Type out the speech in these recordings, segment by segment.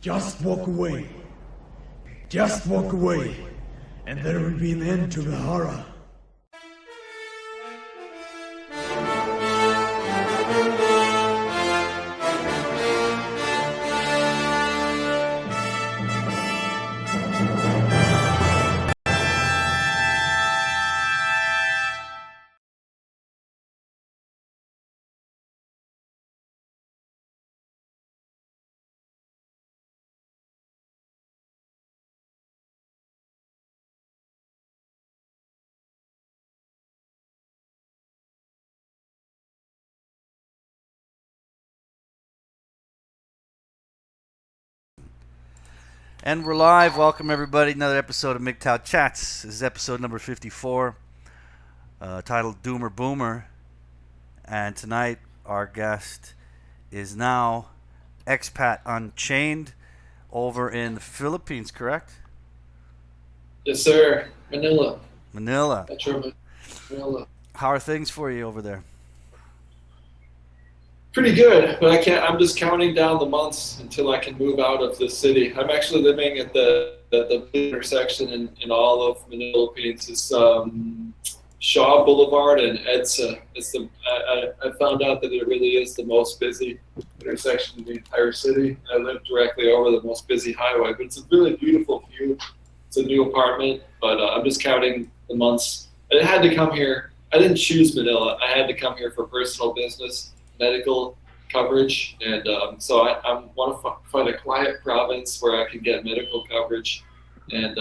Just walk away. Just walk away, and there will be an end to the horror. And we're live. Welcome, everybody. Another episode of MGTOW Chats. This is episode number 54, titled Doomer Boomer. And tonight, our guest is now Expat Unchained over in the Philippines, correct? Yes, sir. Manila. Manila. Manila. How are things for you over there? Pretty good, but I'm just counting down the months until I can move out of the city. I'm actually living at the intersection in all of Manila, Philippines. It's Shaw Boulevard and EDSA. I found out that it really is the most busy intersection in the entire city. I live directly over the most busy highway, but it's a really beautiful view. It's a new apartment, but I'm just counting the months. I had to come here. I didn't choose Manila. I had to come here for personal business, medical coverage, and so I want to find a quiet province where I can get medical coverage, and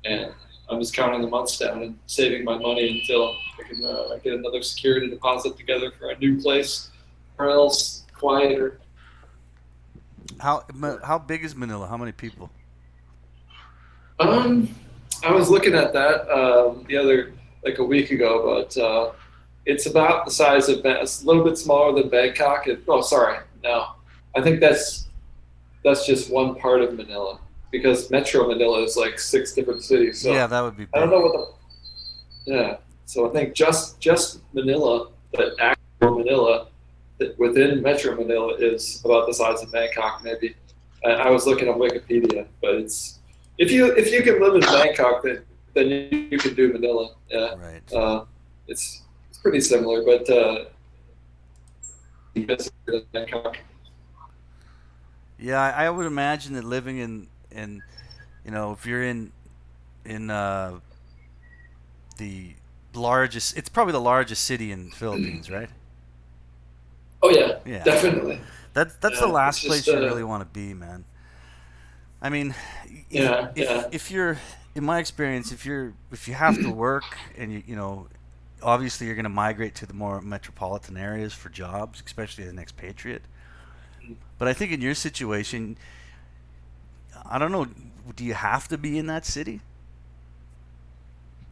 I'm just counting the months down and saving my money until I can get another security deposit together for a new place, or else quieter. How big is Manila? How many people? I was looking at that a week ago, but it's about the size of it's a little bit smaller than Bangkok. I think that's just one part of Manila, because Metro Manila is like 6 different cities. So yeah, that would be big. I don't know so I think just Manila, the actual Manila, that within Metro Manila is about the size of Bangkok, maybe. I was looking on Wikipedia, but it's if you can live in Bangkok, then you can do Manila. Yeah, right. It's pretty similar, but Bangkok. Yeah, I would imagine that living in if you're in the largest, it's probably the largest city in the Philippines, right? Oh yeah, Yeah, definitely. that's the last place Just, you really want to be, man. I mean, yeah. if you're, in my experience, if you have to work and obviously you're going to migrate to the more metropolitan areas for jobs, especially as an expatriate. But I think in your situation, I don't know, do you have to be in that city?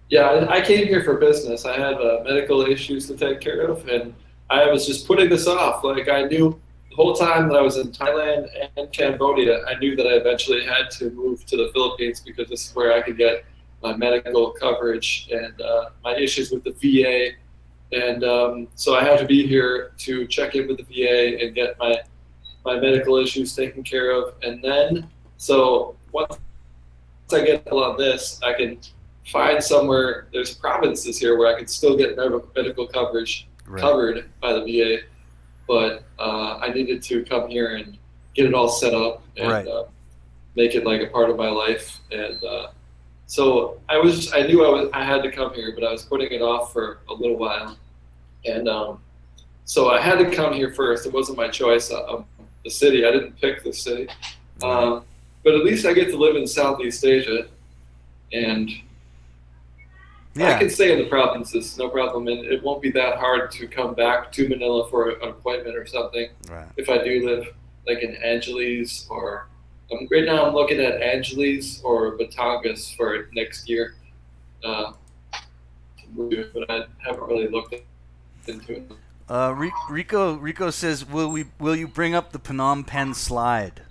Yeah, I came here for business. I had medical issues to take care of, and I was just putting this off. Like, I knew the whole time that I was in Thailand and Cambodia, I knew that I eventually had to move to the Philippines because this is where I could get my medical coverage and my issues with the VA. And so I had to be here to check in with the VA and get my medical issues taken care of. And then, so once I get on this, I can find somewhere, there's provinces here where I can still get medical coverage covered by the VA, but I needed to come here and get it all set up and make it like a part of my life. And so I knew I had to come here, but I was putting it off for a little while. And so I had to come here first. It wasn't my choice. The city, I didn't pick the city. But at least I get to live in Southeast Asia, and I can stay in the provinces, no problem, and it won't be that hard to come back to Manila for an appointment or something. Right. If I do live like in Angeles, or right now I'm looking at Angeles or Batangas for next year, to move, but I haven't really looked into it. Rico says, will you bring up the Phnom Penh slide?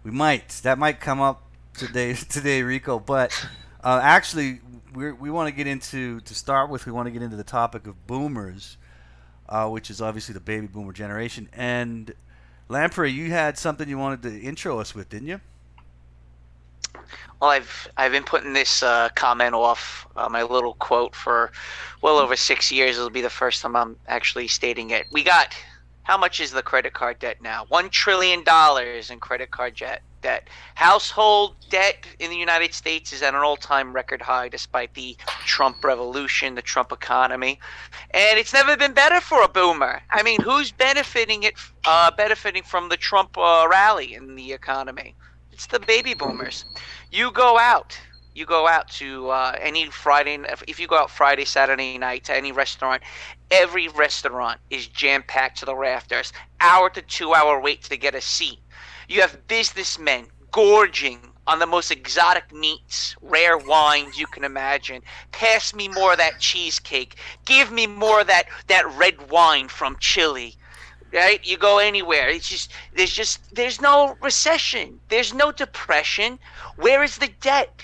We might. That might come up today, Rico. But actually, we want to get into, to start with, we want to get into the topic of boomers, which is obviously the baby boomer generation. And Lamprey, you had something you wanted to intro us with, didn't you? Well, I've been putting this comment off, my little quote, for well over 6 years. It'll be the first time I'm actually stating it. How much is the credit card debt now? $1 trillion in credit card debt. Household debt in the United States is at an all-time record high, despite the Trump revolution, the Trump economy, and it's never been better for a boomer. I mean, who's benefiting from the Trump rally in the economy? It's the baby boomers. You go out to any Friday. If you go out Friday, Saturday night to any restaurant, every restaurant is jam-packed to the rafters. Hour to 2 hour wait to get a seat. You have businessmen gorging on the most exotic meats, rare wines you can imagine. Pass me more of that cheesecake. Give me more of that red wine from Chile. Right? You go anywhere. There's no recession. There's no depression. Where is the debt?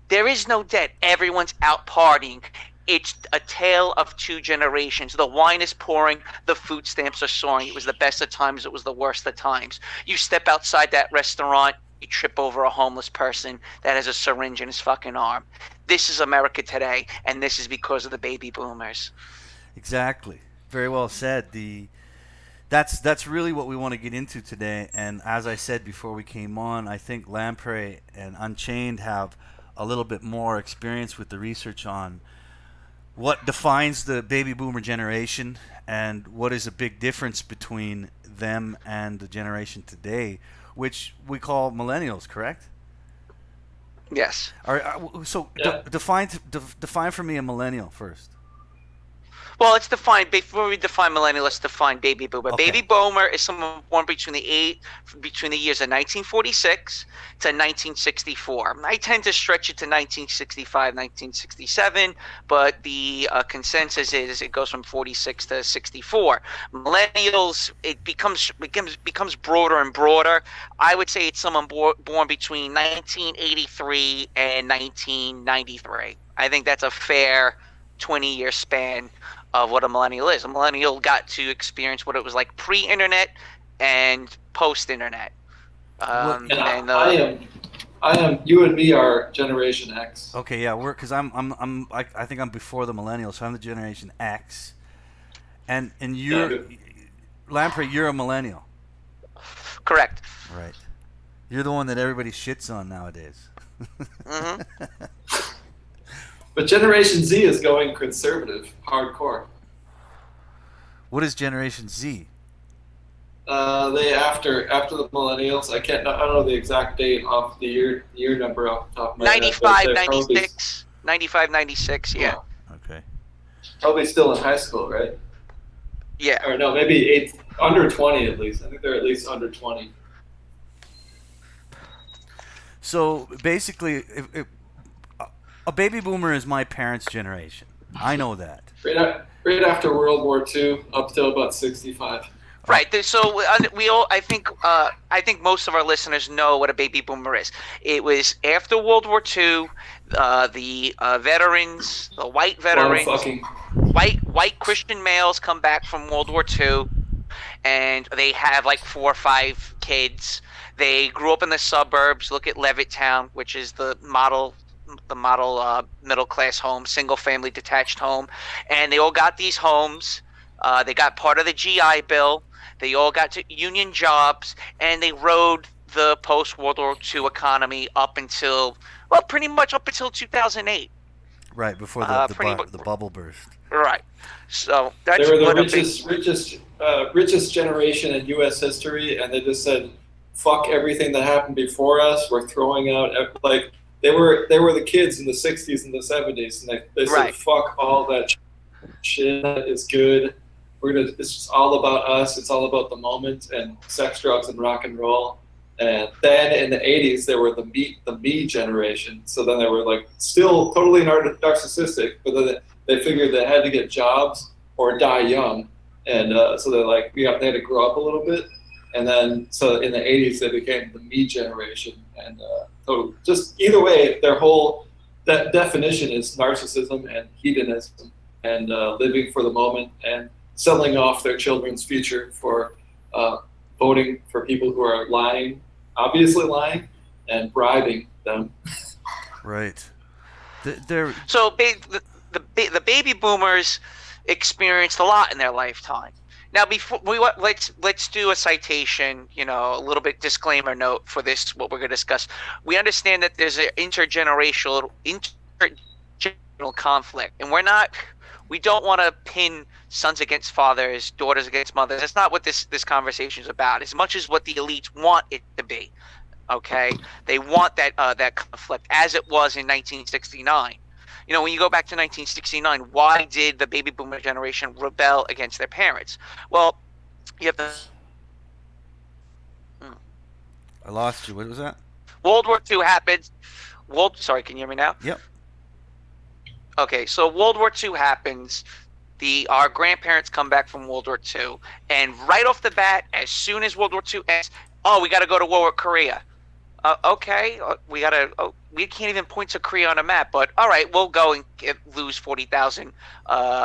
There is no debt. Everyone's out partying. It's a tale of two generations. The wine is pouring. The food stamps are soaring. It was the best of times. It was the worst of times. You step outside that restaurant, you trip over a homeless person that has a syringe in his fucking arm. This is America today, and this is because of the baby boomers. Exactly. Very well said. That's really what we want to get into today. And as I said before we came on, I think Lamprey and Unchained have a little bit more experience with the research on what defines the baby boomer generation and what is a big difference between them and the generation today, which we call millennials, correct? Yes. Define for me a millennial first. Well, let's define, before we define millennial, let's define baby boomer. Okay. Baby boomer is someone born between the years of 1946 to 1964. I tend to stretch it to 1965, 1967, but the consensus is it goes from 46 to 64. Millennials, it becomes broader and broader. I would say it's someone born between 1983 and 1993. I think that's a fair 20-year span of what a millennial is. A millennial got to experience what it was like pre-internet and post-internet. I am. You and me are Generation X. Okay, yeah, I think I'm before the millennials, so I'm the Generation X, and Lamprey, you're a millennial. Correct. Right. You're the one that everybody shits on nowadays. Mm-hmm. But Generation Z is going conservative, hardcore. What is Generation Z? They after the millennials. I don't know the exact date off the year number off the top of my 95, head. 96, 95, 96, yeah. Okay. Probably still in high school, right? Yeah. Or no, maybe under 20 at least. I think they're at least under 20. So basically, a baby boomer is my parents' generation. I know that. Right after World War II, up till about 65. Right. So I think most of our listeners know what a baby boomer is. It was after World War II. The veterans, the white veterans, white Christian males come back from World War II, and they have like 4 or 5 kids. They grew up in the suburbs. Look at Levittown, which is the model middle class home, single family detached home, and they all got these homes. They got part of the GI Bill. They all got to union jobs, and they rode the post World War II economy pretty much up until 2008. Right before the bubble burst. Right. So that's they were the richest generation in U.S. history, and they just said, "Fuck everything that happened before us. We're throwing out like." They were the kids in the 60s and the 70s, and they said, right. "Fuck all that shit that is good. It's just all about us. It's all about the moment and sex, drugs, and rock and roll." And then in the 80s, they were the me generation. So then they were like still totally narcissistic, but then they figured they had to get jobs or die young, and so they're like, they had to grow up a little bit. And then so in the 80s, they became the me generation, and so just either way, their whole that definition is narcissism and hedonism and living for the moment and selling off their children's future for voting for people who are lying, obviously lying, and bribing them. Right. They're So the baby boomers experienced a lot in their lifetime. Now, before let's do a citation, a little bit disclaimer note for this, what we're going to discuss. We understand that there's an intergenerational conflict, and we don't want to pin sons against fathers, daughters against mothers. That's not what this conversation is about, as much as what the elites want it to be. Okay, they want that conflict as it was in 1969. When you go back to 1969, why did the baby boomer generation rebel against their parents? Well, you have the I lost you. What was that? World War II happened. Sorry, can you hear me now? Yep. Okay, so World War II happens. Our grandparents come back from World War II, and right off the bat, as soon as World War II ends, we got to go to war with Korea. Okay, we can't even point to Korea on a map, but all right, we'll go and lose 40,000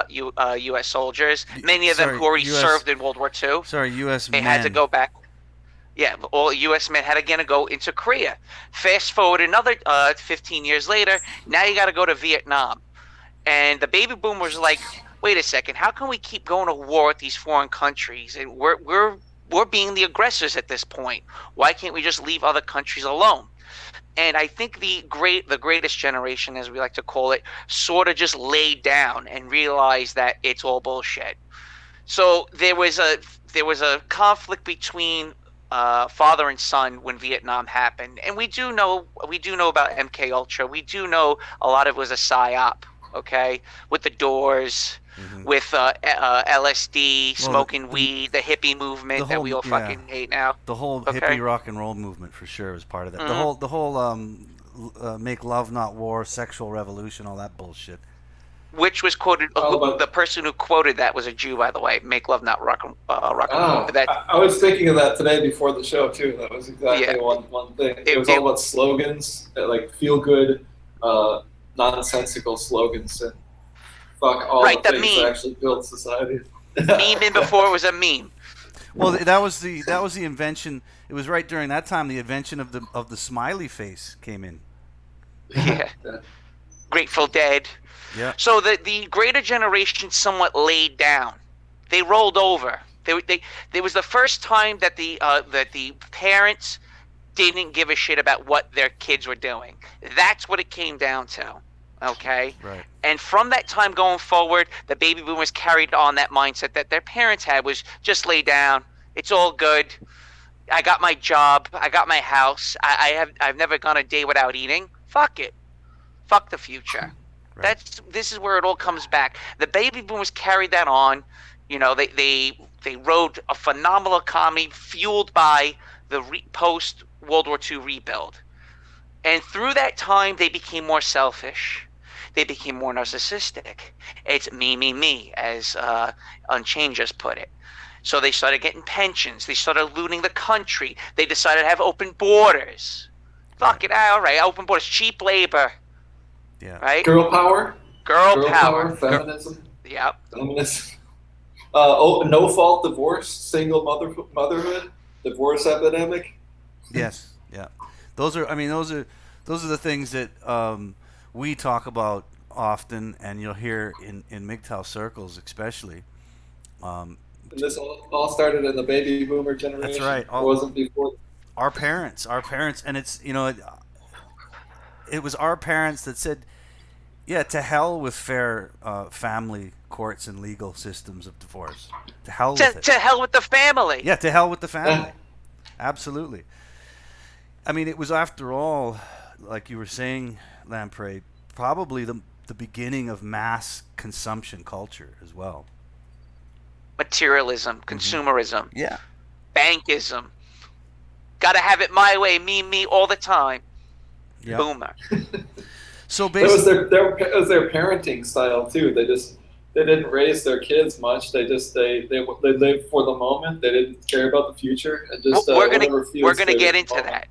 U.S. soldiers. Many of them who already served in World War II. Sorry, U.S. They men. had to go back. Yeah, all U.S. men had again to go into Korea. Fast forward another 15 years later, now you got to go to Vietnam. And the baby boomers are like, wait a second, how can we keep going to war with these foreign countries? And we're being the aggressors at this point. Why can't we just leave other countries alone? And I think the greatest generation, as we like to call it, sort of just laid down and realized that it's all bullshit. So there was a conflict between father and son when Vietnam happened, and we do know about MK Ultra. We do know a lot of it was a psyop. Okay, with the Doors. Mm-hmm. With LSD, smoking weed, the hippie movement that we all fucking hate now. The whole hippie rock and roll movement for sure was part of that. Mm-hmm. The whole make love not war, sexual revolution, all that bullshit. Which was quoted. The person who quoted that was a Jew, by the way. Make love not rock and roll. I was thinking of that today before the show too. That was exactly one thing. It was all about slogans, like feel good, nonsensical slogans. And fuck all the things that actually build society. Meme before it was a meme. Well, that was the invention. It was right during that time the invention of the smiley face came in. Yeah. Grateful Dead. Yeah. So the greater generation somewhat laid down. They rolled over. There was the first time that the parents didn't give a shit about what their kids were doing. That's what it came down to. Okay. Right. And from that time going forward, the baby boomers carried on that mindset that their parents had, was just lay down. It's all good. I got my job. I got my house. I've never gone a day without eating. Fuck it. Fuck the future. Right. This is where it all comes back. The baby boomers carried that on. They rode a phenomenal economy fueled by the post World War II rebuild. And through that time, they became more selfish. They became more narcissistic. It's me, as Unchained just put it. So they started getting pensions. They started looting the country. They decided to have open borders. Fuck it, all right, open borders, cheap labor. Yeah. Right? Girl power. Girl power. Feminism. Yep. Feminism. No fault divorce, single motherhood, divorce epidemic. Yes. Yeah. Those are the things that we talk about often, and you'll hear in MGTOW circles especially. And this all started in the baby boomer generation. That's right. It wasn't before. Our parents, and it's it was our parents that said, yeah, to hell with fair family courts and legal systems of divorce. To hell with it. To hell with the family. Yeah, to hell with the family. Absolutely. I mean, it was, after all, like you were saying, Lamprey, probably the beginning of mass consumption culture as well. Materialism, consumerism, yeah, bankism. Gotta have it my way, me all the time. Yep. Boomer. So basically, it was their parenting style too. They didn't raise their kids much. They lived for the moment. They didn't care about the future, and just we're gonna get into that.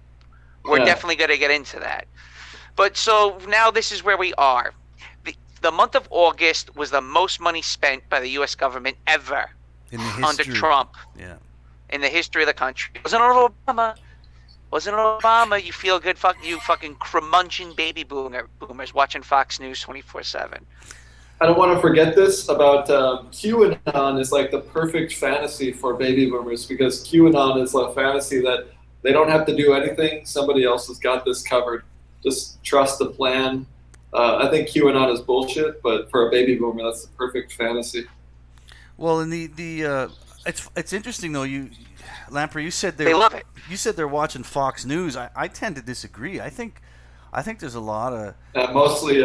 We're definitely gonna get into that. But so now this is where we are. The month of August was the most money spent by the U.S. government ever in the history. under Trump. Yeah. in the history of the country. Wasn't it Obama? Wasn't it Obama? You feel good, you fucking curmudgeon baby boomers watching Fox News 24/7. I don't want to forget this about QAnon is like the perfect fantasy for baby boomers, because QAnon is a fantasy that they don't have to do anything. Somebody else has got this covered. Just trust the plan. I think QAnon is bullshit, but for a baby boomer, that's the perfect fantasy. Well, in it's interesting though. Lamprey, you said they love it. You said they're watching Fox News. I tend to disagree. I think there's a lot of mostly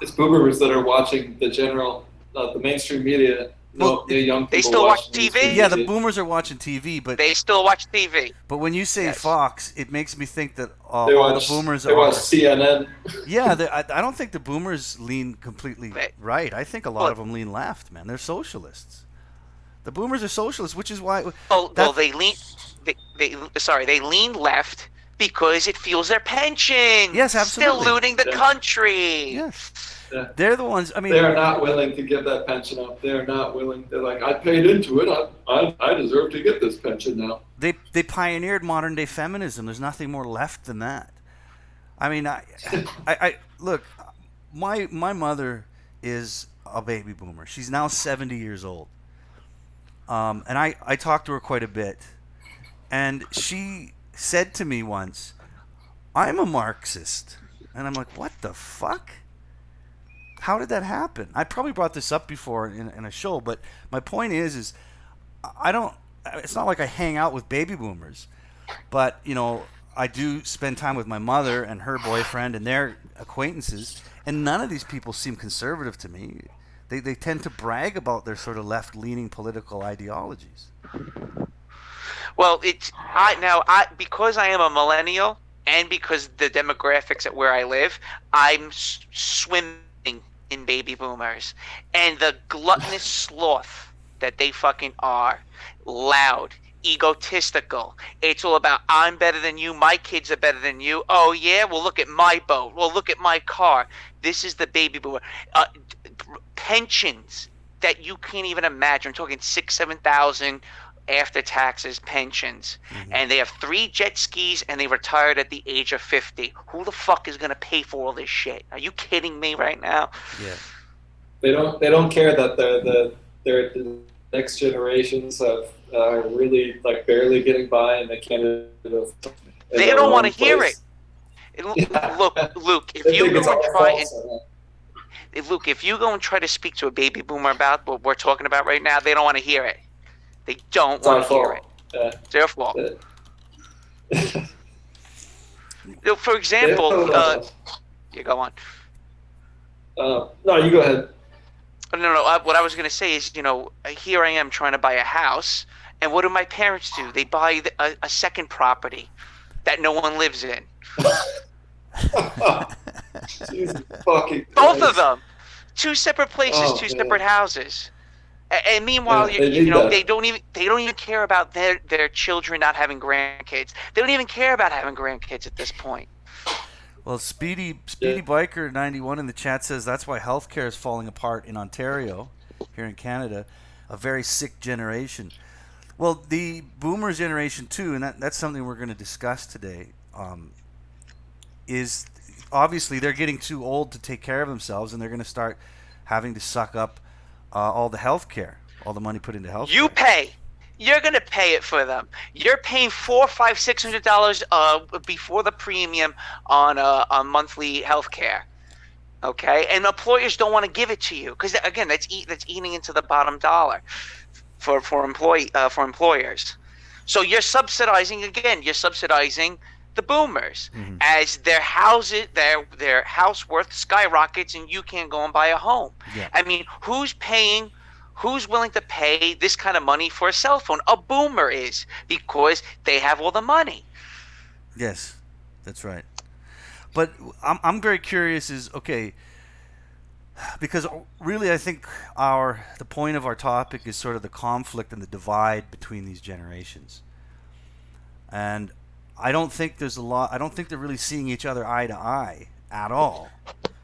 it's boomers that are watching the mainstream media. No, the young people they still watch TV. Yeah, the boomers are watching TV, but they still watch TV. But when you say Fox, it makes me think that all the boomers they watch CNN. Yeah, I don't think the boomers lean completely right. I think a lot of them lean left, man. They're socialists. The boomers are socialists, which is why. They lean. They lean left because it fuels their pension. Yes, absolutely. Still looting the country. Yes. Yeah. They're the ones. I mean, they are not willing to give that pension up. They are not willing. They're like, I paid into it. I deserve to get this pension now. They pioneered modern day feminism. There's nothing more left than that. I mean, I look. My mother is a baby boomer. She's now 70 years old. And I talked to her quite a bit, and she said to me once, "I'm a Marxist," and I'm like, "What the fuck? How did that happen?" I probably brought this up before in a show, but my point is I don't. It's not like I hang out with baby boomers, but I do spend time with my mother and her boyfriend and their acquaintances, and none of these people seem conservative to me. They tend to brag about their sort of left-leaning political ideologies. Well, because I am a millennial and because the demographics at where I live, I'm swimming in baby boomers, and the gluttonous sloth that they fucking are, loud, egotistical. It's all about, I'm better than you, my kids are better than you. Oh yeah, well look at my boat, well look at my car. This is the baby boomer. Pensions that you can't even imagine. I'm talking 6,000-7,000 after taxes pensions, and they have 3 jet skis, and they retired at the age of 50. Who the fuck is gonna pay for all this shit? Are you kidding me right now? Yeah. They don't care that the next generations are really like barely getting by, and they can't. They don't want to hear it. Look, Luke, if you go and try to speak to a baby boomer about what we're talking about right now, they don't want to hear it. They don't want to hear it. Yeah. It's their fault. For example, you go on. No, you go ahead. No. What I was going to say is, here I am trying to buy a house, and what do my parents do? They buy a second property that no one lives in. Jesus fucking Christ. Both of them, 2 separate places, 2 separate houses. And meanwhile, they don't even care about their children not having grandkids. They don't even care about having grandkids at this point. Well, Speedy Biker 91 in the chat says that's why healthcare is falling apart in Ontario, here in Canada, a very sick generation. Well, the boomer generation too, and that's something we're going to discuss today. Is obviously they're getting too old to take care of themselves, and they're going to start having to suck up all the health care, all the money put into health care. You pay. You're going to pay it for them. You're paying $400, $500, $600 before the premium on monthly health care. Okay? And employers don't want to give it to you because, again, that's eating into the bottom dollar for employers. So you're subsidizing the boomers as their house worth skyrockets and you can't go and buy a home. Yeah. I mean, who's willing to pay this kind of money for a cell phone? A boomer is, because they have all the money. Yes, that's right. But I'm very curious because really I think the point of our topic is sort of the conflict and the divide between these generations. And I don't think they're really seeing each other eye to eye at all.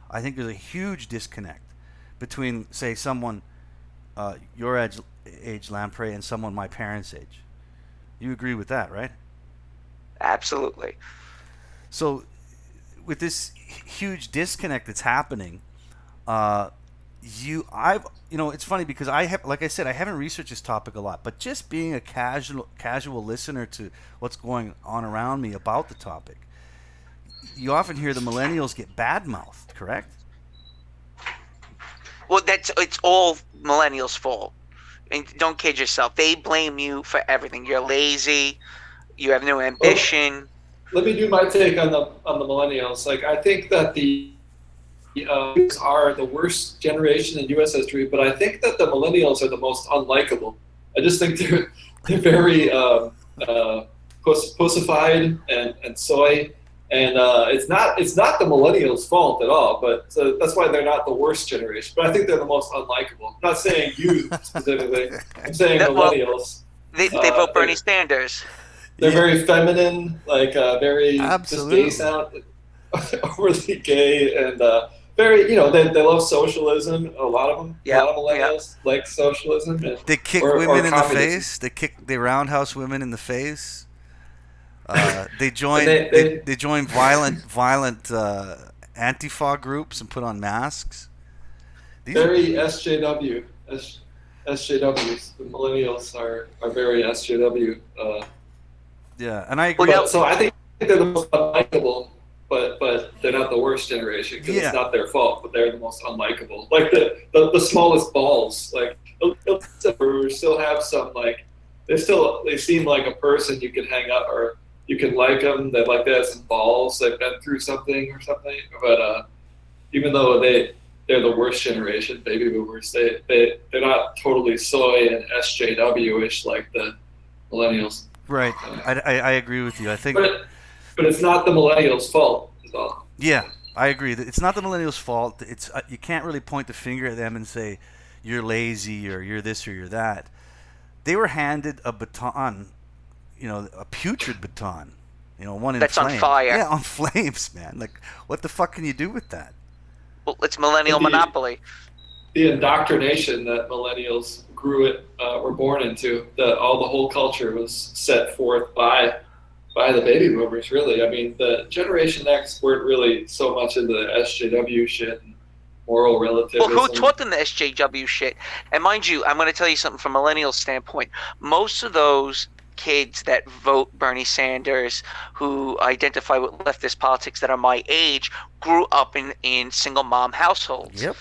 I think there's a huge disconnect between, say, someone your age, Lamprey, and someone my parents' age. You agree with that, right? Absolutely. So, with this huge disconnect that's happening, it's funny because like I said, I haven't researched this topic a lot, but just being a casual listener to what's going on around me about the topic, you often hear the millennials get bad-mouthed, correct? Well, it's all millennials' fault. And don't kid yourself. They blame you for everything. You're lazy. You have no ambition. Let me do my take on the millennials. Like, I think that the are the worst generation in U.S. history, but I think that the millennials are the most unlikable. I just think they're very pussified and soy, and it's not the millennials' fault at all. But that's why they're not the worst generation. But I think they're the most unlikable. I'm not saying you specifically. I'm saying millennials. They vote Bernie Sanders. They're very feminine, like very Absolutely. just gay sound, overly gay, and very, they love socialism. A lot of them, a lot of millennials like socialism. And, they kick women in the face. They roundhouse women in the face. They join they join violent Antifa groups and put on masks. Very SJW. SJWs. The millennials are very SJW. Yeah, and I agree. So I think they're the most unlikable, but they're not the worst generation because it's not their fault. But they're the most unlikable. Like the smallest balls. Like they'll still have some they seem like a person you can hang up or you can like them. They have some balls. They've been through something or something. But even though they're the worst generation, baby boomers, they're not totally soy and SJW-ish like the millennials. Right, I agree with you. I think, but it's not the millennials' fault at all. Yeah, I agree. It's not the millennials' fault. It's you can't really point the finger at them and say you're lazy or you're this or you're that. They were handed a baton, a putrid baton, one in that's flames. On fire. Yeah, on flames, man. Like, what the fuck can you do with that? Well, it's millennial monopoly. The indoctrination that millennials were born into, the whole culture was set forth by the baby boomers, really. I mean, the Generation X weren't really so much into the SJW shit and moral relativism. Well, who taught them the SJW shit? And mind you, I'm going to tell you something from a millennial standpoint. Most of those kids that vote Bernie Sanders, who identify with leftist politics that are my age, grew up in single mom households. Yep.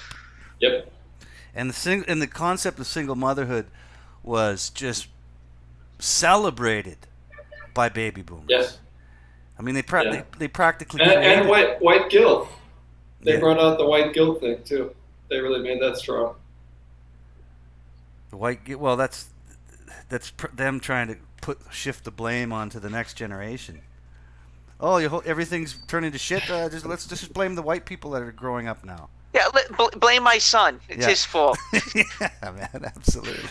And the concept of single motherhood was just celebrated by baby boomers. Yes. I mean, they practically and white guilt. They brought out the white guilt thing too. They really made that strong. The white guilt. Well, that's them trying to shift the blame onto the next generation. Oh, everything's turning to shit. Let's just blame the white people that are growing up now. Yeah, blame my son. It's his fault. Yeah, man, absolutely.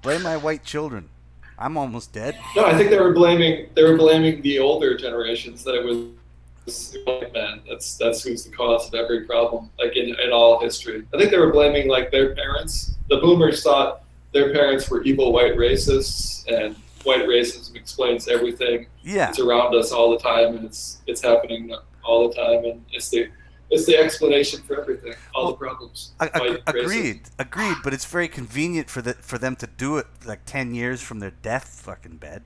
Blame my white children. I'm almost dead. No, I think they were blaming the older generations that it was white men. That's who's the cause of every problem, like in all history. I think they were blaming their parents. The boomers thought their parents were evil white racists, and white racism explains everything. Yeah. It's around us all the time, and it's happening all the time, and it's the explanation for everything, all the problems. Agreed, but it's very convenient for them to do it 10 years from their death fucking bed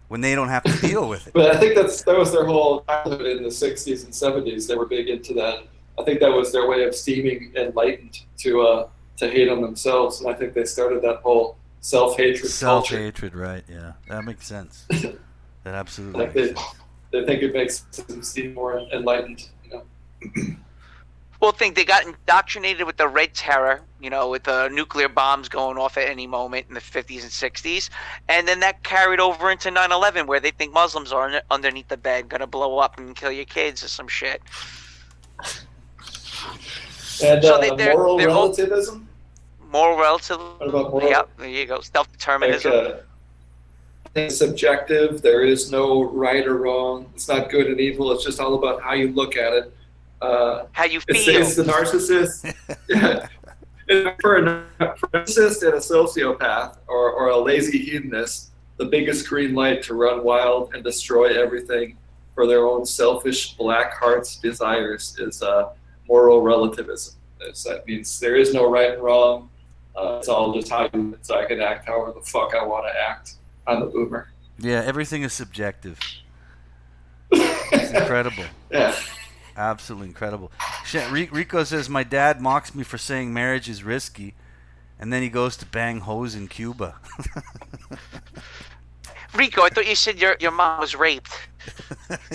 when they don't have to deal with it. But I think that was their whole childhood in the 60s and 70s. They were big into that. I think that was their way of steaming enlightened to hate on themselves, and I think they started that whole self-hatred culture. Self-hatred, right, yeah. That makes sense. That absolutely makes sense. They think it makes them seem more enlightened, Well, they got indoctrinated with the Red Terror, with the nuclear bombs going off at any moment in the 50s and 60s. And then that carried over into 9/11, where they think Muslims are underneath the bed, going to blow up and kill your kids or some shit. And moral relativism? Moral relativism. What about moral? Yeah, there you go. Self-determinism. It's subjective. There is no right or wrong. It's not good and evil. It's just all about how you look at it. How you feel. It's the narcissist. Yeah. For a narcissist and a sociopath or a lazy hedonist, the biggest green light to run wild and destroy everything for their own selfish black heart's desires is moral relativism. That means there is no right and wrong. It's all just how you, so I can act however the fuck I want to act. I'm a boomer. Yeah, everything is subjective. It's incredible. Yeah. Absolutely incredible. Rico says, my dad mocks me for saying marriage is risky, and then he goes to bang hoes in Cuba. Rico, I thought you said your mom was raped.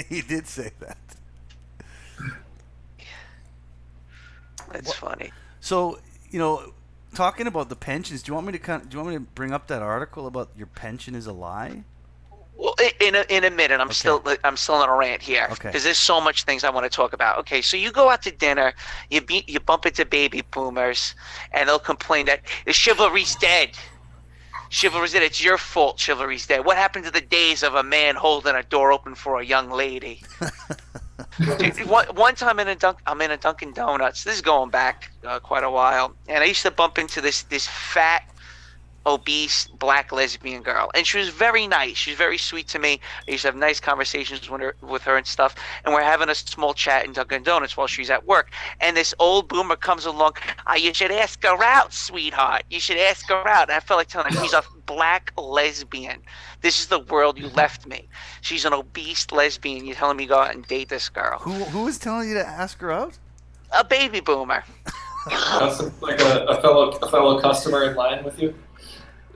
He did say that. That's funny. So, talking about the pensions, do you want me to bring up that article about your pension is a lie? Well, in a minute, I'm still on a rant here because there's so much things I want to talk about. Okay, so you go out to dinner, you bump into baby boomers, and they'll complain that the chivalry's dead. Chivalry's dead. It's your fault. Chivalry's dead. What happened to the days of a man holding a door open for a young lady? Dude, one time I'm in a Dunkin' Donuts. This is going back quite a while, and I used to bump into this fat, obese black lesbian girl, and she was very nice. She was very sweet to me. I used to have nice conversations with her and stuff, and we're having a small chat in Dunkin' Donuts while she's at work, and this old boomer comes along. You should ask her out, sweetheart. You should ask her out. And I felt like telling her, she's a black lesbian. This is the world you left me. She's an obese lesbian. You're telling me to go out and date this girl. Who is telling you to ask her out? A baby boomer. That's like a fellow customer in line with you.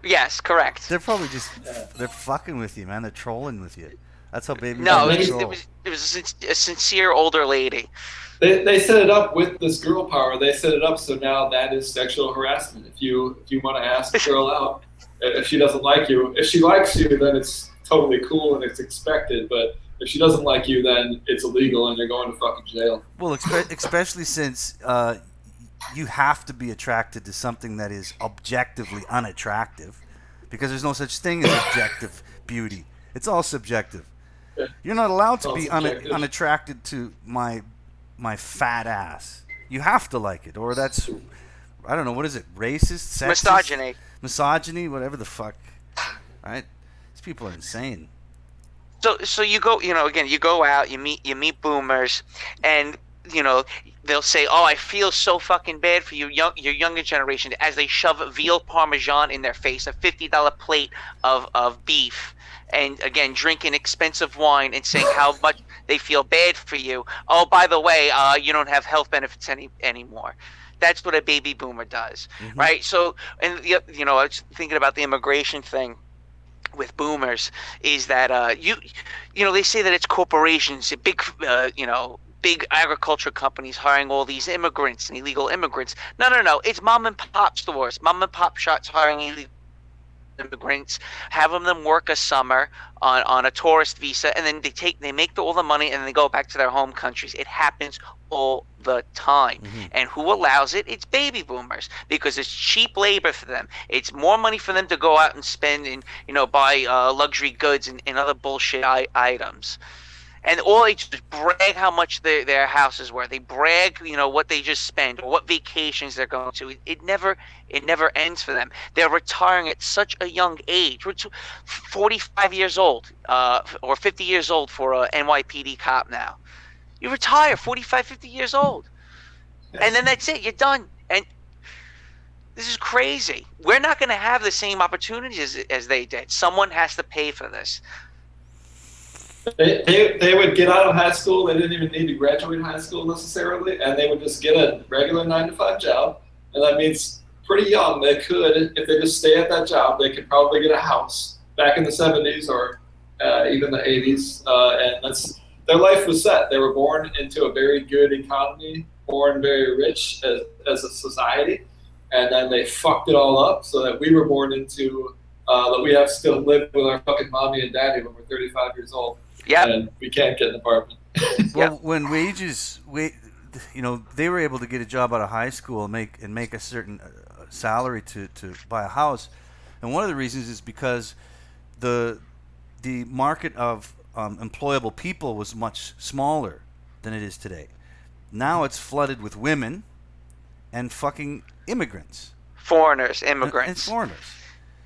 Yes, correct. They're probably just they're fucking with you, man. They're trolling with you. That's how baby. No, it was a sincere older lady. They set it up with this girl power. They set it up so now that is sexual harassment. If you want to ask a girl out, if she doesn't like you, if she likes you, then it's totally cool and it's expected. But if she doesn't like you, then it's illegal and you're going to fucking jail. Well, especially since you have to be attracted to something that is objectively unattractive, because there's no such thing as objective beauty. It's all subjective. Yeah. You're not allowed to be unattracted to my fat ass. You have to like it, or that's, I don't know, what is it? Racist? Sexist? Misogyny? Whatever the fuck. Right? These people are insane. So you go, again, you go out, you meet boomers, and they'll say, "Oh, I feel so fucking bad for your younger generation," as they shove veal parmesan in their face, a $50 plate of beef, and again drinking expensive wine and saying how much they feel bad for you. Oh, by the way, you don't have health benefits anymore. That's what a baby boomer does, right? So, and I was thinking about the immigration thing with boomers is that they say that it's corporations, big agriculture companies hiring all these immigrants and illegal immigrants. No. It's mom and pop stores, mom and pop shops hiring illegal immigrants, having them work a summer on a tourist visa, and then they make all the money and then they go back to their home countries. It happens all the time. And who allows it? It's baby boomers, because it's cheap labor for them. It's more money for them to go out and spend and buy luxury goods and other bullshit items. And all they just brag how much their house is worth. They brag, what they just spent or what vacations they're going to. It never ends for them. They're retiring at such a young age. We're 45 years old, or 50 years old for a NYPD cop now. You retire 45, 50 years old, and then that's it. You're done. And this is crazy. We're not going to have the same opportunities as they did. Someone has to pay for this. They would get out of high school. They didn't even need to graduate high school necessarily, and they would just get a regular 9-to-5 job. And that means pretty young. They could, if they just stay at that job, they could probably get a house back in the 70s or even the 80s. And their life was set. They were born into a very good economy, born very rich as a society, and then they fucked it all up so that we were born into that we have to still live with our fucking mommy and daddy when we're 35 years old. Yeah, and we can't get an apartment. Well, when they were able to get a job out of high school and make a certain salary to buy a house, and one of the reasons is because the market of employable people was much smaller than it is today. Now it's flooded with women and fucking immigrants. Foreigners, And immigrants. foreigners.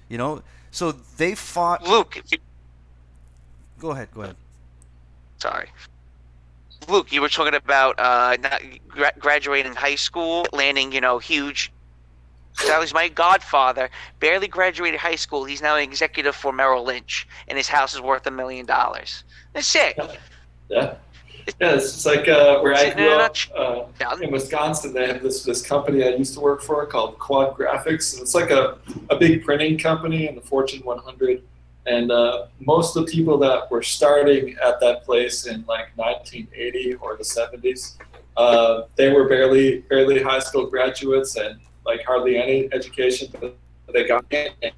You know, so they fought. Luke, Go ahead. sorry. Luke, you were talking about not graduating high school, landing, huge. That was my godfather. Barely graduated high school. He's now an executive for Merrill Lynch, and his house is worth $1 million. That's it. Yeah. Yeah, it's just like where I grew up Yeah. in Wisconsin. They have this company I used to work for called Quad Graphics. And it's like a big printing company in the Fortune 100. And most of the people that were starting at that place in like 1980 or the 70s, they were barely high school graduates and like hardly any education. But they got in and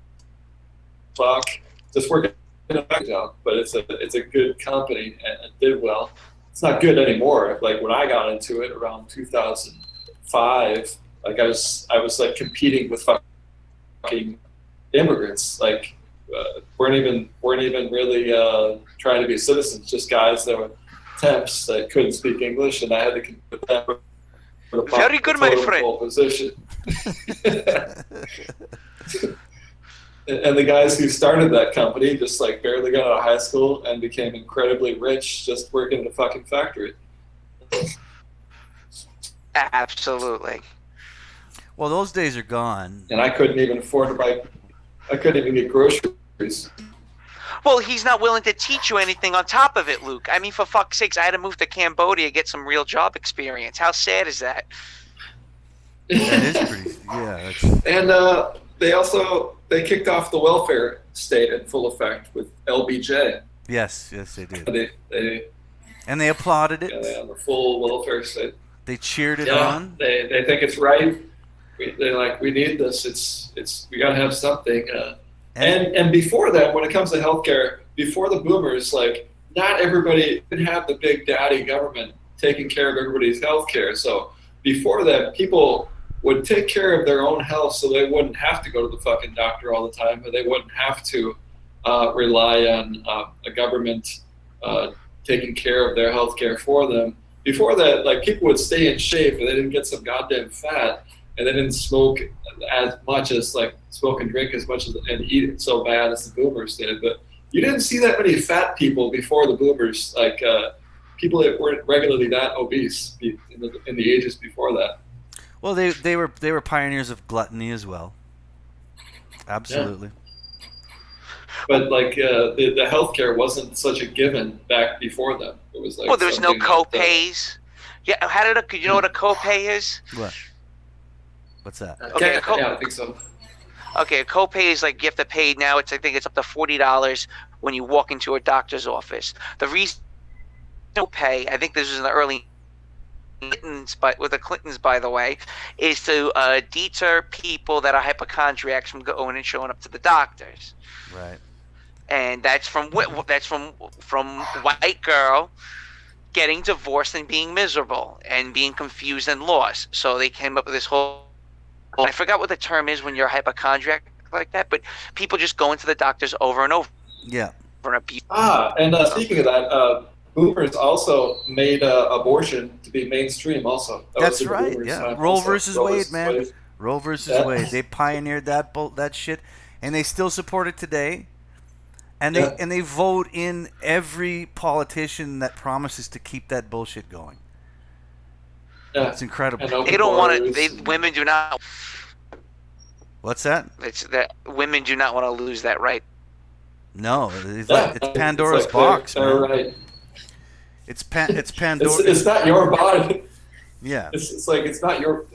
just working in a factory job. But it's a good company and it did well. It's not good anymore. Like when I got into it around 2005, like I was like competing with fucking immigrants. Like weren't even really trying to be citizens. Just guys that were temps that couldn't speak English, and I had to compete with them for the Very good, my friend. pole position. And the guys who started that company just like barely got out of high school and became incredibly rich just working in a fucking factory. Absolutely. Well, those days are gone. And I couldn't even afford to buy. I couldn't even get groceries. Well, he's not willing to teach you anything on top of it, Luke. I mean, for fuck's sakes, I had to move to Cambodia to get some real job experience. How sad is that? That is pretty. Yeah. And they kicked off the welfare state in full effect with LBJ. Yes, they did. And they applauded it. Yeah, they on the full welfare state. They cheered it on. They think it's right. They're like, we need this. We gotta have something. And before that, when it comes to healthcare, before the boomers, like not everybody didn't have the big daddy government taking care of everybody's healthcare. So before that, people would take care of their own health so they wouldn't have to go to the fucking doctor all the time, but they wouldn't have to rely on a government taking care of their healthcare for them. Before that, like people would stay in shape and they didn't get some goddamn fat, and they didn't smoke as much as like smoke and drink as much as and eat it so bad as the boomers did. But you didn't see that many fat people before the boomers, like people that weren't regularly that obese in the ages before that. Well, they were pioneers of gluttony as well. Absolutely. Yeah. But like the healthcare wasn't such a given back before them. It was like there's no co-pays. Yeah, you know what a copay is? What? What's that? Okay, yeah, I think so. Okay, a copay is like you have to pay now. I think it's up to $40 when you walk into a doctor's office. The reason copay, I think this was in the early Clintons, but with the Clintons, by the way, is to deter people that are hypochondriacs from going and showing up to the doctors. Right. And that's from white girl getting divorced and being miserable and being confused and lost. So they came up with this whole. I forgot what the term is when you're a hypochondriac like that, but people just go into the doctors over and over. Yeah. For abuse. And speaking of that, boomers also made abortion to be mainstream. Also, that's right. Yeah, Roe versus Wade, man. Roe versus Wade. They pioneered that shit, and they still support it today. And they vote in every politician that promises to keep that bullshit going. Yeah. It's incredible. They don't want it. Women do not. What's that? It's that women do not want to lose that right. No, it's Pandora's box, man. Right. It's Pandora. It's not your body. Yeah. It's like it's not your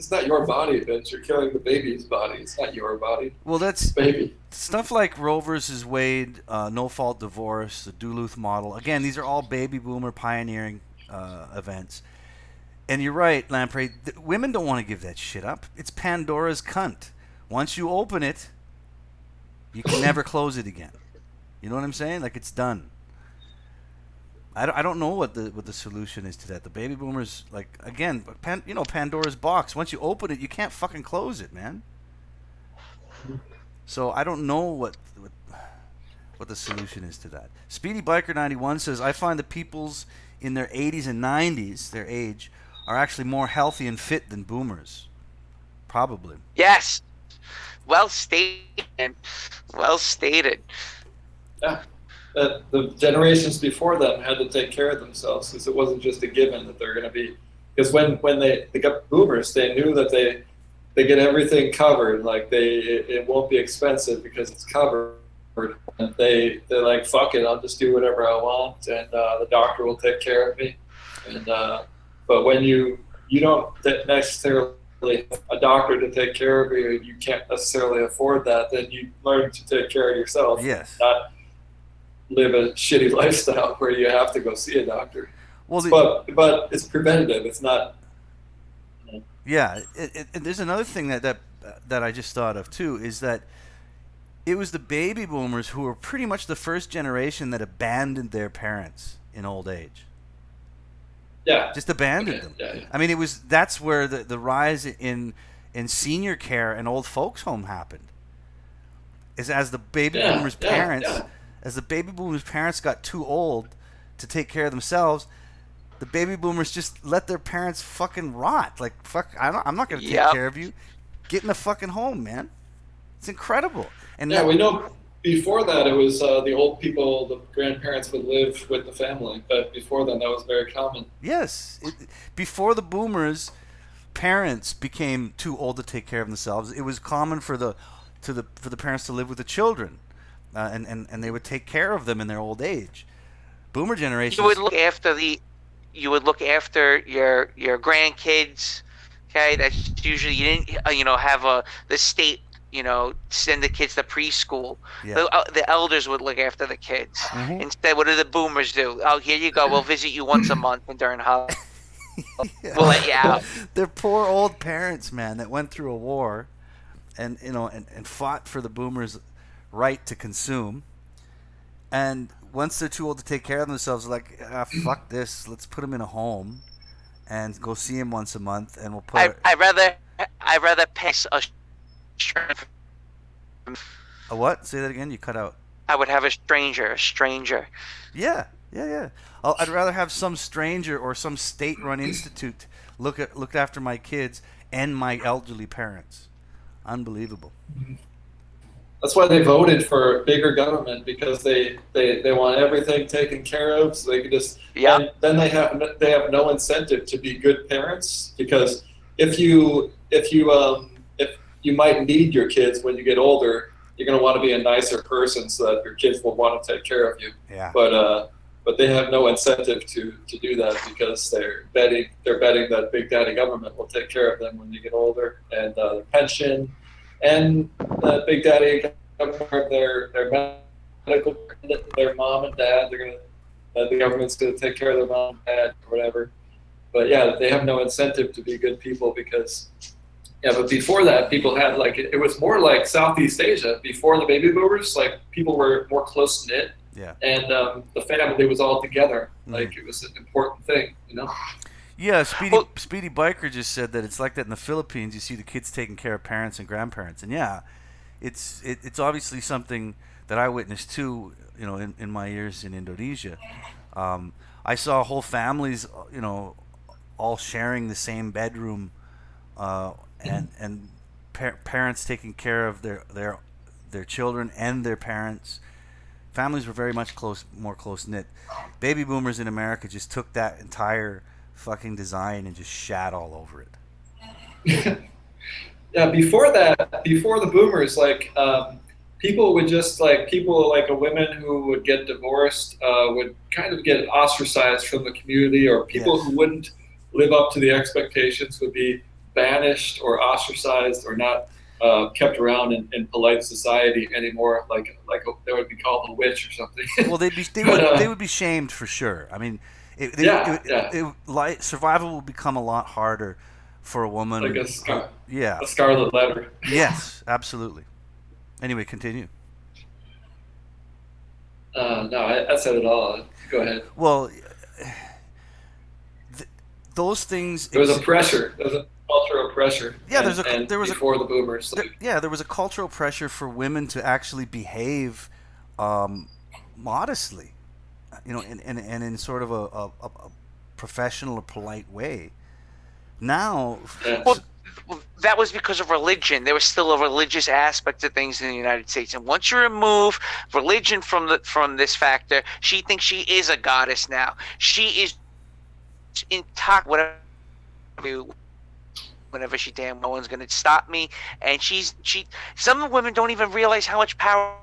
body, bitch. You're killing the baby's body. It's not your body. Well, that's baby. Stuff like Roe versus Wade, no fault divorce, the Duluth model. Again, these are all baby boomer pioneering events. And you're right, Lamprey. Women don't want to give that shit up. It's Pandora's cunt. Once you open it, you can never close it again. You know what I'm saying? Like it's done. I don't know what the solution is to that. The baby boomers, like again, Pandora's box. Once you open it, you can't fucking close it, man. So I don't know what the solution is to that. Speedy Biker 91 says, I find the peoples in their 80s and 90s, their age, are actually more healthy and fit than boomers. Probably. Yes. Well stated. Well stated. Yeah. The generations before them had to take care of themselves, because it wasn't just a given that they're going to be. Because when they got boomers, they knew that they get everything covered. Like it won't be expensive because it's covered. And they're like, fuck it, I'll just do whatever I want, and the doctor will take care of me. And but when you don't necessarily have a doctor to take care of you, you can't necessarily afford that. Then you learn to take care of yourself. Yes. Not live a shitty lifestyle where you have to go see a doctor. Well, but it's preventative. It's not. Yeah, there's another thing that I just thought of too, is that it was the baby boomers who were pretty much the first generation that abandoned their parents in old age. Yeah. Just abandoned them. Yeah. I mean, that's where the rise in senior care and old folks home happened. Is as the baby boomers' parents, as the baby boomers' parents got too old to take care of themselves, the baby boomers just let their parents fucking rot. Like, fuck, I'm not going to take care of you. Get in the fucking home, man. It's incredible. And we know before that it was the old people, the grandparents would live with the family, but before then that was very common. Yes. Before the boomers, parents became too old to take care of themselves. It was common for the parents to live with the children, and they would take care of them in their old age. Boomer generation. You would look after your grandkids. Okay, that's usually you didn't have the state send the kids to preschool. Yeah. The elders would look after the kids. Mm-hmm. Instead, what do the boomers do? Oh, here you go. We'll visit you once a month and during holidays. We'll let you out. They're poor old parents, man, that went through a war, and fought for the boomers' right to consume. And once they're too old to take care of themselves, they're like, fuck this. Let's put them in a home, and go see him once a month, and we'll put. I'd rather pass a what? Say that again. You cut out. I would have a stranger. Yeah. I'd rather have some stranger or some state-run institute look after my kids and my elderly parents. Unbelievable. That's why they voted for bigger government, because they want everything taken care of, so they can just. Yeah. And then they have no incentive to be good parents, because if you might need your kids when you get older, you're going to want to be a nicer person so that your kids will want to take care of you. Yeah. But they have no incentive to do that, because they're betting that Big Daddy government will take care of them when they get older, and their pension, and Big Daddy government, their medical, their mom and dad, the government's going to take care of their mom and dad or whatever. But yeah, they have no incentive to be good people, because. Yeah, but before that, people had it was more like Southeast Asia. Before the baby boomers, people were more close knit. Yeah. And the family was all together. It was an important thing, Yeah, Speedy Biker just said that it's like that in the Philippines. You see the kids taking care of parents and grandparents, and yeah, it's obviously something that I witnessed too. In my years in Indonesia, I saw whole families, all sharing the same bedroom. And parents taking care of their children and their parents. Families were very much more close knit. Baby boomers in America just took that entire fucking design and just shat all over it. Yeah, before the boomers, people would just a women who would get divorced would kind of get ostracized from the community, or people who wouldn't live up to the expectations would be banished or ostracized, or not kept around in polite society anymore. They would be called a witch or something. Well, they would be shamed for sure. I mean, survival would become a lot harder for a woman. Like a scarlet letter. Yes, absolutely. Anyway, continue. No, I said it all. Go ahead. Well, those things. There was a pressure. There was a cultural pressure. Yeah, before the boomers. There was a cultural pressure for women to actually behave modestly, and in sort of a professional or polite way. Now, that was because of religion. There was still a religious aspect to things in the United States, and once you remove religion from this factor, she thinks she is a goddess now. She is intoxicated, whatever. Whenever she damn no one's gonna stop me, and some women don't even realize how much power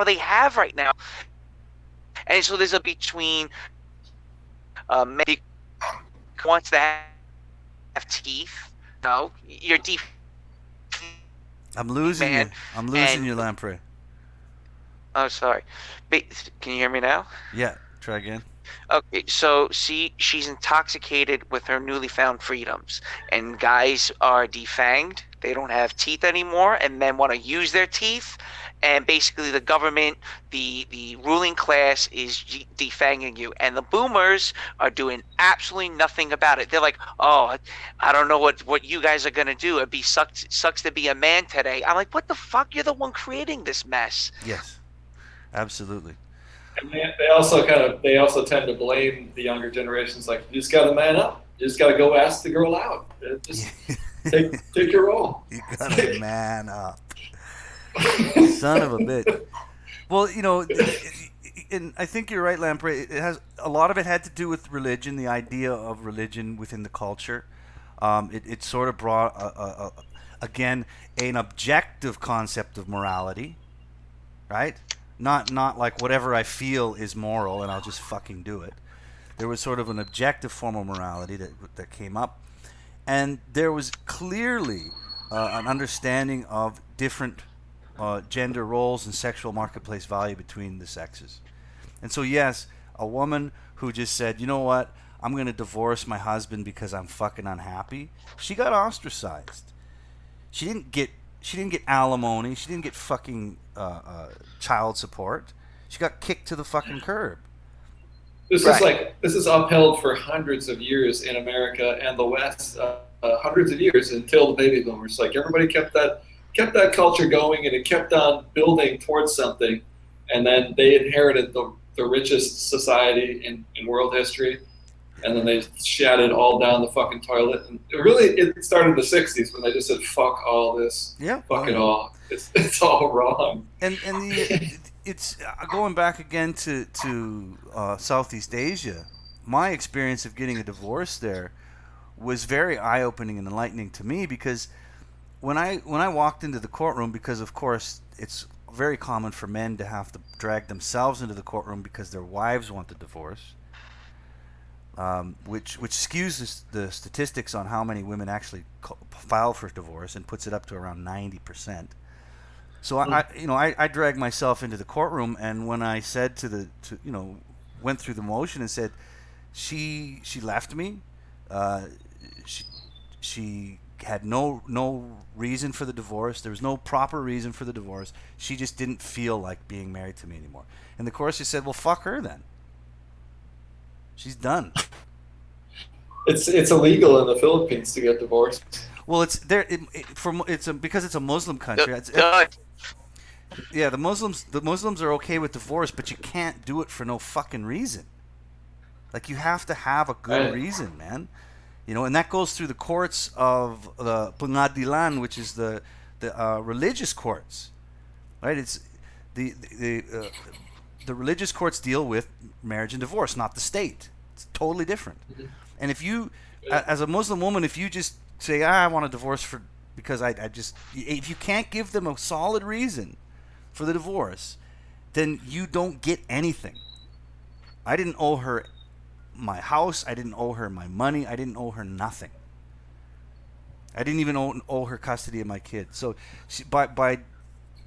they have right now, and so there's a between maybe wants to have teeth. No, you're deep. I'm losing Man, you. I'm losing you, Lamprey. Oh, sorry. Can you hear me now? Yeah, try again. Okay, so she's intoxicated with her newly found freedoms, and guys are defanged. They don't have teeth anymore, and men want to use their teeth. And basically, the government, the ruling class, is defanging you, and the boomers are doing absolutely nothing about it. They're like, "Oh, I don't know what you guys are gonna do. It sucks to be a man today." I'm like, "What the fuck? You're the one creating this mess." Yes, absolutely. And they also tend to blame the younger generations. Like, you just got to man up. You just got to go ask the girl out. Just take your role. You gotta man up. Son of a bitch. Well, and I think you're right, Lamprey. It has a lot of it had to do with religion, the idea of religion within the culture. It sort of brought again an objective concept of morality, right? Not like whatever I feel is moral and I'll just fucking do it. There was sort of an objective form of morality that came up, and there was clearly an understanding of different gender roles and sexual marketplace value between the sexes. And so yes, a woman who just said, you know what, I'm going to divorce my husband because I'm fucking unhappy, she got ostracized. She didn't get alimony. She didn't get fucking child support. She got kicked to the fucking curb. This is upheld for hundreds of years in America and the West, hundreds of years until the baby boomers. Like, everybody kept that culture going, and it kept on building towards something. And then they inherited the richest society in world history, and then they shat it all down the fucking toilet. And it started in the '60s when they just said, "Fuck all this, fuck it all. It's all wrong." And it's going back again to Southeast Asia. My experience of getting a divorce there was very eye-opening and enlightening to me, because when I walked into the courtroom, because of course it's very common for men to have to drag themselves into the courtroom because their wives want the divorce, which skews the statistics on how many women actually file for divorce and puts it up to around 90%. So I dragged myself into the courtroom, and when I said went through the motion and said she left me, she had no reason for the divorce. There was no proper reason for the divorce. She just didn't feel like being married to me anymore. And the court just said, well, fuck her then. She's done. It's illegal in the Philippines to get divorced. Well, it's there. Because it's a Muslim country. Yeah, the Muslims are okay with divorce, but you can't do it for no fucking reason. Like, you have to have a good reason, man. And that goes through the courts of the Pengadilan, which is the religious courts, right? It's the religious courts deal with marriage and divorce, not the state. It's totally different. Mm-hmm. And if you, as a Muslim woman, if you just say, I want a divorce because if you can't give them a solid reason for the divorce, then you don't get anything. I didn't owe her my house. I didn't owe her my money. I didn't owe her nothing. I didn't even owe her custody of my kids. So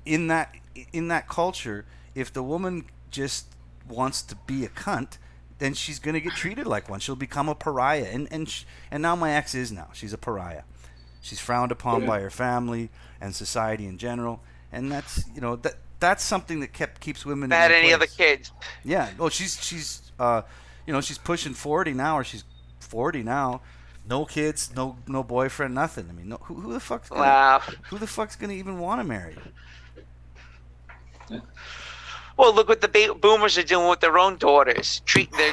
in that culture, if the woman just wants to be a cunt, then she's going to get treated like one. She'll become a pariah. And now my ex is now. She's a pariah. She's frowned upon by her family and society in general. And that's something that keeps women. Had any other kids? Yeah. Well, she's she's pushing 40 now, or she's 40 now. No kids, no boyfriend, nothing. I mean, who the fuck's gonna even want to marry? Well, look what the boomers are doing with their own daughters.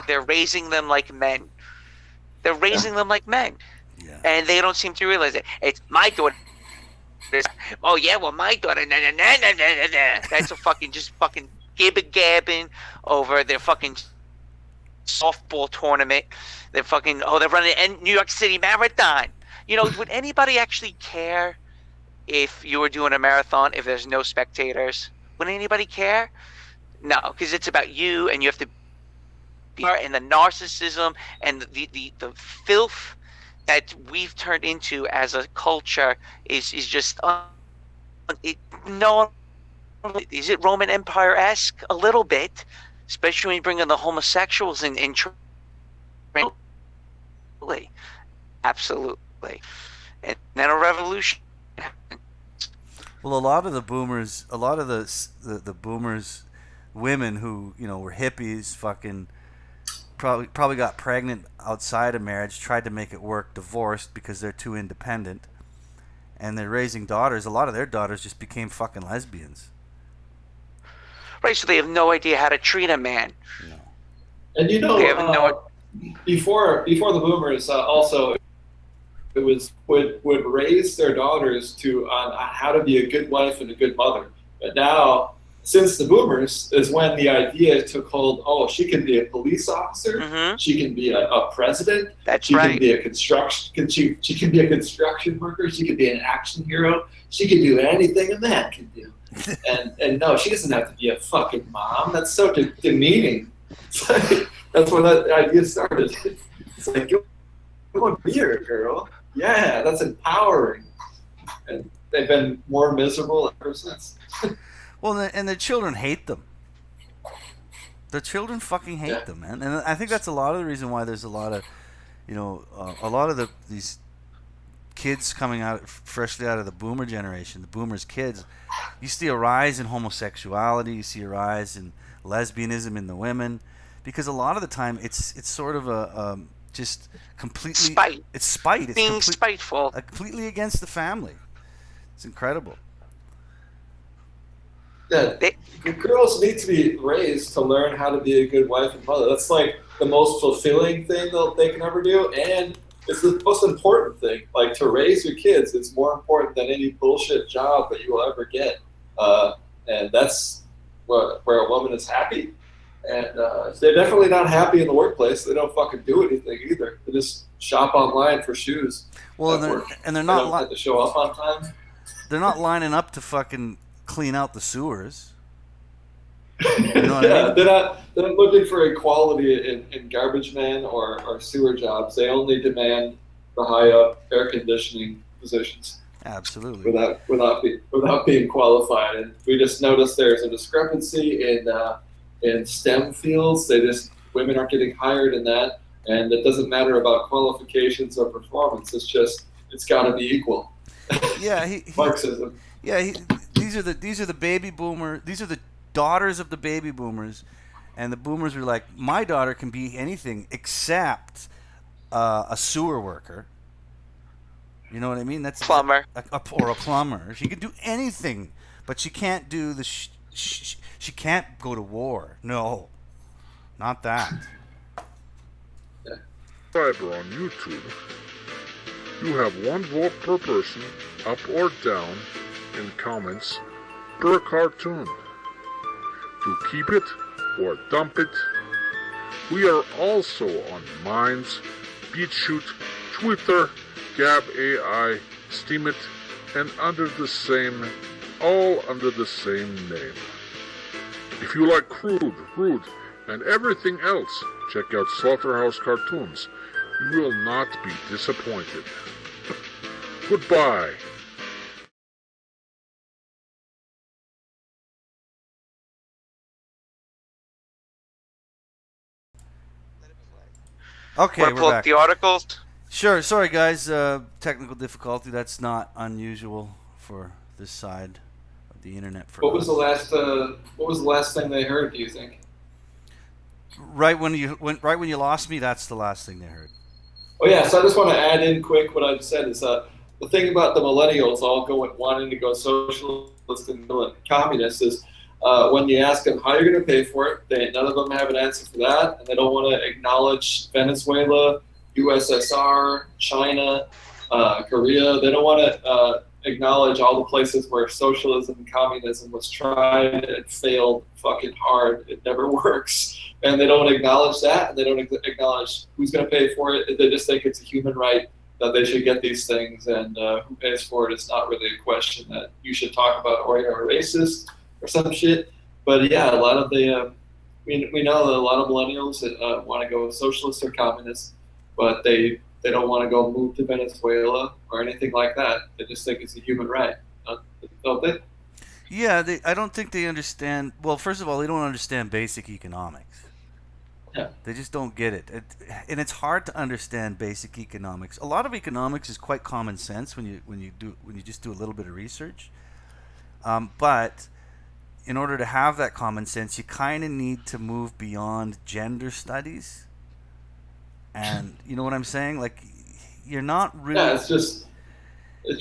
They're raising them like men. They're raising them like men. Yeah. And they don't seem to realize it. It's my daughter. Oh yeah, well my daughter. Nah, nah, nah, nah, nah, nah, nah. That's a fucking just fucking gabbing over their fucking softball tournament. They're fucking they're running a New York City Marathon. You know, would anybody actually care if you were doing a marathon if there's no spectators? Would anybody care? No, because it's about you, and you have to be, and the narcissism and the filth that we've turned into as a culture is just no. Is it Roman Empire-esque? A little bit, especially when you bring in the homosexuals and absolutely, and then a revolution. Well, a lot of the boomers, the boomers, women who were hippies, fucking probably got pregnant outside of marriage, tried to make it work, divorced because they're too independent, and they're raising daughters. A lot of their daughters just became fucking lesbians. Right, so they have no idea how to treat a man. No. And they have before the boomers also it was would raise their daughters to on how to be a good wife and a good mother. But now, since the boomers is when the idea took hold. Oh, she can be a police officer. Mm-hmm. She can be a president. That's she right. Can be a construction. She can be a construction worker. She can be an action hero. She can do anything a man can do. and no, she doesn't have to be a fucking mom. That's so demeaning. It's like, that's where that idea started. It's like, you want to be a girl? Yeah, that's empowering. And they've been more miserable ever since. Well, and the children hate them. The children fucking hate them, man. And I think that's a lot of the reason why there's a lot of, a lot of these kids coming out freshly out of the boomer generation, the boomers' kids. You see a rise in homosexuality. You see a rise in lesbianism in the women, because a lot of the time it's sort of a just completely spite. It's spite. It's being spiteful. Completely against the family. It's incredible. Yeah, girls need to be raised to learn how to be a good wife and mother. That's like the most fulfilling thing that they can ever do, and it's the most important thing. Like, to raise your kids, it's more important than any bullshit job that you will ever get. And that's where a woman is happy. And they're definitely not happy in the workplace. They don't fucking do anything either. They just shop online for shoes. Well, they're not have to show up on time. They're not lining up to fucking clean out the sewers. You know what Yeah, I mean? they're not looking for equality in garbage man or sewer jobs. They only demand the high up air conditioning positions. Absolutely. Without being qualified. And we just noticed there's a discrepancy in STEM fields. Women aren't getting hired in that, and it doesn't matter about qualifications or performance. It's got to be equal. Yeah, Marxism. Yeah, these are the baby boomer. These are the daughters of the baby boomers, and the boomers were like, my daughter can be anything except a sewer worker. You know what I mean? That's plumber or a plumber. She can do anything, but she can't do the. She can't go to war. No, not that. Subscriber on YouTube. You have one vote per person, up or down, in comments per cartoon. To keep it or dump it. We are also on Minds, BeatShoot, Twitter, Gab AI, Steemit, and all under the same name. If you like crude, rude, and everything else, check out Slaughterhouse Cartoons. You will not be disappointed. Goodbye. Okay, Want to pull we're up back. the articles? Sure. Sorry, guys. Technical difficulty. That's not unusual for this side of the internet. For What us. was the last thing they heard, do you think? Right when you lost me, that's the last thing they heard. Oh yeah, so I just want to add in quick what I said is the thing about the millennials all wanting to go socialist and communist is when you ask them how you're going to pay for it, none of them have an answer for that, and they don't want to acknowledge Venezuela, USSR, China, Korea. They don't want to acknowledge all the places where socialism and communism was tried and failed fucking hard. It never works. And they don't acknowledge that, and they don't acknowledge who's going to pay for it. They just think it's a human right that they should get these things, and who pays for it is not really a question that you should talk about, or you're a racist or some shit. But yeah, a lot of the we know that a lot of millennials want to go socialist or communist, but they don't want to go move to Venezuela or anything like that. They just think it's a human right, don't they? Yeah, I don't think they understand. Well, first of all, they don't understand basic economics. Yeah. They just don't get it. And it's hard to understand basic economics. A lot of economics is quite common sense when you just do a little bit of research. But in order to have that common sense, you kind of need to move beyond gender studies. And you know what I'm saying? Like, you're not really. Yeah, it's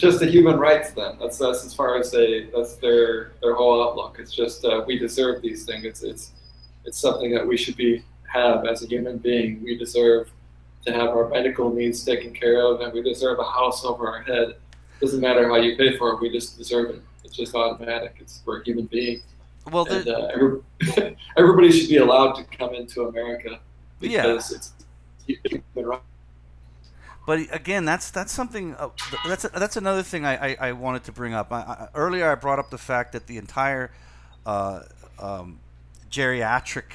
just a human right to them. That's as far as that's their whole outlook. It's just we deserve these things. It's something that we should have as a human being. We deserve to have our medical needs taken care of, and we deserve a house over our head. It doesn't matter how you pay for it. We just deserve it. It's just automatic. We're a human being. Well, and, everybody should be allowed to come into America because it's human right. But again, that's something. That's another thing I wanted to bring up. Earlier, I brought up the fact that the entire geriatric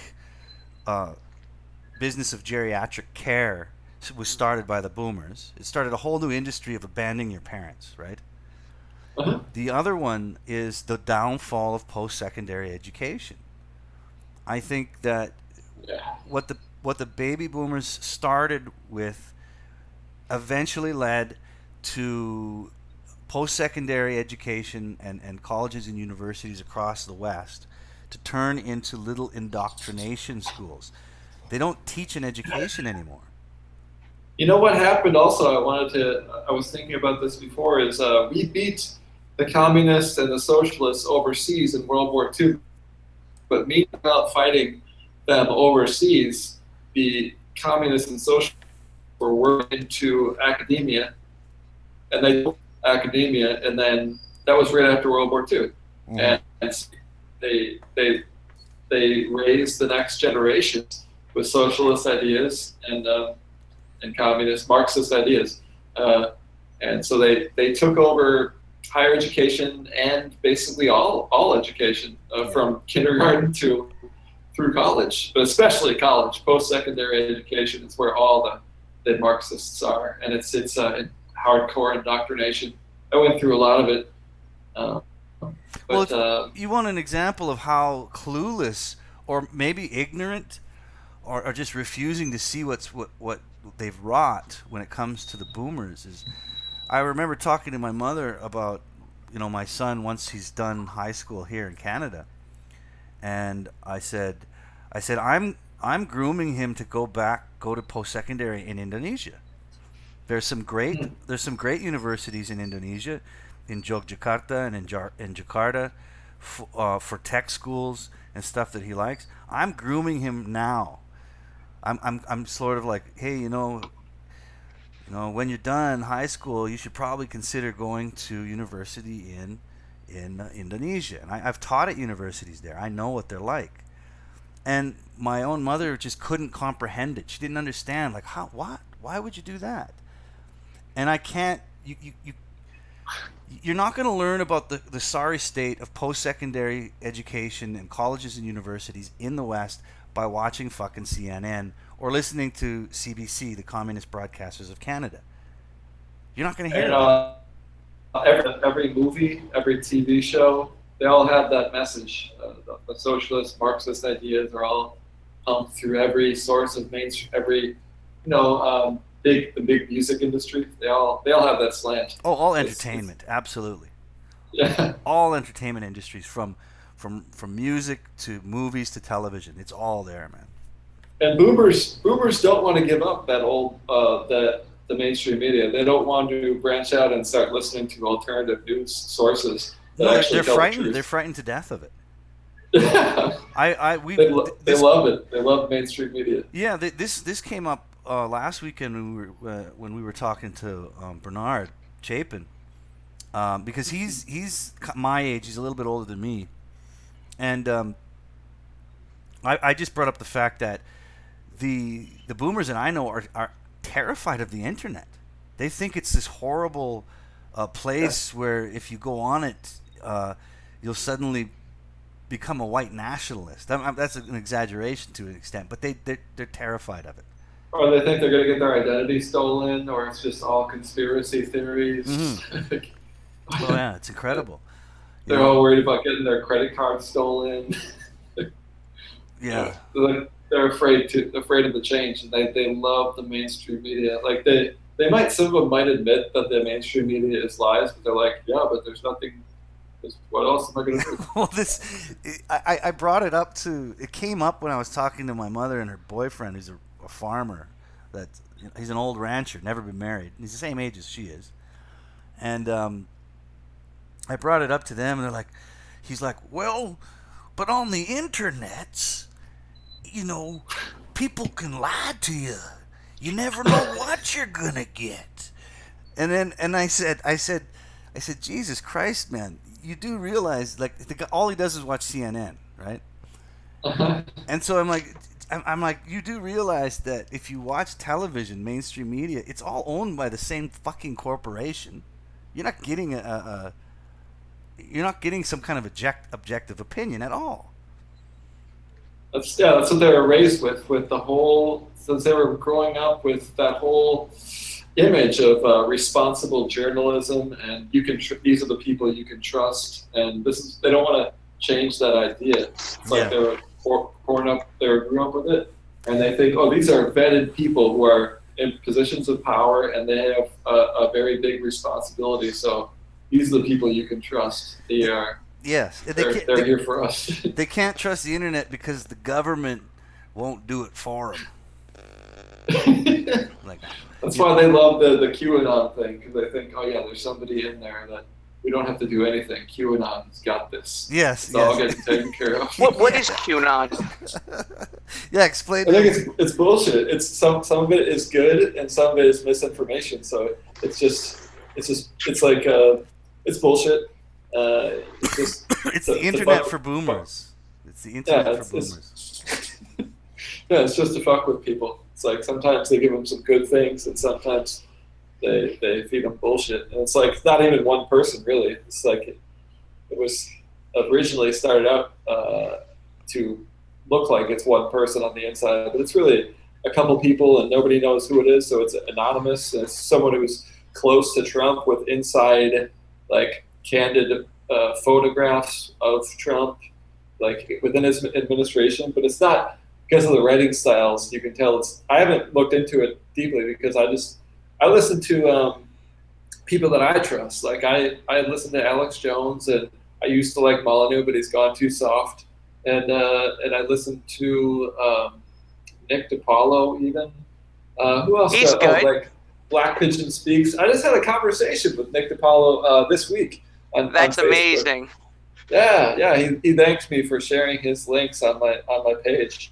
business of geriatric care was started by the boomers. It started a whole new industry of abandoning your parents, right? Uh-huh. The other one is the downfall of post-secondary education. I think that what the baby boomers started with eventually led to post-secondary education and colleges and universities across the West to turn into little indoctrination schools. They don't teach an education anymore. You know what happened also, I was thinking about this before, is we beat the communists and the socialists overseas in World War II, but meanwhile fighting them overseas, the communists and socialists were working into academia, and and then that was right after World War II. Mm. And they raised the next generation with socialist ideas and communist Marxist ideas, and so they took over higher education and basically all education from kindergarten through college, but especially college. Post-secondary education is where all the Marxists are, and it's hardcore indoctrination. I went through a lot of it. Well, you want an example of how clueless or maybe ignorant or just refusing to see what they've wrought when it comes to the boomers is. I remember talking to my mother about, my son once he's done high school here in Canada, and I said I'm grooming him to go to post-secondary in Indonesia. There's some great universities in Indonesia, in Yogyakarta and in Jakarta, for tech schools and stuff that he likes. I'm grooming him now. I'm sort of like, hey, when you're done high school, you should probably consider going to university in Indonesia. And I've taught at universities there. I know what they're like. And my own mother just couldn't comprehend it. She didn't understand, like, how, what? Why would you do that? And I can't, you're not going to learn about the sorry state of post-secondary education in colleges and universities in the West by watching fucking CNN or listening to CBC, the Communist Broadcasters of Canada. You're not going to hear it. Every movie, every TV show, they all have that message. The socialist, Marxist ideas are all pumped through every source of mainstream, the big music industry. They all have that slant. Oh, all entertainment, absolutely. Yeah. All entertainment industries, from music to movies to television, it's all there, man. And boomers don't want to give up that old the mainstream media. They don't want to branch out and start listening to alternative news sources. No, they're frightened. They're frightened to death of it. They love it. They love mainstream media. Yeah, this came up last weekend when we were talking to Bernard Chapin, because he's my age. He's a little bit older than me, and I just brought up the fact that the boomers that I know are terrified of the internet. They think it's this horrible place where if you go on it, you'll suddenly become a white nationalist. That's an exaggeration to an extent, but they're terrified of it. Or they think they're going to get their identity stolen, or it's just all conspiracy theories. Oh yeah, it's incredible. They're all worried about getting their credit card stolen. Yeah. They're afraid of the change, and they love the mainstream media. Like some of them might admit that the mainstream media is lies, but they're like, yeah, but there's nothing. What else am I going to do? Well, I brought it up it came up when I was talking to my mother and her boyfriend, who's a farmer. He's an old rancher, never been married. He's the same age as she is, and I brought it up to them, and they're like, he's like, well, but on the internet, people can lie to you. You never know what you're gonna get. And I said, Jesus Christ, man, you do realize all he does is watch CNN, right? And so I'm like, you do realize that if you watch television, mainstream media, it's all owned by the same fucking corporation. You're not getting you're not getting some kind of objective opinion at all. That's what they were raised with the whole, since they were growing up with that whole image of responsible journalism, and these are the people you can trust, and they don't want to change that idea. It's like they were grew up with it, and they think, oh, these are vetted people who are in positions of power, and they have a very big responsibility. So these are the people you can trust. Yes, they're here for us. They can't trust the internet because the government won't do it for them. That's why they love the QAnon thing, because they think, oh yeah, there's somebody in there that we don't have to do anything. QAnon's got this. Yes, it's all getting taken care of. What is QAnon? Yeah, explain. I think it's bullshit. It's some of it is good and some of it is misinformation. So it's bullshit. It's the internet for boomers. It's the internet for boomers. It's just to fuck with people. It's like sometimes they give them some good things, and sometimes they feed them bullshit. And it's like not even one person really. It's like it was originally started out to look like it's one person on the inside, but it's really a couple people, and nobody knows who it is. So it's anonymous. And it's someone who's close to Trump with inside candid photographs of Trump, within his administration, but it's not because of the writing styles. You can tell I haven't looked into it deeply because I listen to people that I trust. I listen to Alex Jones, and I used to like Molyneux, but he's gone too soft. And I listen to Nick DiPaolo even. Who else? He's good. Black Pigeon Speaks. I just had a conversation with Nick DiPaolo this week. That's on amazing. Yeah. He thanked me for sharing his links on my page.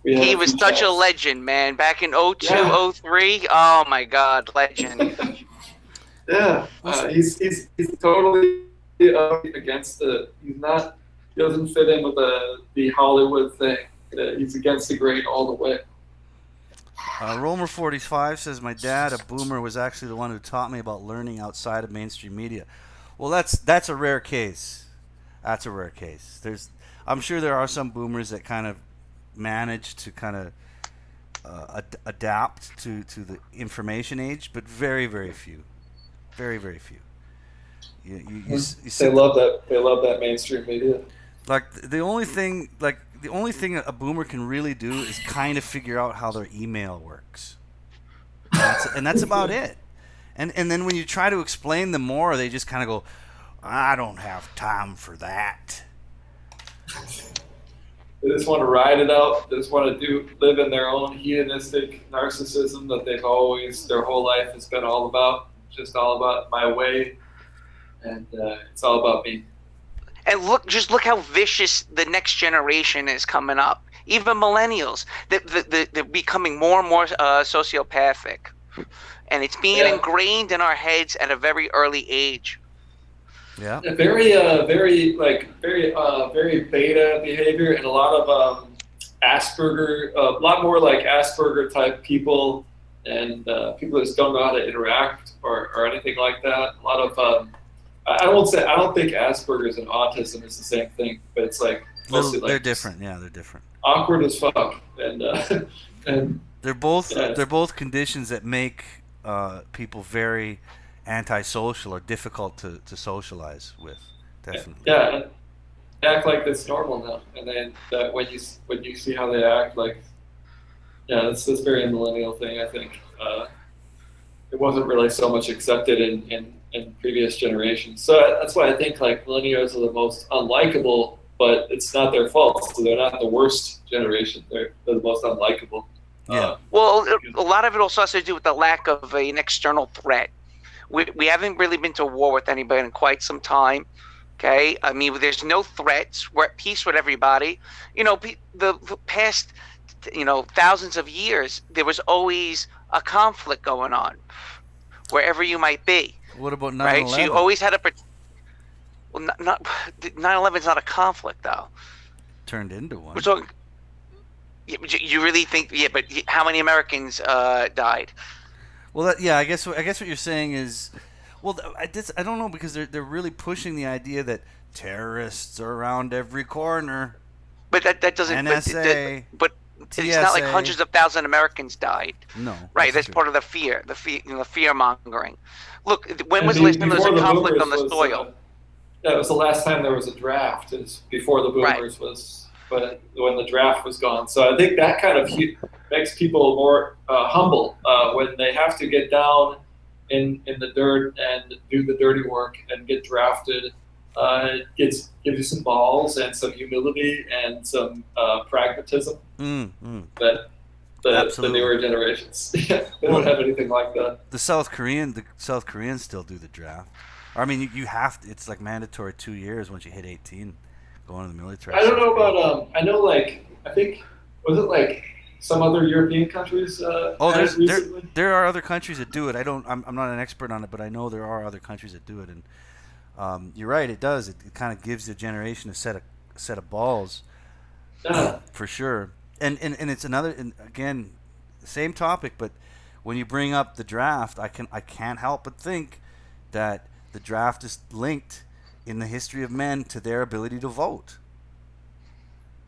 He was such a legend, man. Back in 02, 03. Oh my God, legend. Yeah, he's totally against the. He doesn't fit in with the Hollywood thing. He's against the grain all the way. Romer 45 says, my dad, a boomer, was actually the one who taught me about learning outside of mainstream media. Well, that's a rare case. That's a rare case. I'm sure there are some boomers that kind of manage to kind of adapt to the information age, but very, very few. Very, very few. They love that mainstream media. The only thing a boomer can really do is kind of figure out how their email works, and that's about it. And then when you try to explain them more, they just kind of go, I don't have time for that. They just want to ride it out. They just want to live in their own hedonistic narcissism that their whole life has been all about. Just all about my way, and it's all about me. And look how vicious the next generation is coming up. even millennials. They're becoming more and more sociopathic, and it's being ingrained in our heads at a very early age. Yeah. Very beta behavior, and a lot of Asperger, a lot more like Asperger type people, and people that just don't know how to interact or anything like that. A lot of I don't think Asperger's and autism is the same thing, but it's like mostly they're different. Yeah, they're different. Awkward as fuck, and they're both conditions that make people very antisocial or difficult to socialize with. Definitely. Yeah, they act like it's normal now, and then when you see how they act, like, that's very millennial thing. I think it wasn't really so much accepted in previous generations. So that's why I think like millennials are the most unlikable, but it's not their fault. So they're not the worst generation. They're the most unlikable. Yeah. Well, a lot of it also has to do with the lack of an external threat. We haven't really been to war with anybody in quite some time. Okay, I mean, there's no threats. We're at peace with everybody. You know, the past, thousands of years, there was always a conflict going on, wherever you might be. What about 9/11? Right? So you always had a. Well, 9/11 is not a conflict, though. Turned into one. We're talking. You really think? Yeah, but how many Americans died? Well, I guess what you're saying is, well, I don't know, because they're really pushing the idea that terrorists are around every corner. But that doesn't. NSA, but TSA. It's not like hundreds of thousands of Americans died. No. Right. That's part of the fear mongering. Look, when was the last time there was a conflict on the soil? That was the last time there was a draft. Is before the boomers was, but when the draft was gone. So I think that kind of makes people more humble when they have to get down in the dirt and do the dirty work and get drafted. It gives you some balls and some humility and some pragmatism that the newer generations they don't have anything like that. The South Koreans still do the draft. I mean, you have to. It's like mandatory 2 years once you hit 18, going to the military. I don't know about. I know, like, I think, was it like some other European countries? There are other countries that do it. I'm not an expert on it, but I know there are other countries that do it. And you're right, it does. It kind of gives the generation a set of balls, for sure. And it's another. And again, same topic, but when you bring up the draft, I can't help but think that the draft is linked in the history of men to their ability to vote.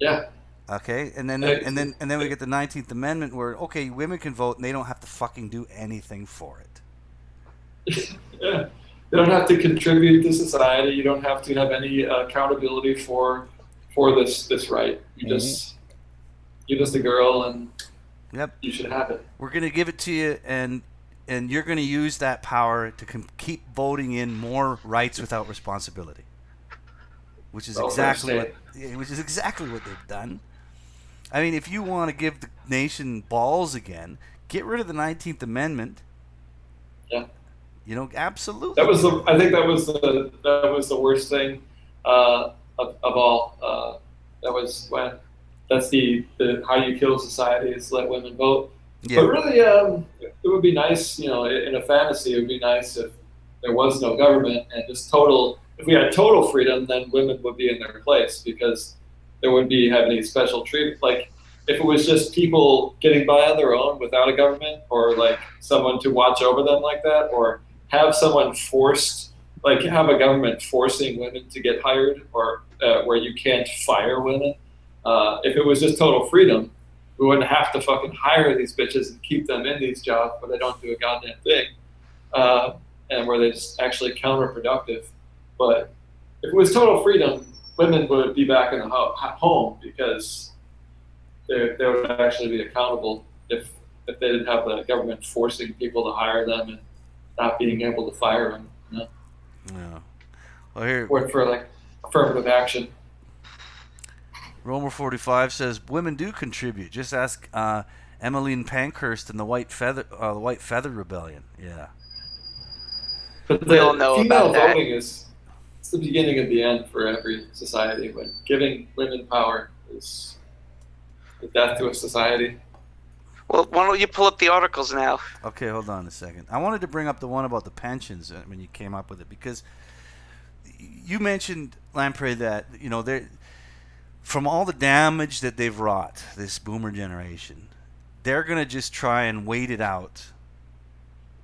Yeah. Okay, and then we get the 19th Amendment where women can vote and they don't have to fucking do anything for it. Yeah. You don't have to contribute to society. You don't have to have any accountability for this right. You're just a girl, and you should have it. We're gonna give it to you, and you're gonna use that power to keep voting in more rights without responsibility, which is exactly what they've done. I mean, if you want to give the nation balls again, get rid of the 19th Amendment. Yeah. Absolutely. I think that was the worst thing of all. That was when that's the how you kill society is let women vote. Yeah. But really, it would be nice, in a fantasy, it would be nice if there was no government and just if we had total freedom, then women would be in their place because there wouldn't have any special treatment. Like if it was just people getting by on their own without a government or like someone to watch over them like that, or have someone have a government forcing women to get hired, or where you can't fire women. If it was just total freedom, we wouldn't have to fucking hire these bitches and keep them in these jobs where they don't do a goddamn thing, and where they're just actually counterproductive. But if it was total freedom, women would be back in the home because they would actually be accountable if they didn't have the government forcing people to hire them and not being able to fire them. Yeah. Well, here. Work for like affirmative action. Romer 45 says women do contribute. Just ask Emmeline Pankhurst and the White Feather Rebellion. Yeah. But we all know female about that. Voting it's the beginning of the end for every society. When giving women power is the death to a society. Well, why don't you pull up the articles now? Okay, hold on a second. I wanted to bring up the one about the pensions when you came up with it, because you mentioned, Lamprey, that from all the damage that they've wrought, this boomer generation, they're gonna just try and wait it out,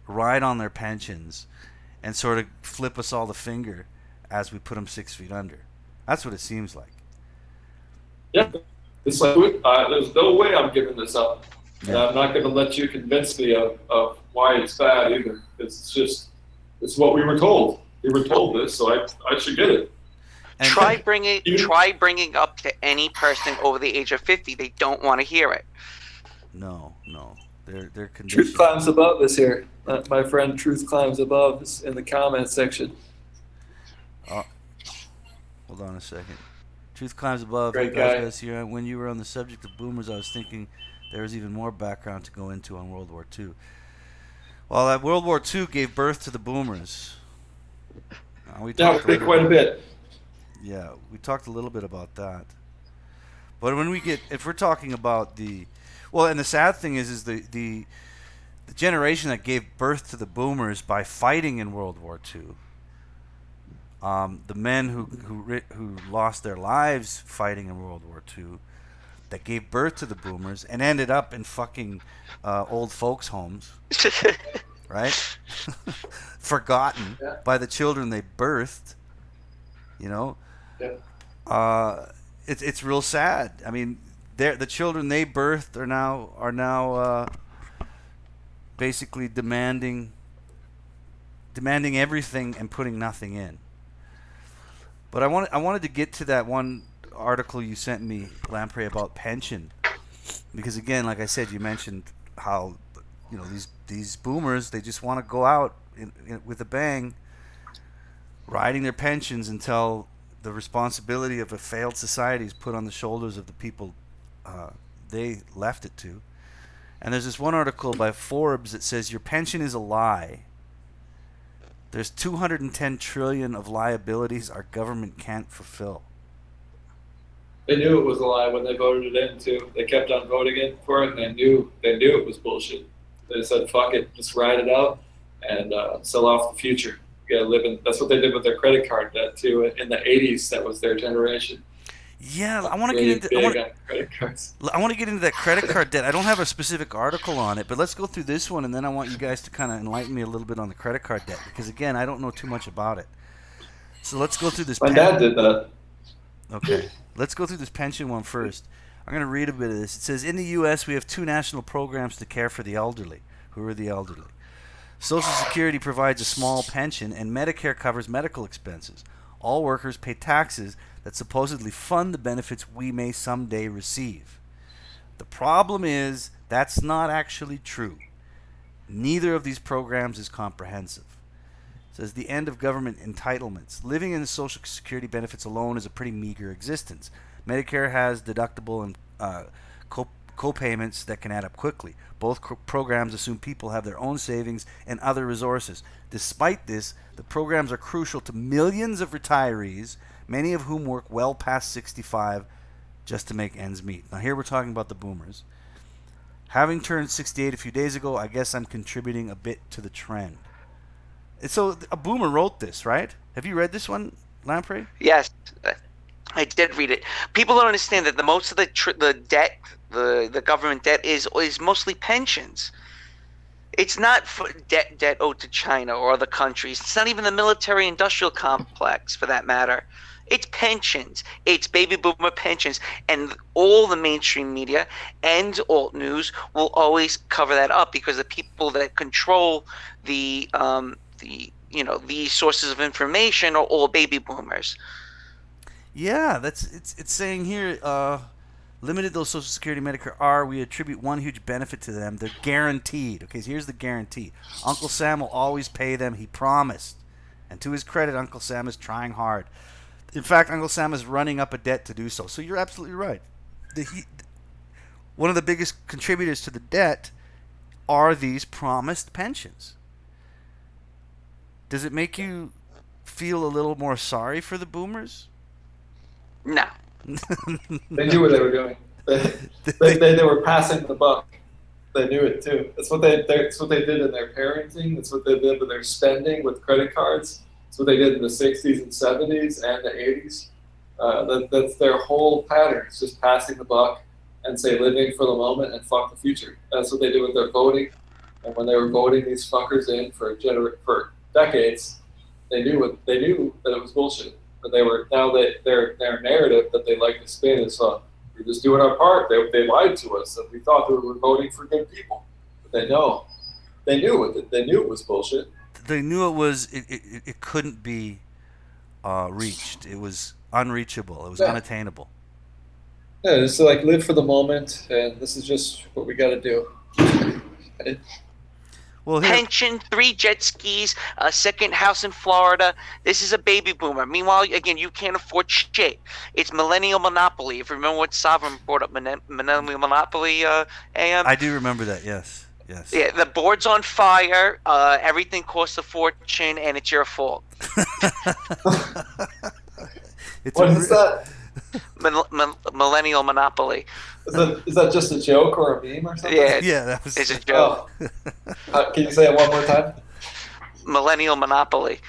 ride on their pensions, and sort of flip us all the finger as we put them 6 feet under. That's what it seems like. Yeah, it's like there's no way I'm giving this up. Yeah. And I'm not going to let you convince me of why it's bad either. It's what we were told. We were told this, so I should get it. And Try bringing up to any person over the age of 50. They don't want to hear it. No, they're Truth conditioned. Climbs Above is here. My friend Truth Climbs Above is in the comment section. Hold on a second. Truth Climbs Above. Great Hey guys, guy. guys, here. When you were on the subject of boomers, I was thinking there was even more background to go into on World War II. Well, that World War II gave birth to the boomers. We Yeah, talked we did quite a bit. Yeah, we talked a little bit about that. But when if we're talking about and the sad thing is the generation that gave birth to the boomers by fighting in World War II, the men who lost their lives fighting in World War II, that gave birth to the boomers and ended up in fucking old folks' homes, right? Forgotten by the children they birthed, Yeah. It's real sad. I mean, the children they birthed are now basically demanding everything and putting nothing in. But I wanted to get to that one article you sent me, Lamprey, about pension, because again, like I said, you mentioned how these boomers, they just want to go out with a bang, riding their pensions until the responsibility of a failed society is put on the shoulders of the people they left it to. And there's this one article by Forbes that says your pension is a lie. There's 210 trillion of liabilities our government can't fulfill. They knew it was a lie when they voted it in too. They kept on voting in for it, and they knew it was bullshit. They said, "Fuck it, just ride it out and sell off the future." You gotta live in. That's what they did with their credit card debt too. In the '80s, that was their generation. Yeah, I want to Really get into. big on credit cards. I want to get into that credit card debt. I don't have a specific article on it, but let's go through this one, and then I want you guys to kind of enlighten me a little bit on the credit card debt, because again, I don't know too much about it. So let's go through this. My dad did that. Okay, let's go through this pension one first. I'm going to read a bit of this. It says, in the U.S., we have 2 national programs to care for the elderly. Who are the elderly? Social Security provides a small pension, and Medicare covers medical expenses. All workers pay taxes that supposedly fund the benefits we may someday receive. The problem is that's not actually true. Neither of these programs is comprehensive. It says the end of government entitlements. Living in the Social Security benefits alone is a pretty meager existence. Medicare has deductible and co-payments that can add up quickly. Both programs assume people have their own savings and other resources. Despite this, the programs are crucial to millions of retirees, many of whom work well past 65 just to make ends meet. Now here we're talking about the boomers. Having turned 68 a few days ago, I guess I'm contributing a bit to the trend. And so a boomer wrote this, right? Have you read this one, Lamprey? Yes, I did read it. People don't understand that the most of the debt, the government debt is mostly pensions. It's not for debt owed to China or other countries. It's not even the military-industrial complex, for that matter. It's pensions. It's baby boomer pensions, and all the mainstream media and alt news will always cover that up because the people that control these sources of information are all baby boomers. Yeah, it's saying here, limited those Social Security Medicare are, we attribute one huge benefit to them. They're guaranteed. Okay, so here's the guarantee. Uncle Sam will always pay them. He promised. And to his credit, Uncle Sam is trying hard. In fact, Uncle Sam is running up a debt to do so. So you're absolutely right. One of the biggest contributors to the debt are these promised pensions. Does it make you feel a little more sorry for the boomers? No. They knew what they were doing. They were passing the buck. They knew it too. That's what they did in their parenting. That's what they did with their spending with credit cards. That's what they did in the 60s and 70s and the 80s. That's their whole pattern. It's just passing the buck and say living for the moment and fuck the future. That's what they did with their voting. And when they were voting these fuckers in for decades, they knew that it was bullshit. But their narrative that they like to spin is, we're just doing our part. They lied to us, and we thought that we were voting for good people. But they knew it was bullshit. They knew it couldn't be reached. It was unreachable. It was unattainable. Yeah, it's like live for the moment, and this is just what we got to do. Well, pension, 3 jet skis, a second house in Florida. This is a baby boomer. Meanwhile, again, you can't afford shit. It's millennial monopoly. If you remember what Sovereign brought up, millennial monopoly, AM? I do remember that, yes. Yeah, the board's on fire, everything costs a fortune, and it's your fault. What is that? Millennial monopoly. Is that just a joke or a meme or something? Yeah, it's a joke. Can you say it one more time? Millennial monopoly.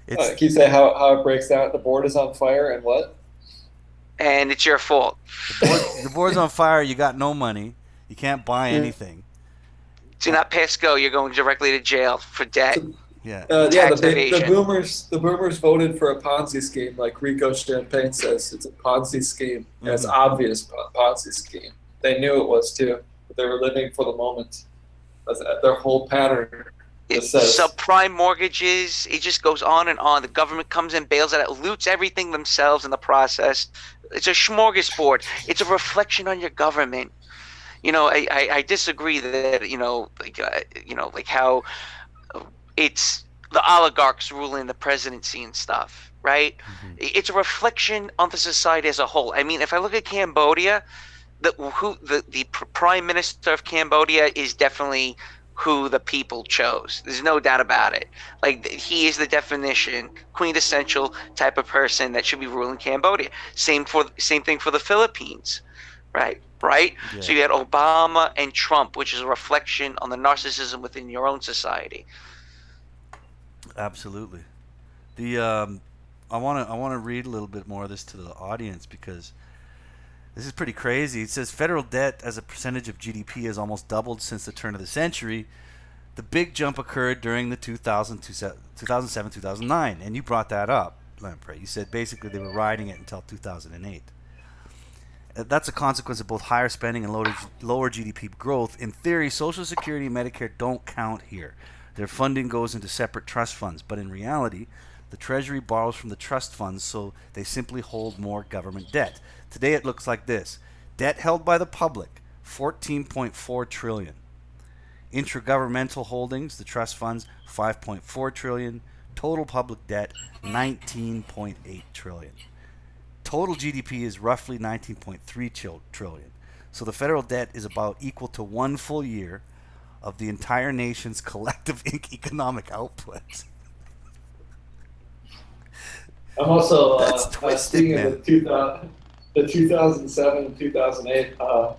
Can you say how it breaks down? The board is on fire and what? And it's your fault. The board's on fire. You got no money. You can't buy anything. Do not pass go. You're going directly to jail for debt. Yeah. The boomers voted for a Ponzi scheme, like Rico Champagne says. It's a Ponzi scheme. Mm-hmm. And it's obvious Ponzi scheme. They knew it was too, but they were living for the moment. That's their whole pattern. Subprime mortgages. It just goes on and on. The government comes in, bails it out, loots everything themselves in the process. It's a smorgasbord. It's a reflection on your government. I disagree that like how it's the oligarchs ruling the presidency and stuff, right? Mm-hmm. It's a reflection on the society as a whole. I mean, if I look at Cambodia, the prime minister of Cambodia is definitely who the people chose. There's no doubt about it. Like, he is the definition, quintessential type of person that should be ruling Cambodia. Same thing for the Philippines, right? Yeah. So you had Obama and Trump, which is a reflection on the narcissism within your own society. Absolutely. I want to read a little bit more of this to the audience because this is pretty crazy. It says federal debt as a percentage of GDP has almost doubled since the turn of the century. The big jump occurred during the 2007-2009, and you brought that up, Lamprey. You said basically they were riding it until 2008. That's a consequence of both higher spending and lower GDP growth. In theory, Social Security and Medicare don't count here. Their funding goes into separate trust funds, but in reality, the Treasury borrows from the trust funds, so they simply hold more government debt. Today it looks like this. Debt held by the public, $14.4 trillion. Intragovernmental holdings, the trust funds, $5.4 trillion. Total public debt, $19.8 trillion. Total GDP is roughly $19.3 trillion. So the federal debt is about equal to 1 full year of the entire nation's collective economic output. I'm also That's twisted, speaking man. of the 2007 and 2008. I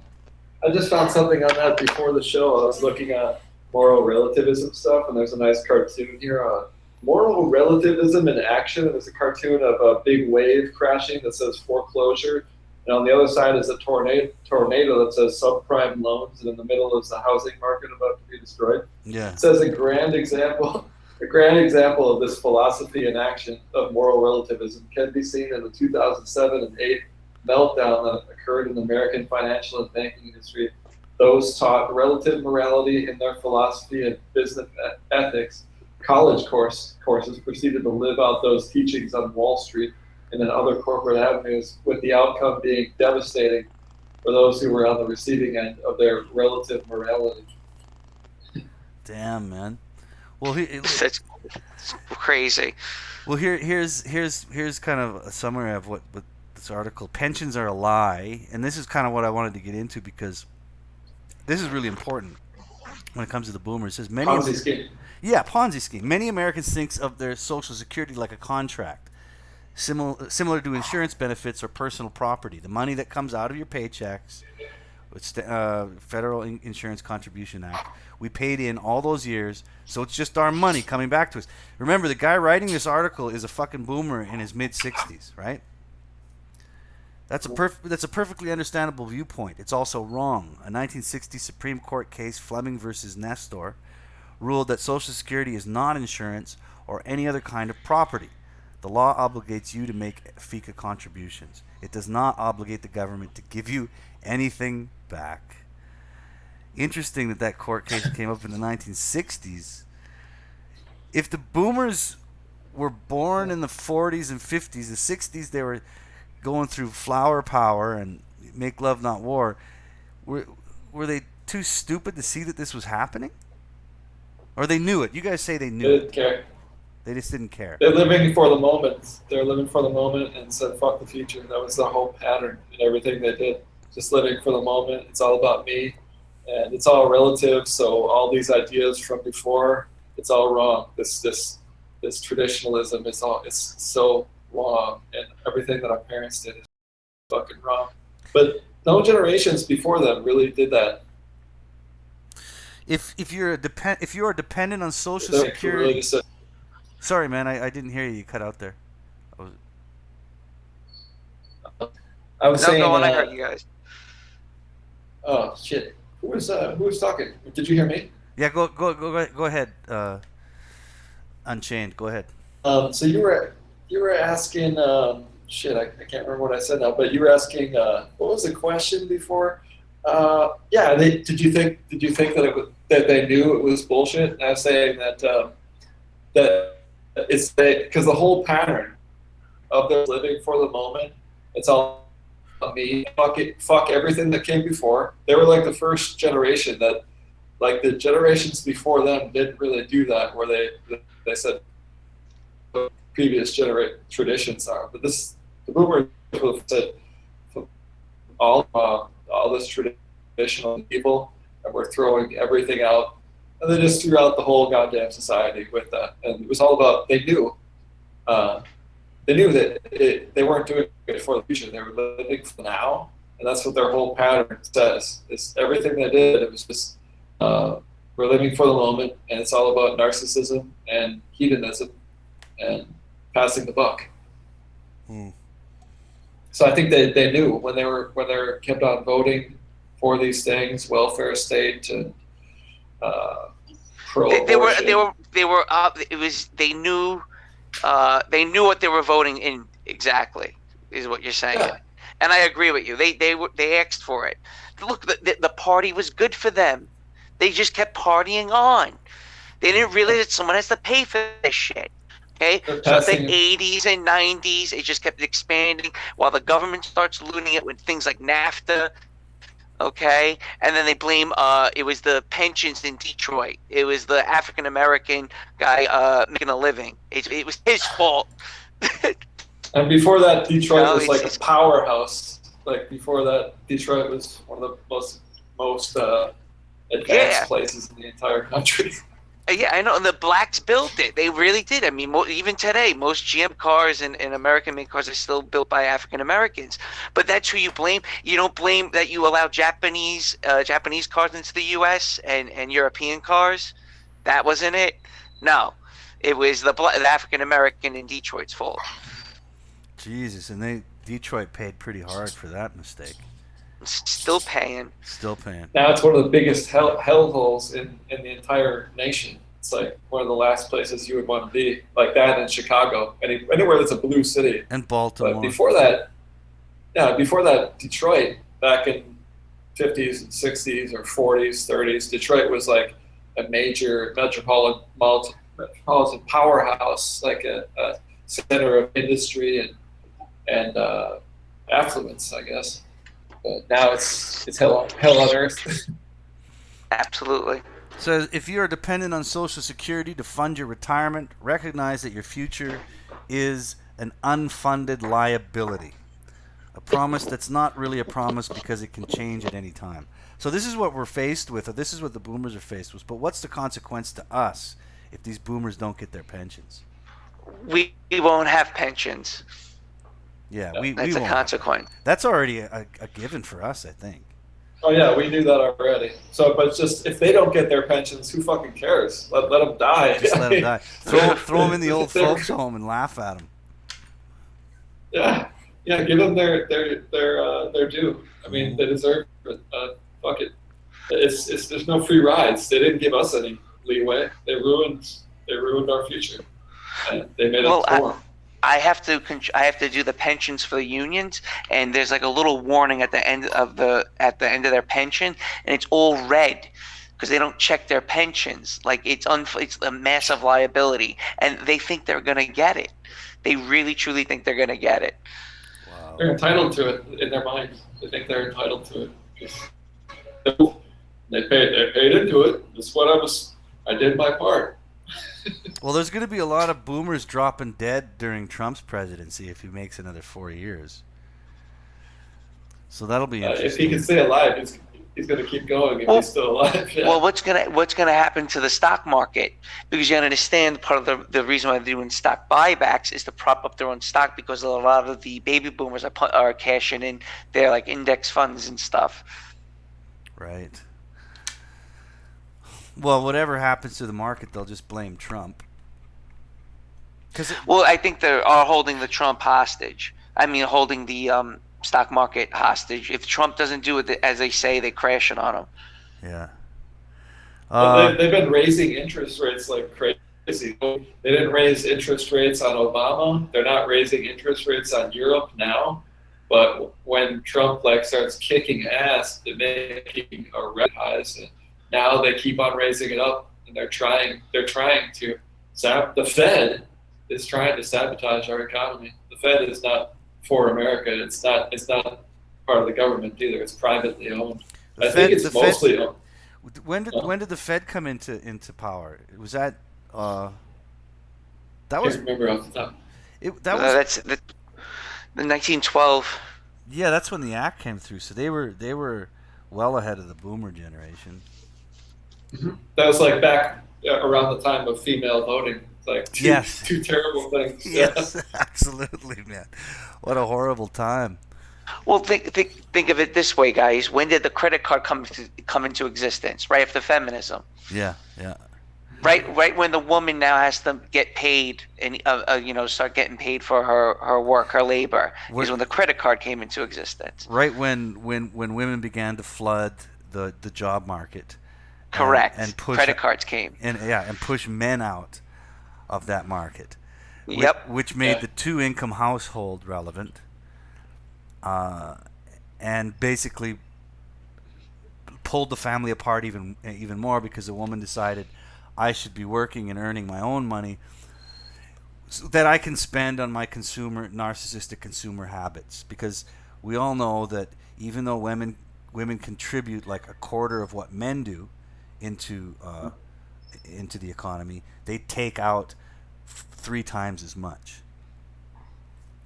just found something on that before the show. I was looking at moral relativism stuff, and there's a nice cartoon here on moral relativism in action. There's a cartoon of a big wave crashing that says foreclosure, and on the other side is a tornado that says subprime loans, and in the middle is the housing market about to be destroyed. Yeah. It says a grand example of this philosophy in action of moral relativism can be seen in the 2007 and 8 meltdown that occurred in the American financial and banking industry. Those taught relative morality in their philosophy and business ethics. College courses proceeded to live out those teachings on Wall Street and in other corporate avenues, with the outcome being devastating for those who were on the receiving end of their relative morality. Damn, man. Well, it's crazy. Well, here's kind of a summary of what this article. Pensions are a lie, and this is kind of what I wanted to get into because this is really important when it comes to the boomers. It says Ponzi scheme. Yeah, Ponzi scheme. Many Americans think of their Social Security like a contract. similar to insurance benefits or personal property. The money that comes out of your paychecks, with Federal Insurance Contribution Act, we paid in all those years, so it's just our money coming back to us. Remember, the guy writing this article is a fucking boomer in his mid-60s, right? That's a perfectly understandable viewpoint. It's also wrong. A 1960 Supreme Court case, Fleming versus Nestor, ruled that Social Security is not insurance or any other kind of property. The law obligates you to make FICA contributions. It does not obligate the government to give you anything back. Interesting that that court case came up in the 1960s. If the boomers were born in the 40s and 50s, the 60s they were going through flower power and make love not war. Were they too stupid to see that this was happening? Or they knew it? You guys say they knew They it. didn't care. They just didn't care. They're living for the moment. They're living for the moment and said, fuck the future. That was the whole pattern in everything they did. Just living for the moment. It's all about me. And it's all relative. So all these ideas from before, it's all wrong. This traditionalism is it's so wrong. And everything that our parents did is fucking wrong. But no generations before them really did that. If you are dependent on Social They're Security. really just Sorry, man, I didn't hear you. You cut out there. I was saying. No, I heard you guys. Oh shit! Who was talking? Did you hear me? Yeah, go ahead. Unchained, go ahead. So you were asking. Shit, I can't remember what I said now. But you were asking. What was the question before? Yeah. Did you think that they knew it was bullshit? And I was saying that it's because the whole pattern of their living for the moment. It's all about me. Fuck everything that came before. They were like the first generation that, like the generations before them, didn't really do that. Where they said previous traditions are, but the boomers said all this traditional people, and we're throwing everything out, and they just threw out the whole goddamn society with that. And it was all about they knew that they weren't doing it for the future. They were living for now, and that's what their whole pattern says. It's everything they did. It was just we're living for the moment, and it's all about narcissism and hedonism and passing the buck. So I think they knew when they kept on voting for these things, welfare state and pro-abortion. They knew what they were voting in exactly, is what you're saying. Yeah. And I agree with you. They asked for it. Look, the party was good for them. They just kept partying on. They didn't realize that someone has to pay for this shit. Okay, so the 80s and 90s, it just kept expanding while the government starts looting it with things like NAFTA. Okay, and then they blame it was the pensions in Detroit. It was the African American guy making a living. It was his fault. And before that, Detroit was like a powerhouse. Like before that, Detroit was one of the most advanced places in the entire country. Yeah, I know. And the blacks built it. They really did. I mean, even today, most GM cars and American-made cars are still built by African Americans. But that's who you blame. You don't blame that you allow Japanese cars into the U.S. and European cars. That wasn't it. No, it was the African American in Detroit's fault. Jesus, and Detroit paid pretty hard for that mistake. Still paying. Now it's one of the biggest hellholes in the entire nation. It's like one of the last places you would want to be, like that in Chicago, anywhere that's a blue city. And Baltimore. But before that, Detroit, back in 50s and 60s or 40s, 30s, Detroit was like a major metropolitan powerhouse, like a center of industry and affluence, I guess. But now it's hell on earth. Absolutely. So if you are dependent on Social Security to fund your retirement, recognize that your future is an unfunded liability. A promise that's not really a promise because it can change at any time. So this is what we're faced with, or this is what the boomers are faced with. But what's the consequence to us if these boomers don't get their pensions? we won't have pensions. Yeah, That's a won't. consequence. That's already a given for us, I think. Oh yeah, we knew that already. So, but it's just if they don't get their pensions, who fucking cares? Let them die. Just let them die. Throw them in the old folks' home and laugh at them. Yeah, give them their due. I mean, they deserve it. Fuck it. It's there's no free rides. They didn't give us any leeway. They ruined our future. And they made us poor. I have to do the pensions for the unions, and there's like a little warning at the end of their pension, and it's all red because they don't check their pensions. Like it's a massive liability, and they think they're gonna get it. They really truly think they're gonna get it. Wow. They're entitled to it in their mind. They think they're entitled to it. They paid into it. That's what I did my part. Well, there's going to be a lot of boomers dropping dead during Trump's presidency if he makes another 4 years. So that'll be interesting. If he can stay alive, he's going to keep going if he's still alive. Yeah. Well, what's gonna happen to the stock market? Because you understand part of the reason why they're doing stock buybacks is to prop up their own stock because a lot of the baby boomers are cashing in their like index funds and stuff. Right. Well, whatever happens to the market, they'll just blame Trump. Well, I think they are holding the Trump hostage. I mean, holding the stock market hostage. If Trump doesn't do it as they say, they crash it on him. Yeah. They've been raising interest rates like crazy. They didn't raise interest rates on Obama. They're not raising interest rates on Europe now. But when Trump starts kicking ass, they're making a red highs. Now they keep on raising it up, and they're trying to the Fed is trying to sabotage our economy. The Fed is not for America. It's not part of the government either. It's privately owned. I think it's mostly owned. When did the Fed come into power? Was that that was? I can't remember off the top. That's the 1912. Yeah, that's when the act came through. So they were well ahead of the boomer generation. Mm-hmm. That was back around the time of female voting. It's two terrible things. Yes, absolutely, man. What a horrible time. Well, think of it this way, guys. When did the credit card come into existence? Right after feminism. Yeah. Right when the woman now has to get paid and start getting paid for her work, her labor, is when the credit card came into existence. Right when women began to flood the job market. Correct. And push credit cards came. And push men out of that market. Yep. Which made the two-income household relevant. And basically pulled the family apart even more because the woman decided I should be working and earning my own money so that I can spend on my narcissistic consumer habits. Because we all know that even though women contribute like a quarter of what men do into the economy, they take out 3 times as much.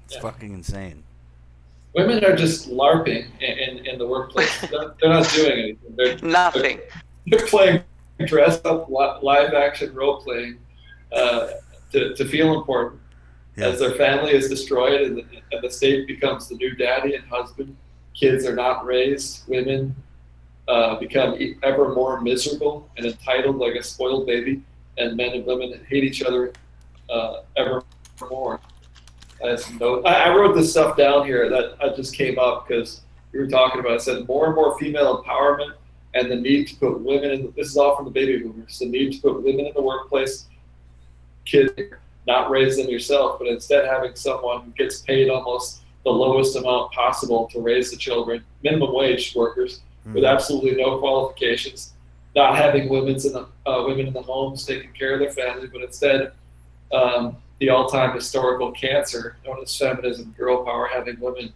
It's fucking insane. Women are just LARPing in the workplace. They're not doing anything. Nothing. They're playing dressed up live action role playing to feel important. Yes. As their family is destroyed and the state becomes the new daddy and husband, kids are not raised. Women become ever more miserable and entitled like a spoiled baby, and men and women hate each other ever more. I wrote this stuff down here that I just came up because we were talking about it. I said more and more female empowerment and the need to put women in. This is all from the baby boomers. The need to put women in the workplace. Kids, not raise them yourself, but instead having someone who gets paid almost the lowest amount possible to raise the children. Minimum wage workers with absolutely no qualifications. Not having women in the homes taking care of their family, but instead the all-time historical cancer known as feminism, girl power, having women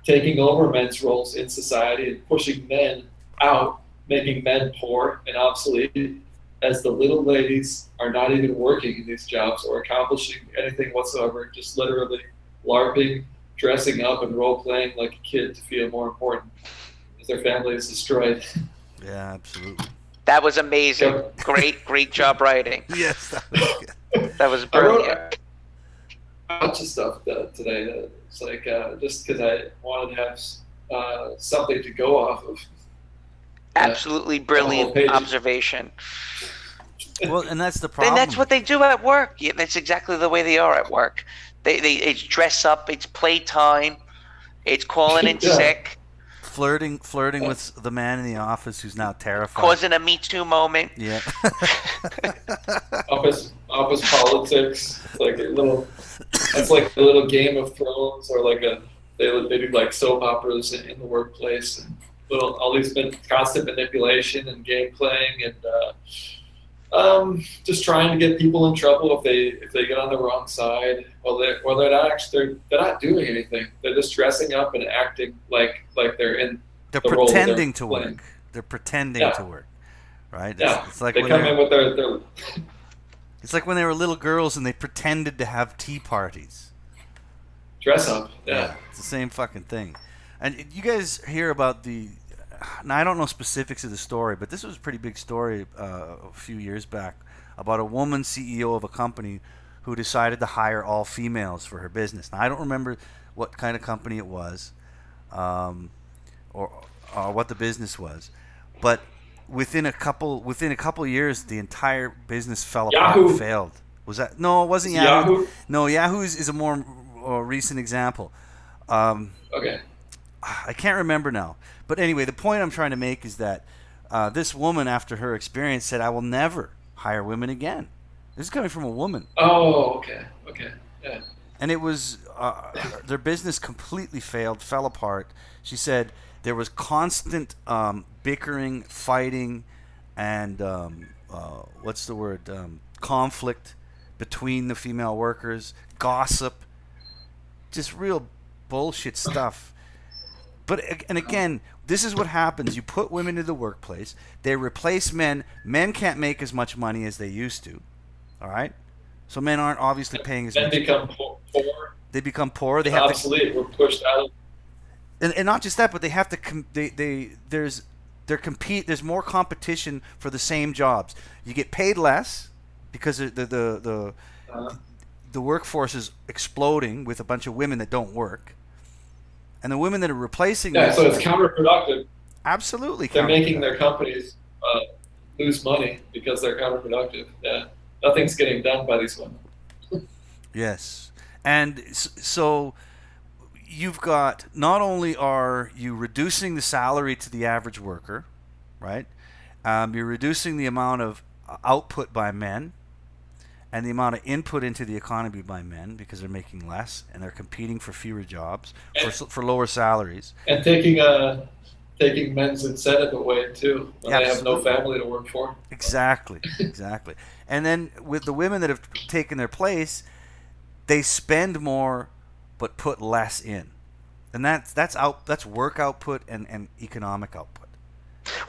taking over men's roles in society and pushing men out, making men poor and obsolete, as the little ladies are not even working in these jobs or accomplishing anything whatsoever, just literally LARPing, dressing up and role-playing like a kid to feel more important as their family is destroyed. Yeah, absolutely. That was amazing. Great job writing. Yes, that was good. That was brilliant. bunch of stuff today. It's like just because I wanted to have something to go off of. Absolutely brilliant observation. Well, and that's the problem. And that's what they do at work. Yeah, that's exactly the way they are at work. It's dress up, it's playtime, it's calling in sick. Flirting with the man in the office who's now terrified. Causing a Me Too moment. Yeah. office politics. It's like a little Game of Thrones, or like they do like soap operas in the workplace, and all these constant manipulation and game playing, and just trying to get people in trouble if they get on the wrong side. Well, they're not doing anything. They're just dressing up and acting like they're in. They're pretending to work. They're pretending to work, right? Yeah. It's like they come in with their. It's like when they were little girls and they pretended to have tea parties. Dress up. Yeah. It's the same fucking thing. And you guys hear about now I don't know specifics of the story, but this was a pretty big story a few years back about a woman CEO of a company who decided to hire all females for her business. Now I don't remember what kind of company it was, or what the business was, but within a couple years, the entire business fell apart and failed. Was that? No, it wasn't Yahoo. No, Yahoo is a more recent example. Okay. I can't remember now. But anyway, the point I'm trying to make is that this woman, after her experience, said, "I will never hire women again." This is coming from a woman. Oh, okay, yeah. And it was their business completely failed, fell apart. She said there was constant bickering, fighting, and what's the word? Conflict between the female workers, gossip, just real bullshit stuff. And again, this is what happens. You put women into the workplace. They replace men. Men can't make as much money as they used to. All right? So men aren't obviously paying as much. Men become poor. They become poor. They have obsolete. We're pushed out of. And not just that, but they have to there's more competition for the same jobs. You get paid less because the workforce is exploding with a bunch of women that don't work. And the women that are replacing them. So it's counterproductive. Absolutely. They're making their companies lose money because they're counterproductive. Yeah. Nothing's getting done by these women. Yes. And so you've got, not only are you reducing the salary to the average worker, right? You're reducing the amount of output by men and the amount of input into the economy by men because they're making less and they're competing for fewer jobs for lower salaries. And taking men's incentive away too when they have no family to work for. Exactly. And then with the women that have taken their place, they spend more but put less in. And that's work output and economic output.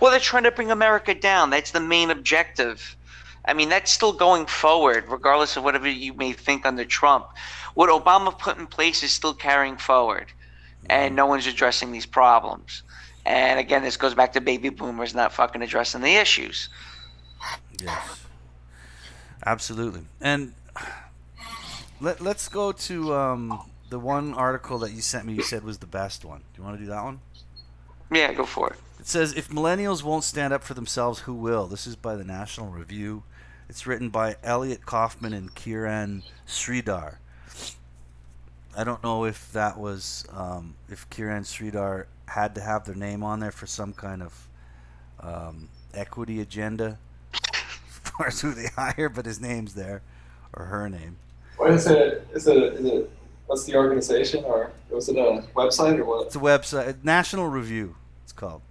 Well, they're trying to bring America down. That's the main objective. I mean, that's still going forward, regardless of whatever you may think under Trump. What Obama put in place is still carrying forward, and no one's addressing these problems. And again, this goes back to baby boomers not fucking addressing the issues. Yes, absolutely. And let's go to the one article that you sent me. You said was the best one. Do you want to do that one? Yeah, go for it. It says, if millennials won't stand up for themselves, who will? This is by the National Review. It's written by Elliot Kaufman and Kiran Sridhar. I don't know if that was, if Kiran Sridhar had to have their name on there for some kind of equity agenda as far as who they hire, but his name's there, or her name. What is it? Is it? What's the organization, or was it a website, or what? It's a website, National Review. It's called.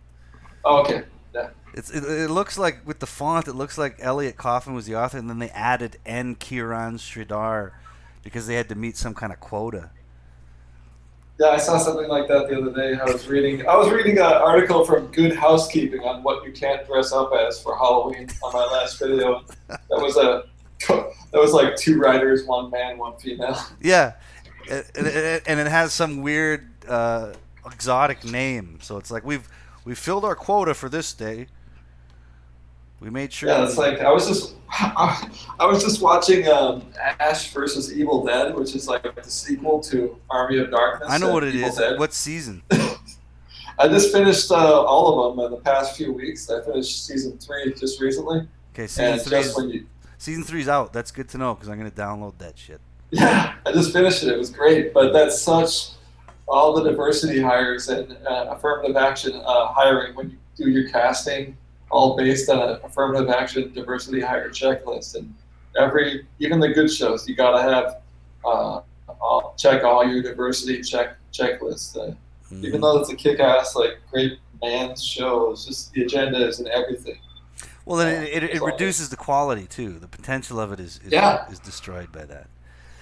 Oh, okay. Yeah. It looks like, with the font, it looks like Elliot Kaufman was the author, and then they added N. Kiran Sridhar because they had to meet some kind of quota. Yeah, I saw something like that the other day. I was reading an article from Good Housekeeping on what you can't dress up as for Halloween on my last video. That was like 2 writers, 1 man, 1 female. Yeah, and it has some weird exotic name. So it's like we've filled our quota for this day. We made sure. Yeah, it's like I was just watching Ash versus Evil Dead, which is like the sequel to Army of Darkness. I know what it Evil is. Dead. What season? I just finished all of them in the past few weeks. I finished season 3 just recently. Okay, season 3. Season 3's out. That's good to know because I'm gonna download that shit. Yeah, I just finished it. It was great, but that's such all the diversity hires and affirmative action hiring when you do your casting, all based on an affirmative action diversity hire checklist. And even the good shows, you gotta have check all your diversity checklists. Even though it's a kick-ass, like great man's show, it's just the agenda is and everything. Well, then it reduces the quality too. The potential of it is destroyed by that.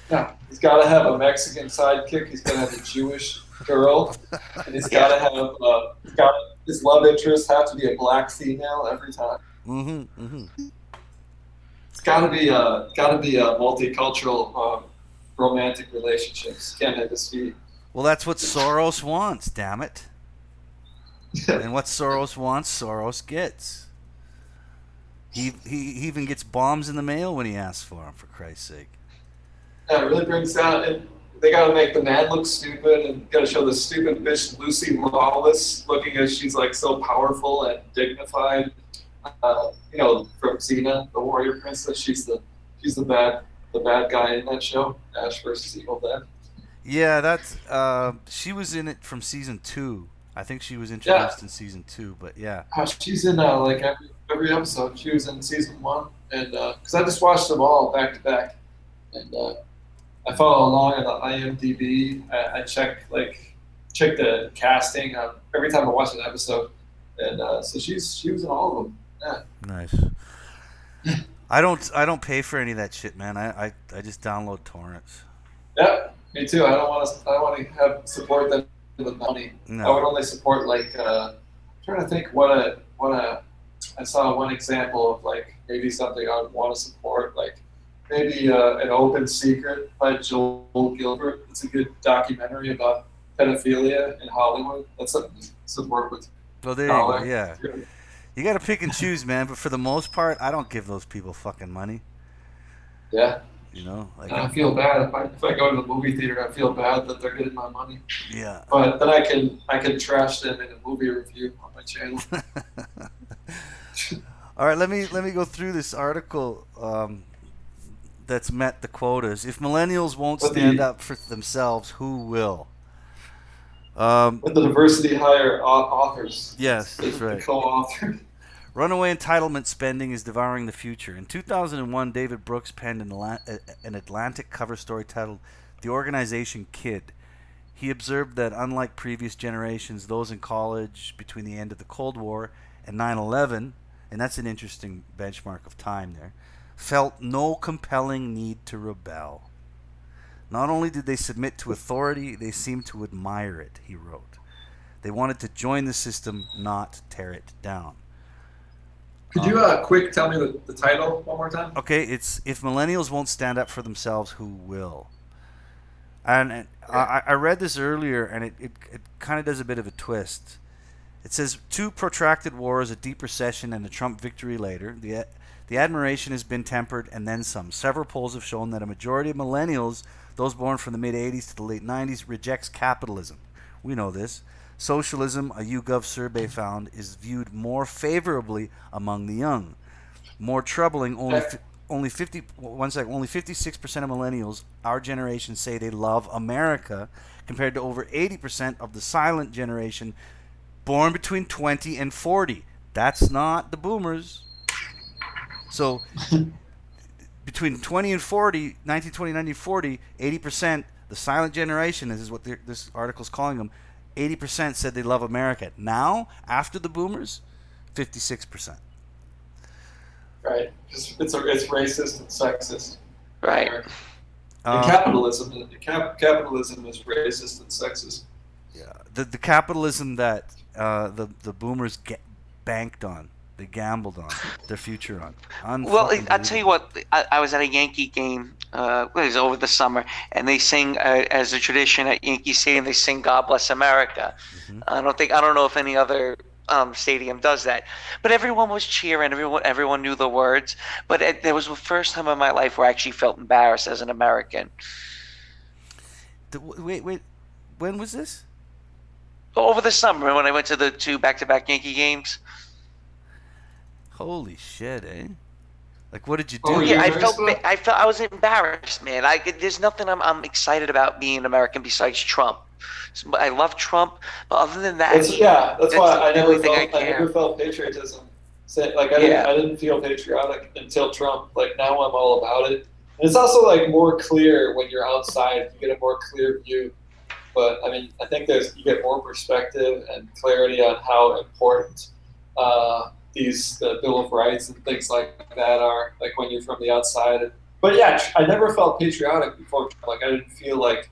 Yeah, he's got to have a Mexican sidekick. He's got to have a Jewish girl, and he's got to have his love interest have to be a black female every time. It's got to be a multicultural romantic relationships. Can't have this feet. Well, that's what Soros wants. Damn it! And what Soros wants, Soros gets. He even gets bombs in the mail when he asks for them. For Christ's sake. Yeah, it really brings out, and they got to make the man look stupid, and got to show the stupid bitch Lucy Lawless looking as she's like so powerful and dignified. From Xena, the warrior princess, she's the bad guy in that show, Ash versus Evil Dead. Yeah, that's she was in it from season 2. I think she was introduced in season 2, but yeah. She's in like every episode. She was in season 1, and because I just watched them all back to back, and I follow along on the IMDb. I check the casting every time I watch an episode, and so she was in all of them. Yeah. Nice. I don't pay for any of that shit, man. I just download torrents. Yeah, me too. I don't want to support them with money. No. I would only support I'm trying to think I saw one example of like maybe something I would want to support, like maybe An Open Secret by Joel Gilbert. It's a good documentary about pedophilia in Hollywood. That's something to support with. Well, there you go. Yeah. You got to pick and choose, man. But for the most part, I don't give those people fucking money. Yeah. You know, like I feel bad if I go to the movie theater. I feel bad that they're getting my money. Yeah. But then I can trash them in a movie review on my channel. All right, let me go through this article that's met the quotas. If millennials won't stand up for themselves, who will? With the diversity hire authors. Yes, that's right. The co-author. Runaway entitlement spending is devouring the future. In 2001, David Brooks penned an Atlantic cover story titled "The Organization Kid." He observed that unlike previous generations, those in college between the end of the Cold War and 9/11, and that's an interesting benchmark of time there, felt no compelling need to rebel. Not only did they submit to authority, they seemed to admire it, he wrote. They wanted to join the system, not tear it down. Could you quick tell me the title one more time? Okay, it's If Millennials Won't Stand Up for Themselves, Who Will? And I read this earlier, and it kind of does a bit of a twist. It says, 2 protracted wars, a deep recession, and a Trump victory later, the admiration has been tempered and then some. Several polls have shown that a majority of millennials, those born from the mid-'80s to the late 90s, rejects capitalism. We know this. Socialism, a YouGov survey found, is viewed more favorably among the young. More troubling, only 56% of millennials, our generation, say they love America, compared to over 80% of the silent generation born between 20 and 40. That's not the boomers. So between 20 and 40, 1920, 1940, 80%, the silent generation, this is what this article's calling them, 80% said they love America. Now, after the boomers, 56%. Right. It's racist and sexist. Right. And capitalism is racist and sexist. Yeah. The capitalism that the boomers banked on, they gambled on, their future on. Well, I'll tell you what. I was at a Yankee game. It was over the summer, and they sing as a tradition at Yankee Stadium. They sing "God Bless America." Mm-hmm. I don't know if any other stadium does that. But everyone was cheering. Everyone knew the words. But there was the first time in my life where I actually felt embarrassed as an American. Wait. When was this? Over the summer when I went to the 2 back-to-back Yankee games. Holy shit, eh? Like, what did you do? Oh, Yeah, yeah. I was embarrassed, man. There's nothing I'm excited about being an American besides Trump. I love Trump, but other than that, That's why I the never only thing felt I I care. never felt patriotism. I Yeah. didn't feel patriotic until Trump. Like now I'm all about it. And it's also like more clear when you're outside. You get a more clear view. But I mean, I think you get more perspective and clarity on how important the Bill of Rights and things like that are. Like when you're from the outside. But yeah, I never felt patriotic before. Like I didn't feel like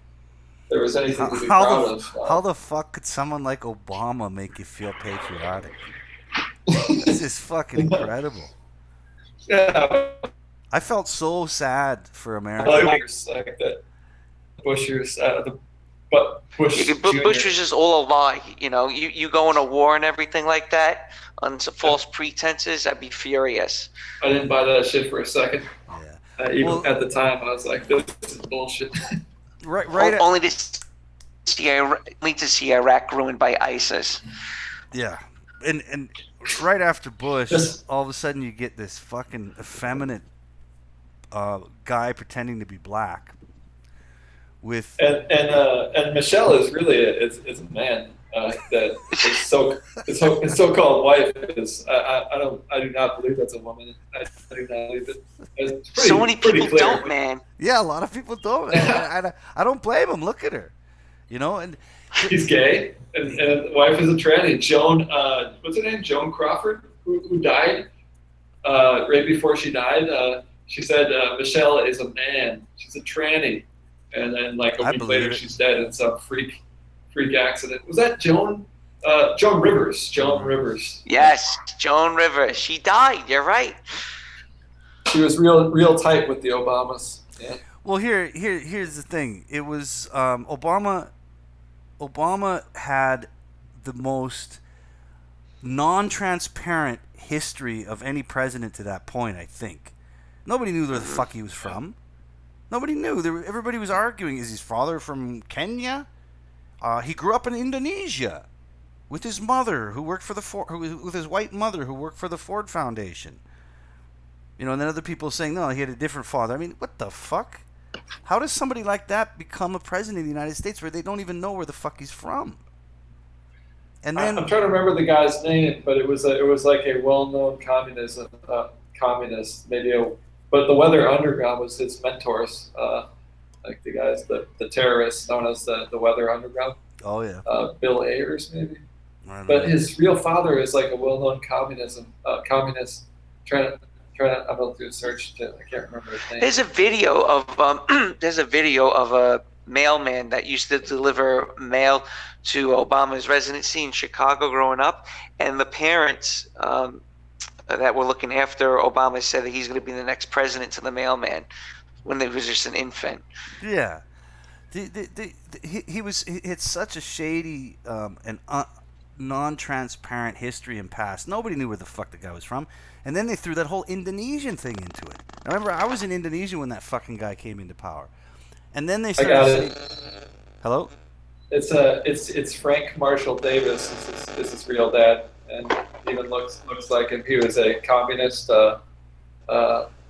there was anything to be proud of. How the fuck could someone like Obama make you feel patriotic? This is fucking incredible. Yeah, I felt so sad for America. like that. Bush Bush Jr. was just all a lie. You go on a war and everything like that on some false pretenses. I'd be furious. I didn't buy that shit for a second. Yeah. Even at the time, I was like, "This is bullshit." Right. Only to see Iraq ruined by ISIS. Yeah. And right after Bush, all of a sudden you get this fucking effeminate guy pretending to be black. With And Michelle is really is a man that his so-called wife is. I do not believe that's a woman. I do not believe it. So many people don't, man. Yeah, a lot of people don't. I don't blame them. Look at her, and he's gay, and the wife is a tranny. Joan, what's her name? Joan Crawford, who died right before she died. She said Michelle is a man. She's a tranny. And then, like a week later, she's dead in some freak accident. Was that Joan? Joan Rivers. Joan Rivers. Yes, Joan Rivers. She died. You're right. She was real tight with the Obamas. Yeah. Well, here's the thing. It was Obama. Obama had the most non-transparent history of any president to that point. I think nobody knew where the fuck he was from. Nobody knew. Everybody was arguing. Is his father from Kenya? He grew up in Indonesia with his mother, who worked for with his white mother, who worked for the Ford Foundation. And then other people saying, no, he had a different father. I mean, what the fuck? How does somebody like that become a president of the United States where they don't even know where the fuck he's from? And then I'm trying to remember the guy's name, but it was like a well-known communist, maybe but the Weather Underground was his mentors, like the guys, the terrorists known as the Weather Underground. Oh yeah. Bill Ayers maybe. But his real father is like a well-known communist. I'm going to do a search. I can't remember his name. There's a video of a mailman that used to deliver mail to Obama's residency in Chicago growing up, and the parents that were looking after Obama said that he's going to be the next president to the mailman when he was just an infant. Yeah. He had such a shady and non-transparent history and past. Nobody knew where the fuck the guy was from. And then they threw that whole Indonesian thing into it. I remember I was in Indonesia when that fucking guy came into power. And then they started saying, hello? It's Frank Marshall Davis. This is real dad, and even looks like him. He was a communist, a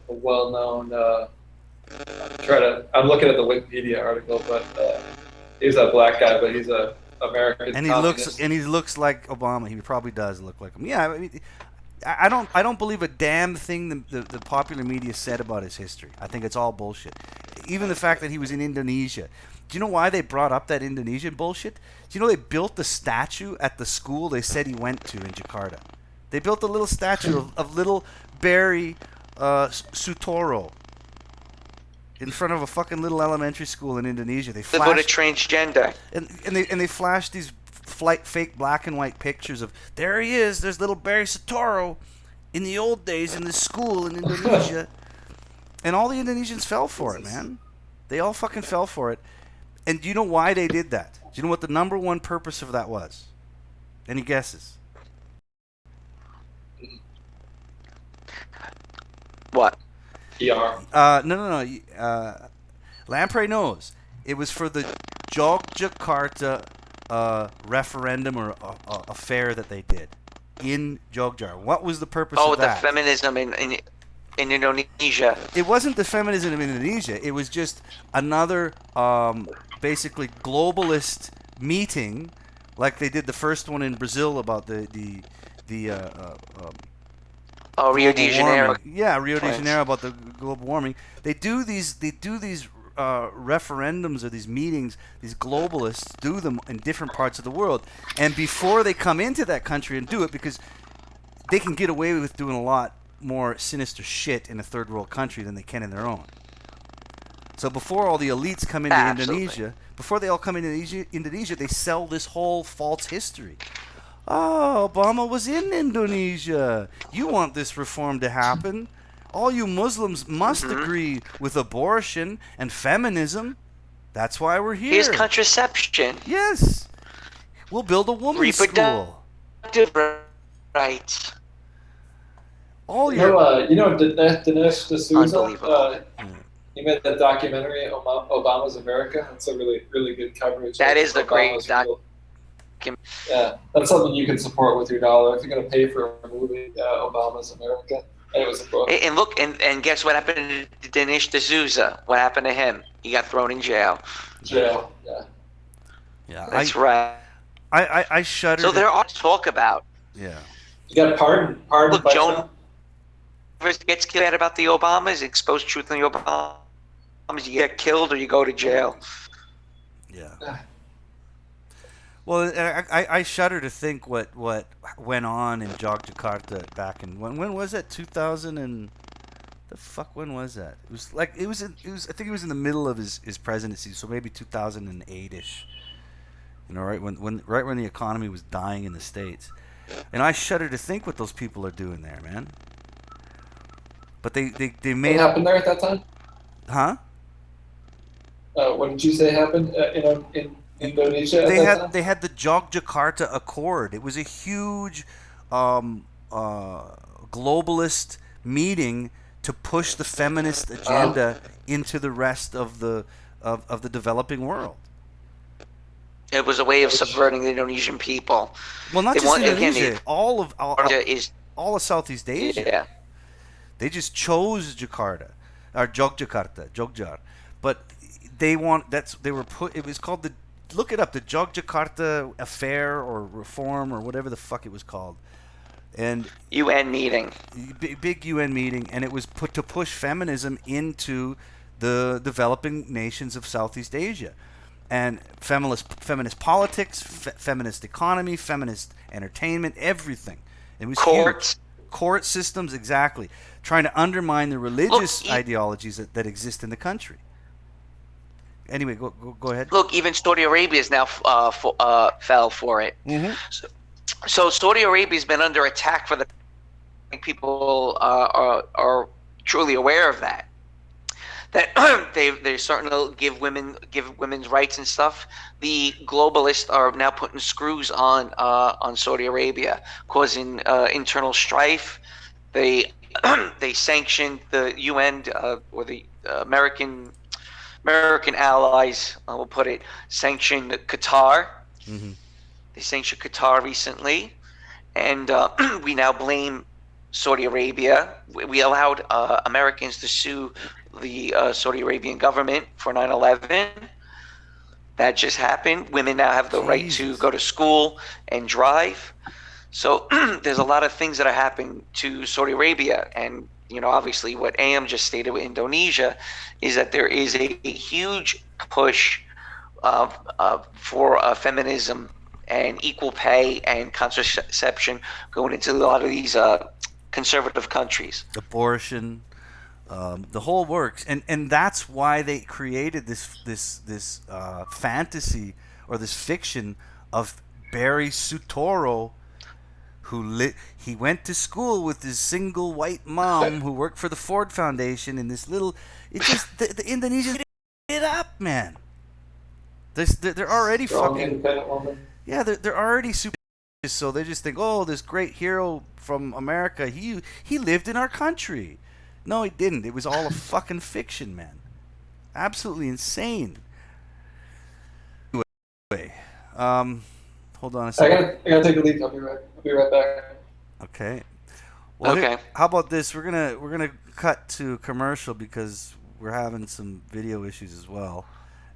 well-known. I'm looking at the Wikipedia article, but he's a black guy, but he's a American. And he looks like Obama. He probably does look like him. Yeah, I mean, I don't believe a damn thing the popular media said about his history. I think it's all bullshit. Even the fact that he was in Indonesia. Do you know why they brought up that Indonesian bullshit? Do you know they built the statue at the school they said he went to in Jakarta? They built a little statue of little Barry Sutoro in front of a fucking little elementary school in Indonesia. They About a transgender. And they flashed these fake black and white pictures of, there he is, there's little Barry Sutoro in the old days in this school in Indonesia. And all the Indonesians fell for it, man. They all fucking fell for it. And do you know why they did that? Do you know what the number one purpose of that was? Any guesses? What? PR. No. Lamprey knows. It was for the Jogjakarta referendum or affair that they did in Jogjar. What was the purpose of that? The feminism in Indonesia. It wasn't the feminism in Indonesia. It was just another basically globalist meeting, like they did the first one in Brazil about the Rio de Janeiro. warming. Yeah, Rio de Janeiro about the global warming. They do these referendums or these meetings. These globalists do them in different parts of the world, and before they come into that country and do it, because they can get away with doing a lot more sinister shit in a third world country than they can in their own. So before all the elites come into Indonesia, Indonesia, they sell this whole false history. Oh, Obama was in Indonesia. You want this reform to happen? All you Muslims must agree with abortion and feminism. That's why we're here. Here's contraception. Yes. We'll build a woman's school. Reproductive rights. All your... Dinesh D'Souza, Unbelievable. he made that documentary, Obama's America. That's a really, really good coverage. That is the great documentary. Yeah, that's something you can support with your dollar. If you're going to pay for a movie, Obama's America. And it was a book. And look, and guess what happened to Dinesh D'Souza? What happened to him? He got thrown in jail. Jail, yeah. Yeah, That's right. I shudder. So there are talk about. Yeah. You got pardoned Look, by Joan Trump. gets killed about the Obamas, expose truth on the Obamas. You get killed or you go to jail. Yeah. Well, I shudder to think what went on in Jogjakarta back in when was that? 2000 and the fuck, when was that? It was like it was I think it was in the middle of his presidency, so maybe 2008ish. You know, right when the economy was dying in the States. And I shudder to think what those people are doing there, man. But they made... What happened there at that time? Huh? What did you say happened in Indonesia at that time? They had the Jogjakarta Accord. It was a huge globalist meeting to push the feminist agenda into the rest of the developing world. It was a way of subverting the Indonesian people. Well, not just Indonesia, all of Southeast Asia. Yeah. They just chose Jakarta or Jogjar, but it was called the, look it up, the Jogjakarta Affair or Reform or whatever the fuck it was called, and UN meeting, big UN meeting, and it was put to push feminism into the developing nations of Southeast Asia. And feminist politics, feminist economy, feminist entertainment, everything. It was courts, court systems, exactly, trying to undermine the religious ideologies that exist in the country. Anyway, go ahead. Look, even Saudi Arabia is now fell for it. Mm-hmm. So Saudi Arabia has been under attack for the. People are truly aware of that. That they're starting to give women's rights and stuff. The globalists are now putting screws on Saudi Arabia, causing internal strife. They sanctioned the UN or the American allies. We'll put it, sanctioned Qatar. Mm-hmm. They sanctioned Qatar recently, and we now blame Saudi Arabia. We allowed Americans to sue the Saudi Arabian government for 9/11. That just happened. Women now have the right to go to school and drive. So there's a lot of things that are happening to Saudi Arabia, and obviously what AM just stated with Indonesia is that there is a huge push for feminism and equal pay and contraception going into a lot of these conservative countries. Abortion. The whole works, and that's why they created this fantasy or this fiction of Barry Soetoro, he went to school with his single white mom who worked for the Ford Foundation in this little. It's just the Indonesians it up, man. They're already Strong, fucking independent woman. Yeah, they're already super. So they just think, oh, this great hero from America, he lived in our country. No, he didn't. It was all a fucking fiction, man. Absolutely insane. Anyway, hold on a I second. gotta take a leak. I'll be right back. Okay. Well, Okay. how about this? We're gonna cut to commercial because we're having some video issues as well,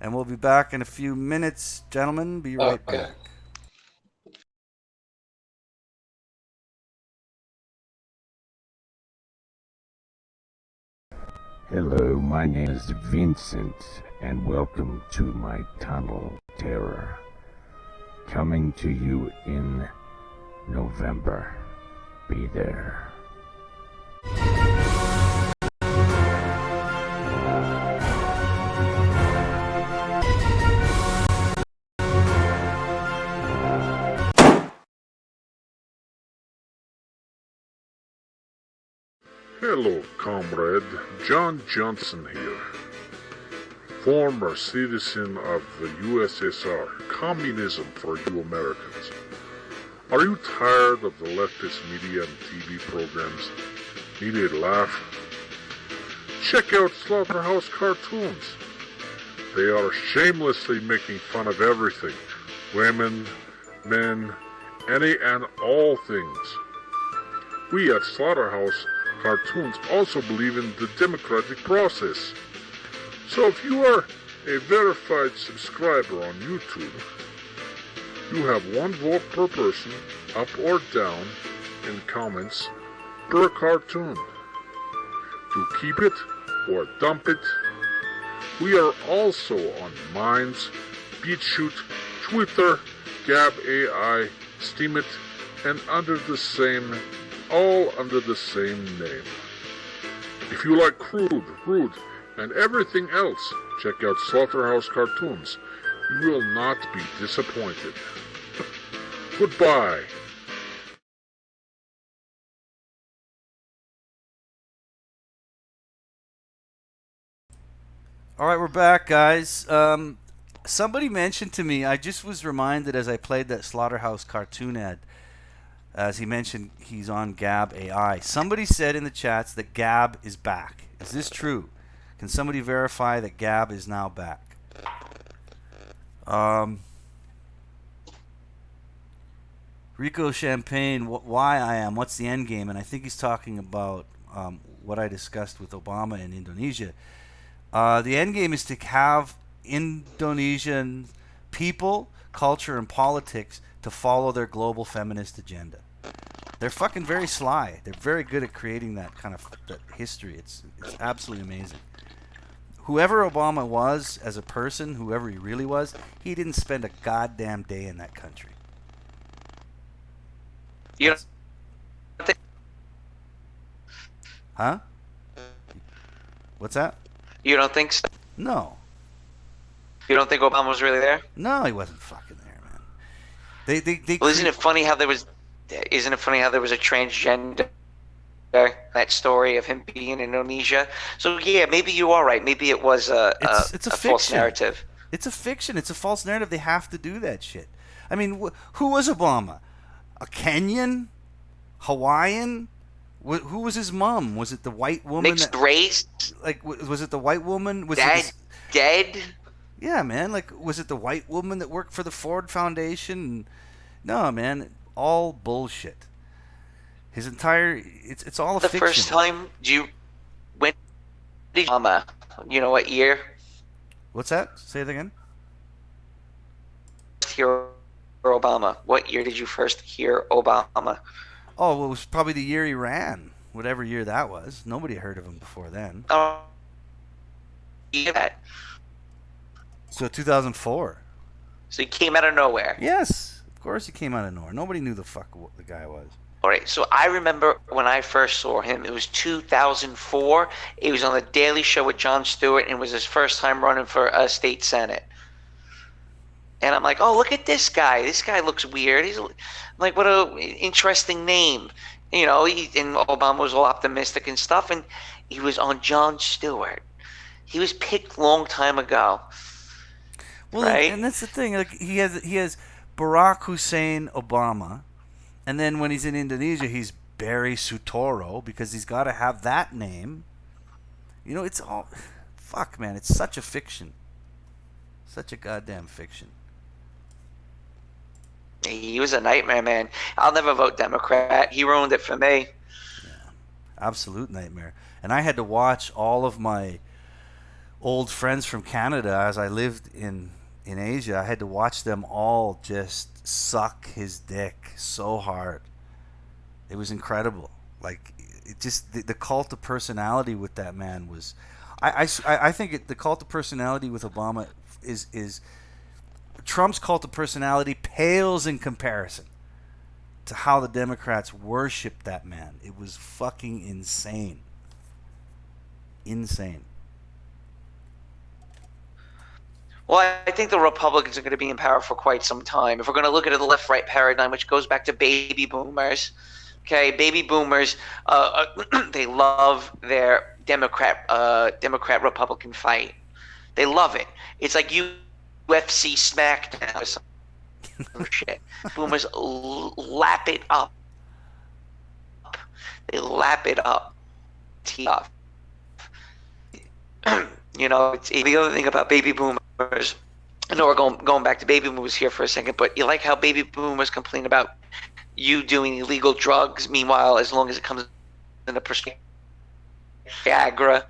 and we'll be back in a few minutes, gentlemen. Be right Okay. back. Hello, my name is Vincent, and welcome to my tunnel terror. Coming to you in November. Be there. Hello, comrade. John Johnson here. Former citizen of the USSR. Communism for you Americans. Are you tired of the leftist media and TV programs? Need a laugh? Check out Slaughterhouse Cartoons. They are shamelessly making fun of everything. Women, men, any and all things. We at Slaughterhouse Cartoons also believe in the democratic process. So if you are a verified subscriber on YouTube, you have one vote per person, up or down, in comments, per cartoon. To keep it or dump it. We are also on Minds, BitChute, Twitter, Gab AI, Steemit, and all under the same name. If you like crude, rude, and everything else, check out Slaughterhouse Cartoons. You will not be disappointed. Goodbye. All right, we're back, guys. Somebody mentioned to me, I just was reminded as I played that Slaughterhouse cartoon ad, as he mentioned he's on Gab AI. Somebody said in the chats that Gab is back. Is this true? Can somebody verify that Gab is now back? Rico Champagne, why I am? What's the end game? And I think he's talking about what I discussed with Obama in Indonesia. The end game is to have Indonesian people, culture, and politics to follow their global feminist agenda. They're fucking very sly. They're very good at creating that kind of that history. It's absolutely amazing. Whoever Obama was as a person, whoever he really was, he didn't spend a goddamn day in that country. You don't think, Huh? What's that? you don't think so? No. You don't think Obama was really there? No, he wasn't fucking there, man. They Well, isn't it funny how there was a transgender, that story of him being in Indonesia? So yeah, maybe you are right. Maybe it was It's a false fiction. narrative. It's a fiction. It's a false narrative. They have to do that shit. I mean, who was Obama? A Kenyan? Hawaiian? Who was his mom? Was it the white woman? Mixed race, Like, was it the white woman? Was dad, it dead. yeah, man. Like, was it the white woman that worked for the Ford Foundation? No, man. All bullshit. His entire it's all a The fiction. first time when did Obama? You know what year? What's that? Say it again. Hear Obama. What year did you first hear Obama? Oh, well, it was probably the year he ran. Whatever year that was. Nobody heard of him before then. Oh, yeah. So 2004. So he came out of nowhere. Yes, of course he came out of nowhere. Nobody knew the fuck what the guy was. All right, so I remember when I first saw him, it was 2004. He was on the Daily Show with Jon Stewart, and it was his first time running for a state senate. And I'm like, oh, look at this guy. This guy looks weird. He's like, what a interesting name. You know, and Obama was all optimistic and stuff, and he was on Jon Stewart. He was picked a long time ago. Well, right? and that's the thing. Like he has Barack Hussein Obama, and then when he's in Indonesia, he's Barry Sutoro because he's got to have that name. You know, it's all... Fuck, man. It's such a fiction. Such a goddamn fiction. He was a nightmare, man. I'll never vote Democrat. He ruined it for me. Yeah. Absolute nightmare. And I had to watch all of my old friends from Canada as I lived in Asia. I had to watch them all just suck his dick so hard. It was incredible. Like, it just... The cult of personality with that man was... I think the cult of personality with Obama is Trump's cult of personality pales in comparison to how the Democrats worshiped that man. It was fucking insane. Insane. Well, I think the Republicans are going to be in power for quite some time. If we're going to look at the left-right paradigm, which goes back to baby boomers, okay, baby boomers, they love their Democrat-Republican fight. They love it. It's like UFC SmackDown or some shit. Boomers lap it up. They lap it up. Tee off. You know, it's the other thing about baby boomers. I know we're going back to baby boomers here for a second, but you like how baby boomers complain about you doing illegal drugs. Meanwhile, as long as it comes in a prescription, Viagra,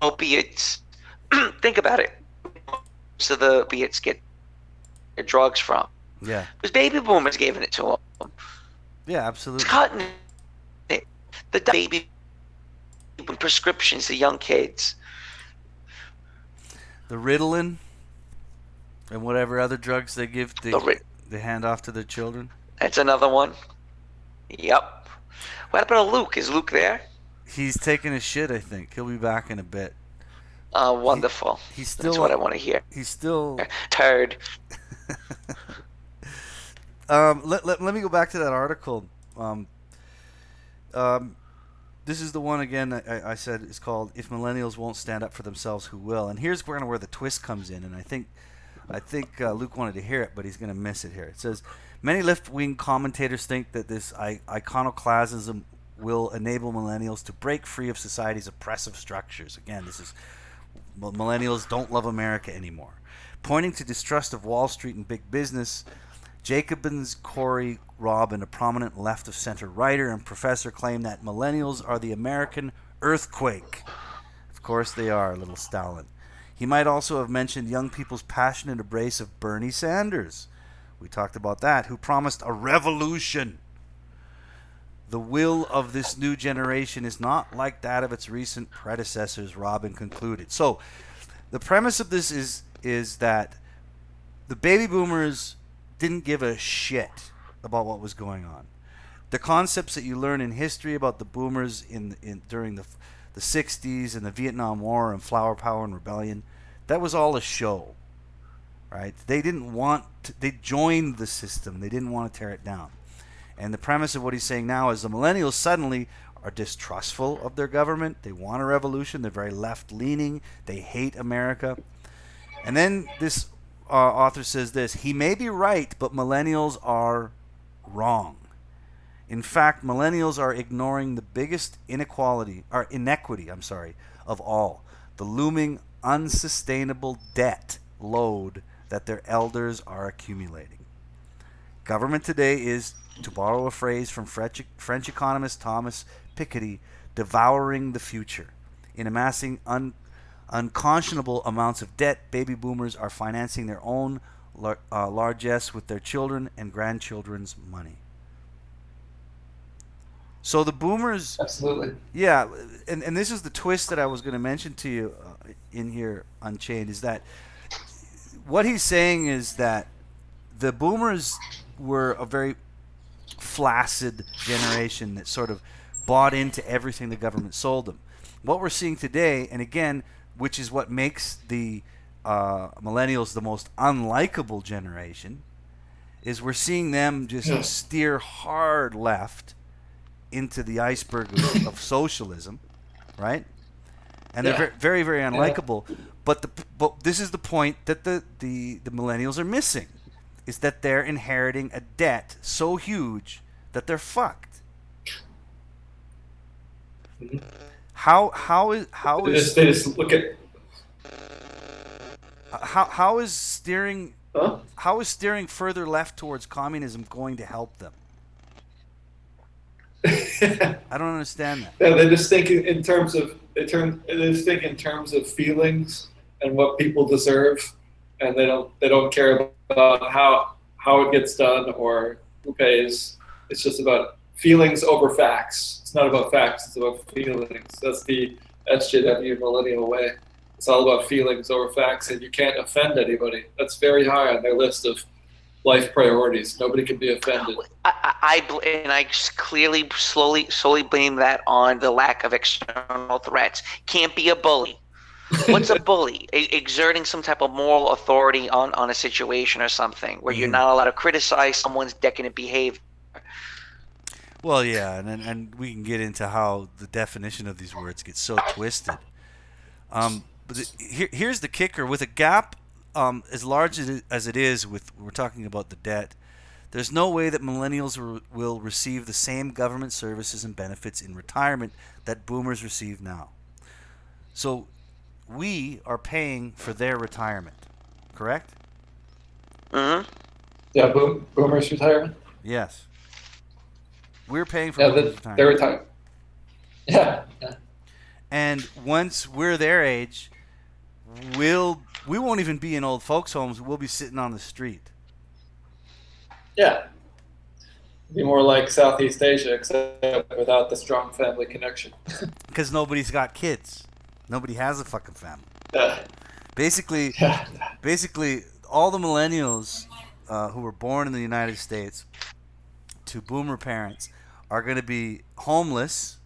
opiates. Think about it. So the opiates get their drugs from. Yeah. Because baby boomers giving it to them. Yeah, absolutely. It's cutting it. The baby prescriptions to young kids. The Ritalin and whatever other drugs they give, they hand off to their children. That's another one. Yep. What happened to Luke? Is Luke there? He's taking a shit, I think. He'll be back in a bit. Wonderful. He's still... That's what I want to hear. He's still... Turd. Let me go back to that article. This is the one, again, I said is called "If Millennials Won't Stand Up for Themselves, Who Will?" And here's where the twist comes in, and I think Luke wanted to hear it, but he's going to miss it here. It says, many left-wing commentators think that this iconoclasm will enable millennials to break free of society's oppressive structures. Again, this is... Millennials don't love America anymore. Pointing to distrust of Wall Street and big business, Jacobins Corey Robin, a prominent left-of-center writer and professor, claimed that millennials are the American earthquake. Of course they are, little Stalin. He might also have mentioned young people's passionate embrace of Bernie Sanders. We talked about that, who promised a revolution. The will of this new generation is not like that of its recent predecessors, Robin concluded. So, the premise of this is that the baby boomers didn't give a shit about what was going on. The concepts that you learn in history about the boomers during the 60s and the Vietnam War and flower power and rebellion, that was all a show, right? They didn't want to, they joined the system. They didn't want to tear it down. And the premise of what he's saying now is the millennials suddenly are distrustful of their government. They want a revolution. They're very left-leaning. They hate America. And then this author says this: he may be right, but millennials are wrong. In fact, millennials are ignoring the biggest inequity of all, the looming unsustainable debt load that their elders are accumulating. Government today is, to borrow a phrase from French economist Thomas Piketty, devouring the future. In amassing unconscionable amounts of debt, baby boomers are financing their own largesse with their children and grandchildren's money. So the boomers... Absolutely. Yeah, and this is the twist that I was going to mention to you in here, Unchained, is that what he's saying is that the boomers were a very flaccid generation that sort of bought into everything the government sold them. What we're seeing today, and again, which is what makes the millennials the most unlikable generation, is we're seeing them just steer hard left into the iceberg of socialism, right? And they're very, very unlikable. But this is the point that the millennials are missing, is that they're inheriting a debt so huge that they're fucked. They just look at. How is steering Huh? how is steering further left towards communism going to help them? I don't understand that. Yeah, they just think in terms of they just think in terms of feelings and what people deserve, and they don't care about how it gets done or who pays. It's just about feelings over facts. It's not about facts. It's about feelings. That's the SJW millennial way. It's all about feelings over facts, and you can't offend anybody. That's very high on their list of life priorities. Nobody can be offended. I clearly solely blame that on the lack of external threats. Can't be a bully. What's a bully? Exerting some type of moral authority on a situation or something where you're not allowed to criticize someone's decadent behavior. Well, yeah, and we can get into how the definition of these words gets so twisted. But here's the kicker: with a gap as large as it is, we're talking about the debt. There's no way that millennials will receive the same government services and benefits in retirement that boomers receive now. So we are paying for their retirement, correct? Mm-hmm. Yeah, boomers retirement. Yes. We're paying for boomers' retirement. They're retired. Yeah. And once we're their age, we won't even be in old folks' homes. We'll be sitting on the street. Yeah. Be more like Southeast Asia, except without the strong family connection. Because nobody's got kids. Nobody has a fucking family. Yeah. Basically, all the millennials who were born in the United States to boomer parents are going to be homeless,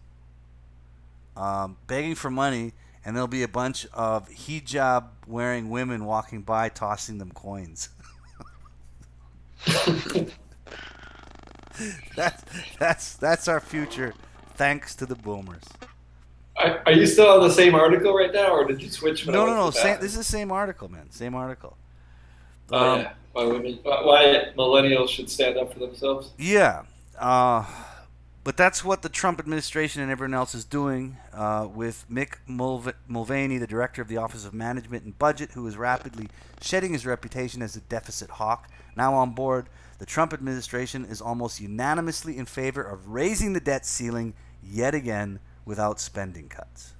begging for money, and there'll be a bunch of hijab-wearing women walking by tossing them coins. That's our future, thanks to the boomers. Are you still on the same article right now, or did you switch? No. This is the same article, man. Same article. Yeah. Why millennials should stand up for themselves? Yeah. But that's what the Trump administration and everyone else is doing with Mick Mulvaney, the director of the Office of Management and Budget, who is rapidly shedding his reputation as a deficit hawk. Now on board, the Trump administration is almost unanimously in favor of raising the debt ceiling yet again without spending cuts.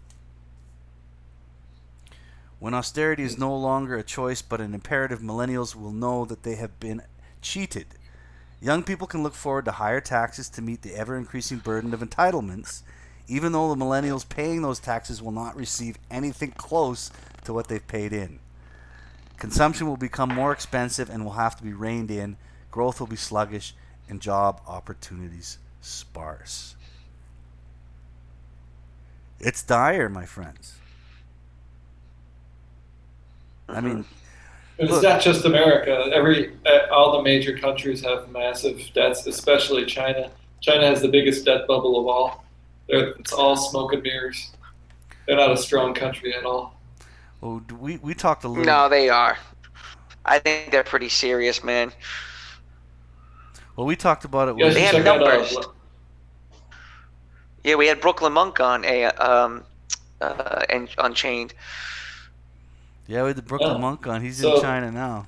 When austerity is no longer a choice but an imperative, millennials will know that they have been cheated. Young people can look forward to higher taxes to meet the ever-increasing burden of entitlements, even though the millennials paying those taxes will not receive anything close to what they've paid in. Consumption will become more expensive and will have to be reined in, growth will be sluggish, and job opportunities sparse. It's dire, my friends. I mean... It's not just America. All the major countries have massive debts, especially China. China has the biggest debt bubble of all. It's all smoke and mirrors. They're not a strong country at all. Well, we talked a little... No, they are. I think they're pretty serious, man. Well, we talked about it. They have numbers. Yeah, we had Brooklyn Monk on Unchained. Yeah, we had the Brooklyn Monk on. He's in China now.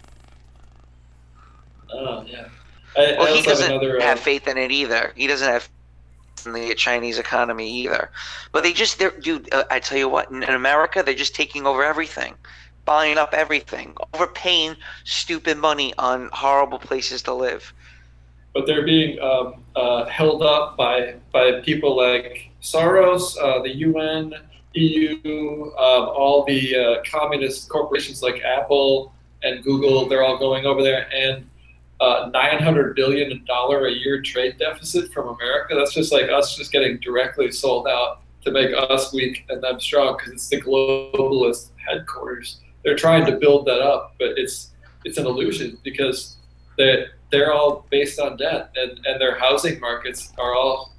Oh, yeah. Well, he doesn't have faith in it either. He doesn't have faith in the Chinese economy either. But dude, I tell you what, in America, they're just taking over everything, buying up everything, overpaying stupid money on horrible places to live. But they're being held up by people like Soros, the UN, EU, all the communist corporations like Apple and Google. They're all going over there, and $900 billion a year trade deficit from America. That's just like us just getting directly sold out to make us weak and them strong, because it's the globalist headquarters. They're trying to build that up, but it's an illusion, because they're all based on debt, and their housing markets are all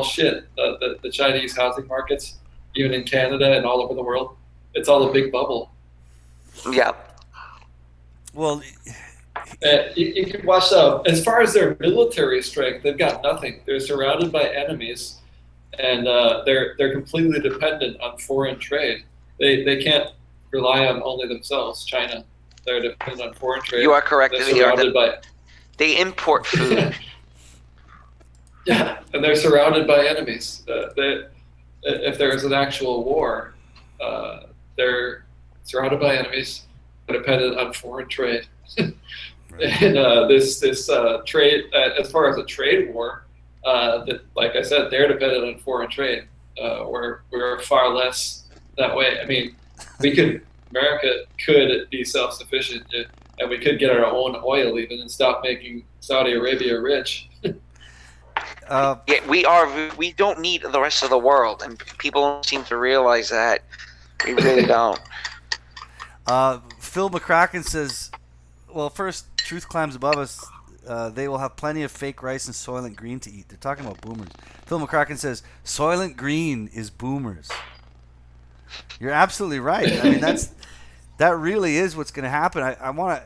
shit. The Chinese housing markets, even in Canada and all over the world, it's all a big bubble. Yeah. Well, you can watch as far as their military strength, they've got nothing. They're surrounded by enemies. and they're completely dependent on foreign trade. They can't rely on only themselves. China, they're dependent on foreign trade. You are correct. They're surrounded by They import food. yeah, and they're surrounded by enemies. If there's an actual war, they're surrounded by enemies, dependent on foreign trade. And this trade, as far as a trade war, that, like I said, they're dependent on foreign trade. We're far less that way. I mean, America could be self-sufficient, and we could get our own oil even and stop making Saudi Arabia rich. Yeah, we don't need the rest of the world, and people don't seem to realize that. We really don't. Phil McCracken says, well, first, truth climbs above us. They will have plenty of fake rice and Soylent Green to eat. They're talking about boomers. Phil McCracken says, Soylent Green is boomers. You're absolutely right. I mean, that really is what's going to happen. I want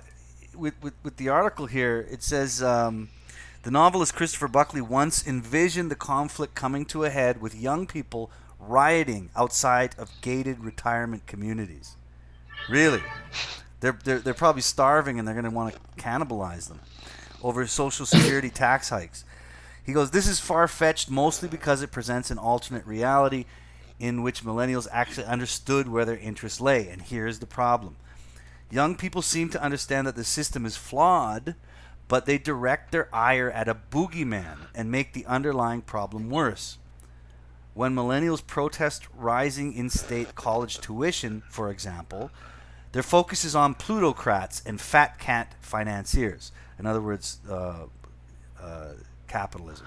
to, with the article here, it says, the novelist Christopher Buckley once envisioned the conflict coming to a head with young people rioting outside of gated retirement communities. Really? They're probably starving, and they're going to want to cannibalize them over Social Security tax hikes. He goes, this is far-fetched mostly because it presents an alternate reality in which millennials actually understood where their interests lay. And here's the problem. Young people seem to understand that the system is flawed, but they direct their ire at a boogeyman and make the underlying problem worse. When millennials protest rising in-state college tuition, for example, their focus is on plutocrats and fat cat financiers. In other words, capitalism.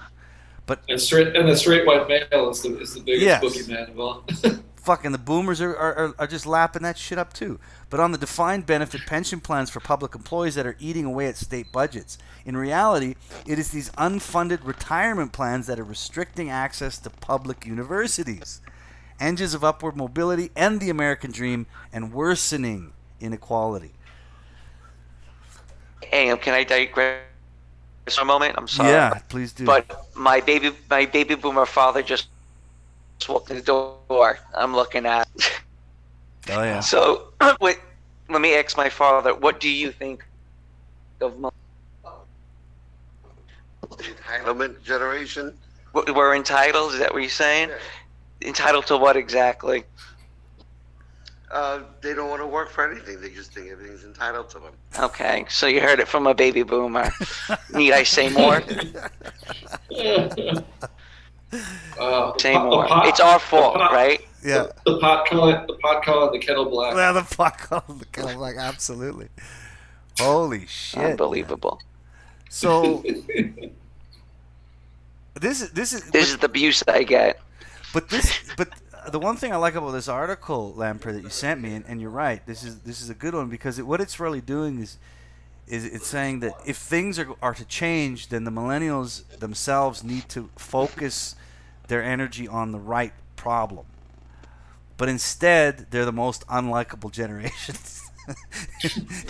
But the straight white male is the biggest yes. boogeyman of all. Fucking the boomers are just lapping that shit up too. But on the defined benefit pension plans for public employees that are eating away at state budgets. In reality, it is these unfunded retirement plans that are restricting access to public universities, engines of upward mobility and the American dream, and worsening inequality. Hey, can I digress for a moment? I'm sorry. Yeah, please do. But my baby boomer father just walked in the door. I'm looking at. Oh yeah. So, let me ask my father. What do you think of entitlement generation? We're entitled? Is that what you're saying? Yeah. Entitled to what exactly? They don't want to work for anything. They just think everything's entitled to them. Okay, so you heard it from a baby boomer. Need I say more? Say more. It's our fault, right? Yeah. The pot calling the kettle black. Yeah, the pot calling the kettle black. Absolutely. Holy shit! Unbelievable. Man. So this is the abuse that I get. But the one thing I like about this article, Lamprey, that you sent me, and you're right, this is a good one, because what it's really doing is it's saying that if things are to change, then the millennials themselves need to focus their energy on the right problem. But instead, they're the most unlikable generation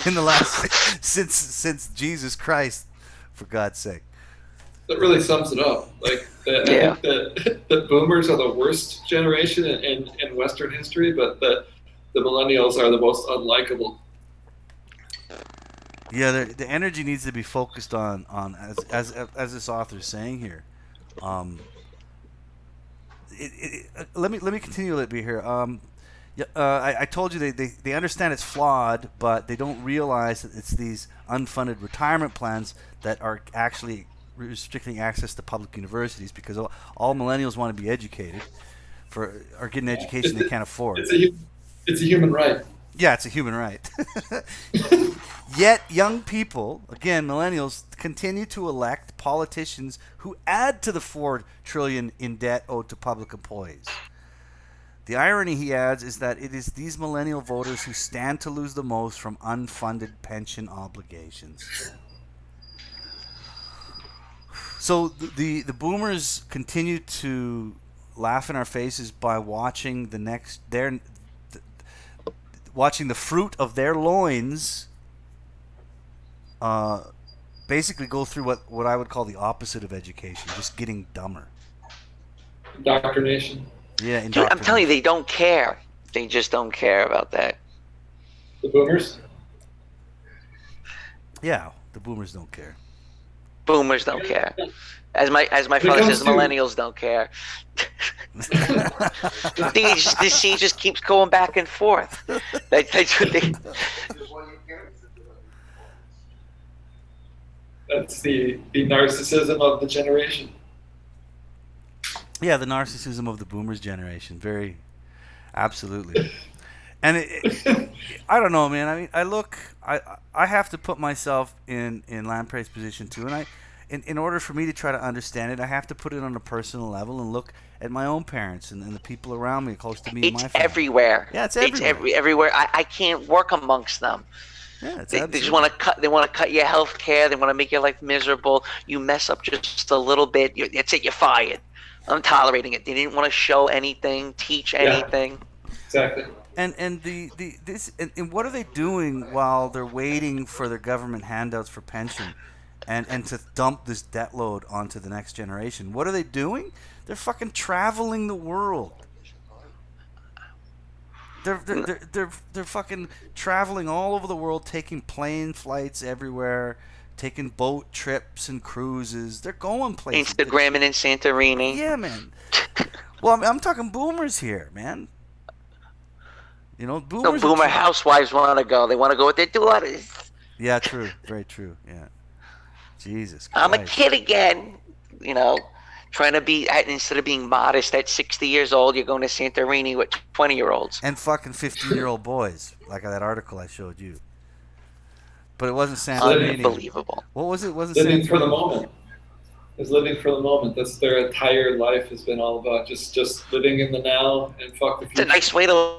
in the last since Jesus Christ, for God's sake. That really sums it up. Like, I think that boomers are the worst generation in Western history, but the millennials are the most unlikable. Yeah, the energy needs to be focused on as this author is saying here. Let me continue a little bit here. I told you they understand it's flawed, but they don't realize that it's these unfunded retirement plans that are actually restricting access to public universities, because all millennials want to be educated or get an education they can't afford. It's a human right. Yeah, it's a human right. Yet young people, again millennials, continue to elect politicians who add to the $4 trillion in debt owed to public employees. The irony, he adds, is that it is these millennial voters who stand to lose the most from unfunded pension obligations. So the boomers continue to laugh in our faces by watching watching the fruit of their loins basically go through what I would call the opposite of education, just getting dumber. Indoctrination. Yeah, Dude, I'm telling you, they don't care. They just don't care about that. The boomers? Yeah, the boomers don't care. Boomers don't care. As my father says, millennials don't care. The scene just keeps going back and forth. That's what they. That's the narcissism of the generation. Yeah, the narcissism of the boomers generation. Very, absolutely. And I don't know, man. I mean, I have to put myself in Lamprey's position too, and in order for me to try to understand it, I have to put it on a personal level and look at my own parents and the people around me, close to me. It's my family. Everywhere. Yeah, it's everywhere. It's everywhere. I can't work amongst them. Yeah, it's they just want to cut. They want to cut your health care. They want to make your life miserable. You mess up just a little bit, that's it. You're fired. I'm tolerating it. They didn't want to show anything, teach anything. Exactly. And what are they doing while they're waiting for their government handouts for pension, and to dump this debt load onto the next generation? What are they doing? They're fucking traveling the world. They're fucking traveling all over the world, taking plane flights everywhere, taking boat trips and cruises. They're going places. Instagramming in Santorini. Yeah, man. Well, I'm talking boomers here, man. You know, boomers. No, boomer housewives want to go. They want to go with their daughters. Yeah, true. Very true. Yeah. Jesus Christ. I'm a kid again. You know, trying to be, instead of being modest at 60 years old, you're going to Santorini with 20-year-olds. And fucking 15-year-old boys, like that article I showed you. But it wasn't Santorini. Unbelievable. What was it? Was it living Santorini? for the moment? Is living for the moment. That's their entire life has been all about. Just living in the now and fuck the future. It's a nice way to.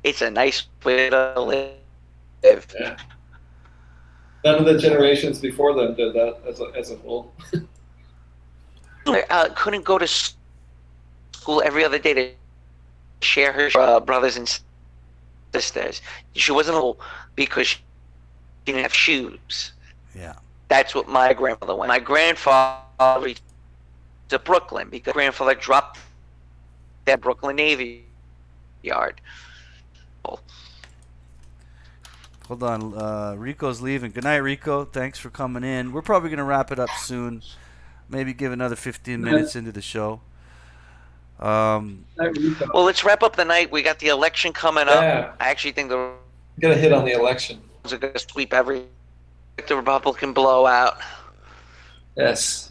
It's a nice way to live. Yeah. None of the generations before them did that as a whole. Couldn't go to school every other day to share her brothers and sisters. She wasn't able because she didn't have shoes. Yeah. That's what my grandmother went. My grandfather went to Brooklyn because grandfather dropped that Brooklyn Navy Yard. Hold on. Rico's leaving. Good night, Rico. Thanks for coming in. We're probably going to wrap it up soon. Maybe give another 15 minutes into the show. Well, let's wrap up the night. We got the election coming up. I actually think the Got to hit on the election. are going to sweep the Republican blowout. Yes.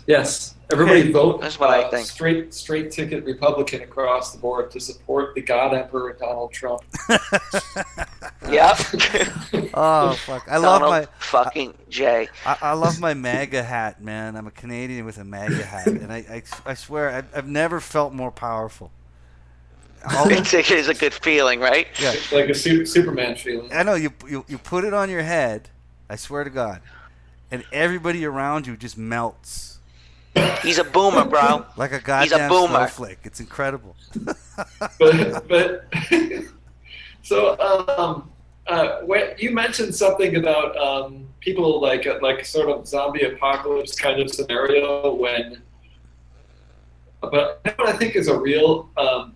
Everybody vote. That's what I think. Straight ticket Republican across the board to support the God Emperor Donald Trump. Yep. Oh, fuck. I Donald love my fucking J. I love my MAGA hat, man. I'm a Canadian with a MAGA hat, and I swear I've never felt more powerful. It is a good feeling, right? Yeah. It's like a Superman feeling. I know you put it on your head. I swear to God, and everybody around you just melts. He's a boomer, bro. Like a goddamn boomer. snowflake. It's incredible. but so when you mentioned something about people like sort of zombie apocalypse kind of scenario when. But what I think is a real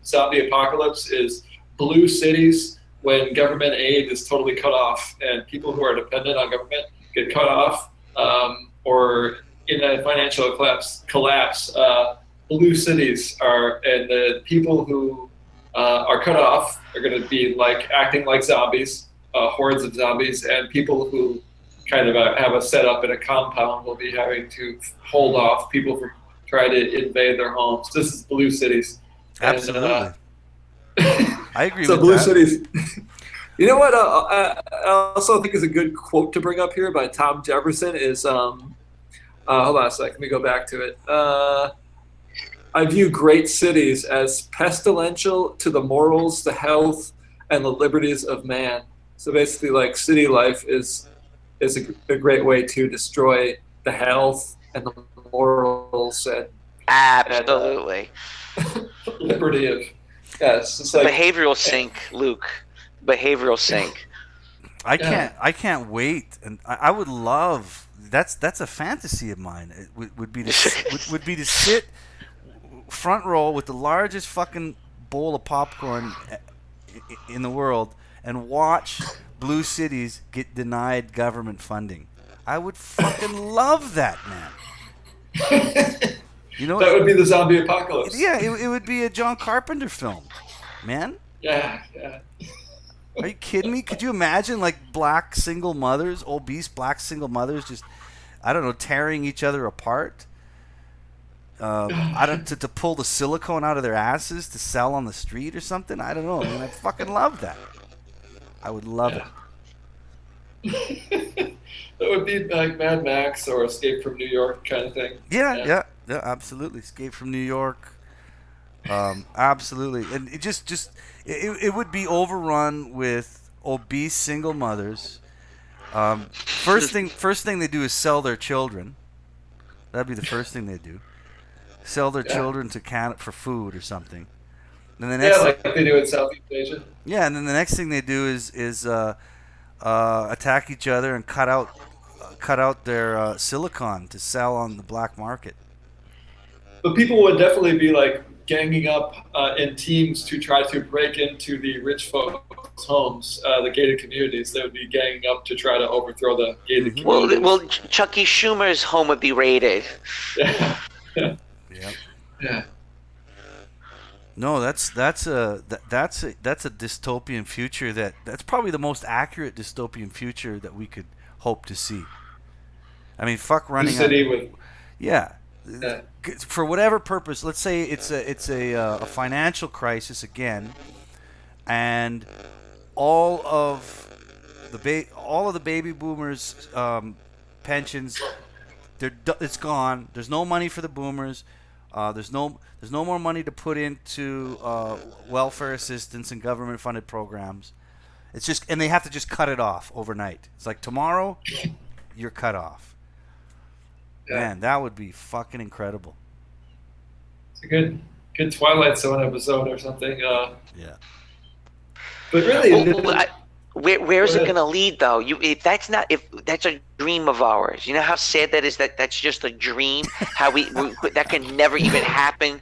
zombie apocalypse is blue cities when government aid is totally cut off and people who are dependent on government get cut off, or in a financial collapse, blue cities are, and the people who are cut off are going to be like acting like zombies, hordes of zombies, and people who kind of have a setup in a compound will be having to hold off people from trying to invade their homes. This is blue cities. Absolutely. I agree So with blue that. cities. You know what? I also think is a good quote to bring up here by Tom Jefferson is. Hold on a sec. Let me go back to it. I view great cities as pestilential to the morals, the health, and the liberties of man. So basically, like city life is a great way to destroy the health and the morals and Absolutely. liberty of it's like Behavioral sink, Luke. Behavioral sink. I can't wait, and I would love. That's a fantasy of mine. It would be to sit front row with the largest fucking bowl of popcorn in the world and watch blue cities get denied government funding. I would fucking love that, man. You know, that would be the zombie apocalypse. Yeah, it would be a John Carpenter film, man. Yeah. Are you kidding me? Could you imagine like black single mothers, obese black single mothers, just I don't know, tearing each other apart? To pull the silicone out of their asses to sell on the street or something. I don't know. I mean, I'd fucking love that. I would love it. That would be like Mad Max or Escape from New York kind of thing. Yeah, absolutely. Escape from New York. Absolutely. And it would be overrun with obese single mothers. First thing they do is sell their children. That'd be the first thing they do. Sell their children to Canada for food or something. And the next like they do in Southeast Asia. Yeah, and then the next thing they do is attack each other and cut out their silicon to sell on the black market. But people would definitely be like ganging up in teams to try to break into the rich folks' homes, the gated communities. They would be ganging up to try to overthrow the gated communities. Well, Chucky Schumer's home would be raided. Yeah. Yeah. No, that's a dystopian future. That's probably the most accurate dystopian future that we could hope to see. I mean, fuck running. The city with. Yeah. For whatever purpose, let's say it's a financial crisis again, and all of the baby boomers' pensions, it's gone. There's no money for the boomers. There's no more money to put into welfare assistance and government funded programs. It's just, and they have to just cut it off overnight. It's like tomorrow, you're cut off. Yeah. Man, that would be fucking incredible. It's a good Twilight Zone episode or something. Yeah. But really, where's it going to lead though? If that's a dream of ours. You know how sad that is. That's just a dream. How we that can never even happen.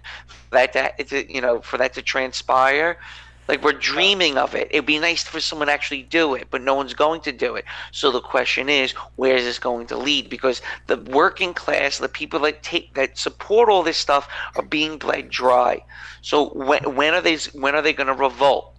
For that to transpire. Like, we're dreaming of it. It'd be nice for someone to actually do it, but no one's going to do it. So the question is, where is this going to lead? Because the working class, the people that support all this stuff, are being bled dry. So when are they going to revolt?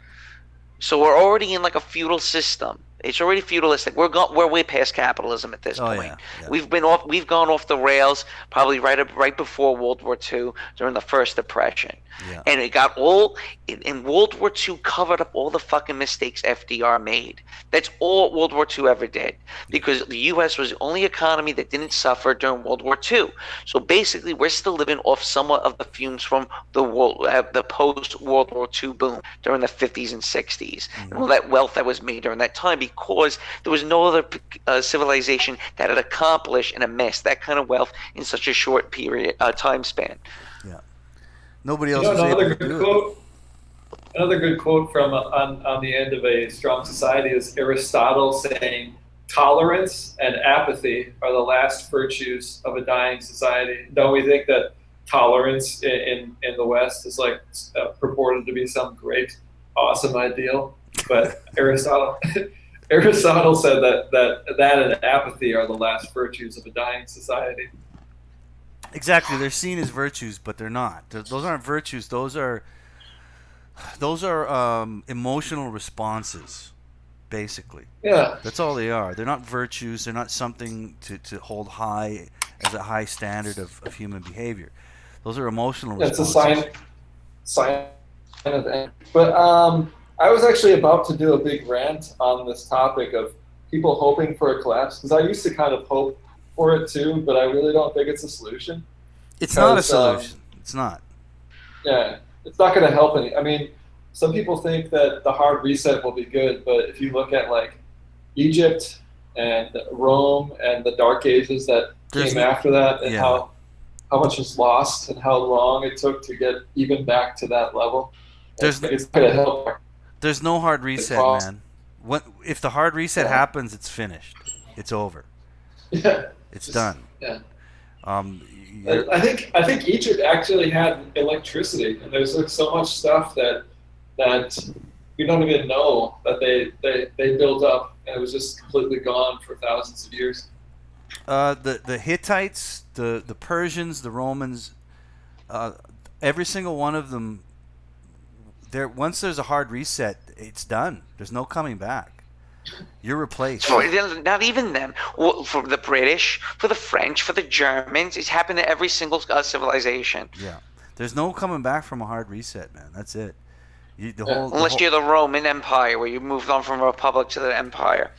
So we're already in like a feudal system. It's already feudalistic. We're way past capitalism at this point. Yeah. We've gone off the rails probably right before World War II during the First Depression. Yeah. And it got all in World War II covered up all the fucking mistakes FDR made. That's all World War II ever did, because the U.S. was the only economy that didn't suffer during World War II. So basically, we're still living off somewhat of the fumes from the post-World War II boom during the 50s and 60s, and all that wealth that was made during that time, because there was no other civilization that had accomplished and amassed that kind of wealth in such a short period time span. Yeah. Nobody else was able to do it. Another good quote from on the end of A Strong Society is Aristotle saying, "Tolerance and apathy are the last virtues of a dying society." Don't we think that tolerance in the West is like purported to be some great, awesome ideal? But Aristotle said that and apathy are the last virtues of a dying society. Exactly, they're seen as virtues, but they're not. Those aren't virtues. Those are emotional responses, basically. Yeah, that's all they are. They're not virtues. They're not something to hold high as a high standard of human behavior. Those are emotional responses. That's a sign of it. But I was actually about to do a big rant on this topic of people hoping for a collapse, because I used to kind of hope for it too, but I really don't think it's a solution. It's not a solution. It's not. Yeah, it's not going to help any. I mean, some people think that the hard reset will be good, but if you look at like Egypt and Rome and the Dark Ages that came after that, and how much was lost and how long it took to get even back to that level, it's going to help. There's no hard reset, man. If the hard reset happens, it's finished. It's over. Yeah. It's done. Yeah. I think Egypt actually had electricity, and there's like so much stuff that we don't even know that they built up, and it was just completely gone for thousands of years. The Hittites, the Persians, the Romans, every single one of them. Once there's a hard reset, it's done. There's no coming back. You're replaced. Not even them. For the British, for the French, for the Germans, it's happened to every single civilization. Yeah, there's no coming back from a hard reset, man. That's it. Unless you're the Roman Empire, where you moved on from a republic to the empire.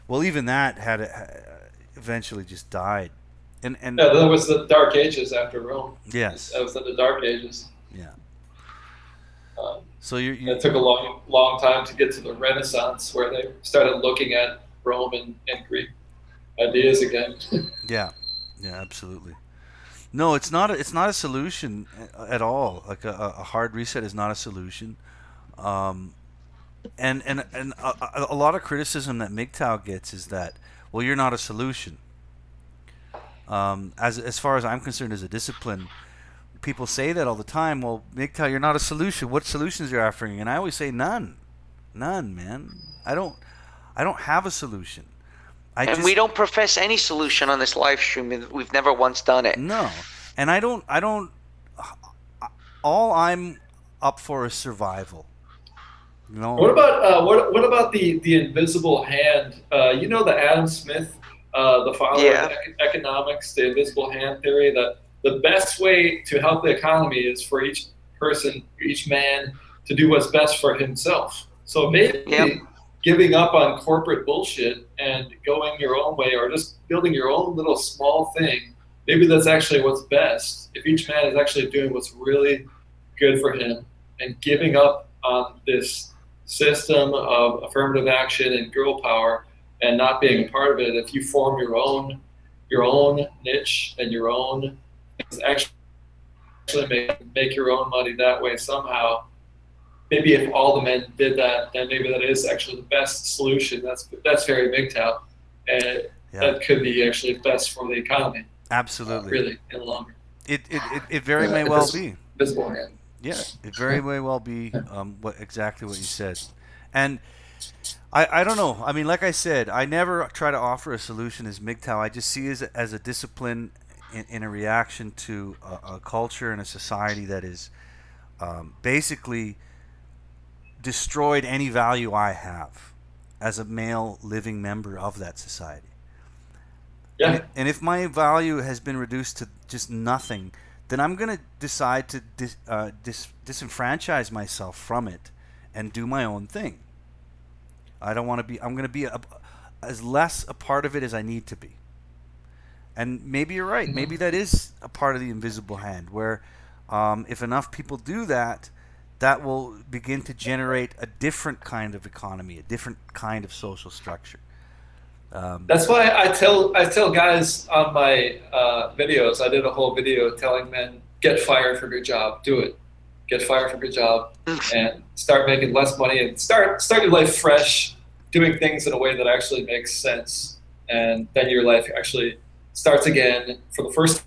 Well, even that had eventually just died. And yeah, that was the Dark Ages after Rome. Yes, that was in the Dark Ages. Yeah. So it took a long time to get to the Renaissance, where they started looking at Rome and Greek ideas again. Yeah, absolutely. No, it's not a solution at all. Like a hard reset is not a solution. And a lot of criticism that MGTOW gets is that, well, you're not a solution. As far as I'm concerned, as a discipline, people say that all the time. Well, MGTOW, you're not a solution. What solutions you're offering? And I always say none, man. I don't have a solution. We don't profess any solution on this live stream. We've never once done it. No, and I don't. All I'm up for is survival. You know. What about the invisible hand? You know, the Adam Smith, the father of economics, the invisible hand theory, that the best way to help the economy is for each person, each man, to do what's best for himself. So maybe giving up on corporate bullshit and going your own way, or just building your own little small thing, maybe that's actually what's best. If each man is actually doing what's really good for him and giving up on this system of affirmative action and girl power and not being a part of it, if you form your own niche and your own actually make your own money that way somehow. Maybe if all the men did that, then maybe that is actually the best solution. That's very MGTOW, and that could be actually best for the economy. Absolutely, really, in the long run. It very may well be. Visible hand. Yeah, it very may well be exactly what you said, and I don't know. I mean, like I said, I never try to offer a solution as MGTOW. I just see it as a discipline in a reaction to a culture and a society that is basically destroyed any value I have as a male living member of that society. Yeah. And if my value has been reduced to just nothing, then I'm going to decide to disenfranchise myself from it and do my own thing. I don't want to be. I'm going to be as less a part of it as I need to be. And maybe you're right. Maybe that is a part of the invisible hand, where if enough people do that, that will begin to generate a different kind of economy, a different kind of social structure. That's why I tell guys on my videos. I did a whole video telling men, get fired from your job. Do it. Get fired from your job and start making less money and start your life fresh, doing things in a way that actually makes sense. And then your life actually starts again for the first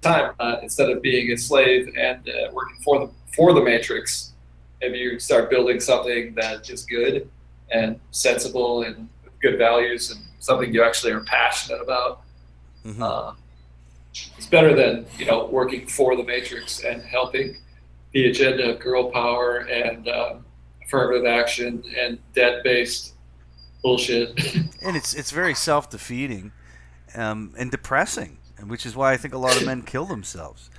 time, instead of being a slave and working for the matrix. Maybe you start building something that is good and sensible and with good values and something you actually are passionate about. Mm-hmm. It's better than working for the matrix and helping the agenda of girl power and affirmative action and debt-based bullshit. And it's very self-defeating and depressing, which is why I think a lot of men kill themselves.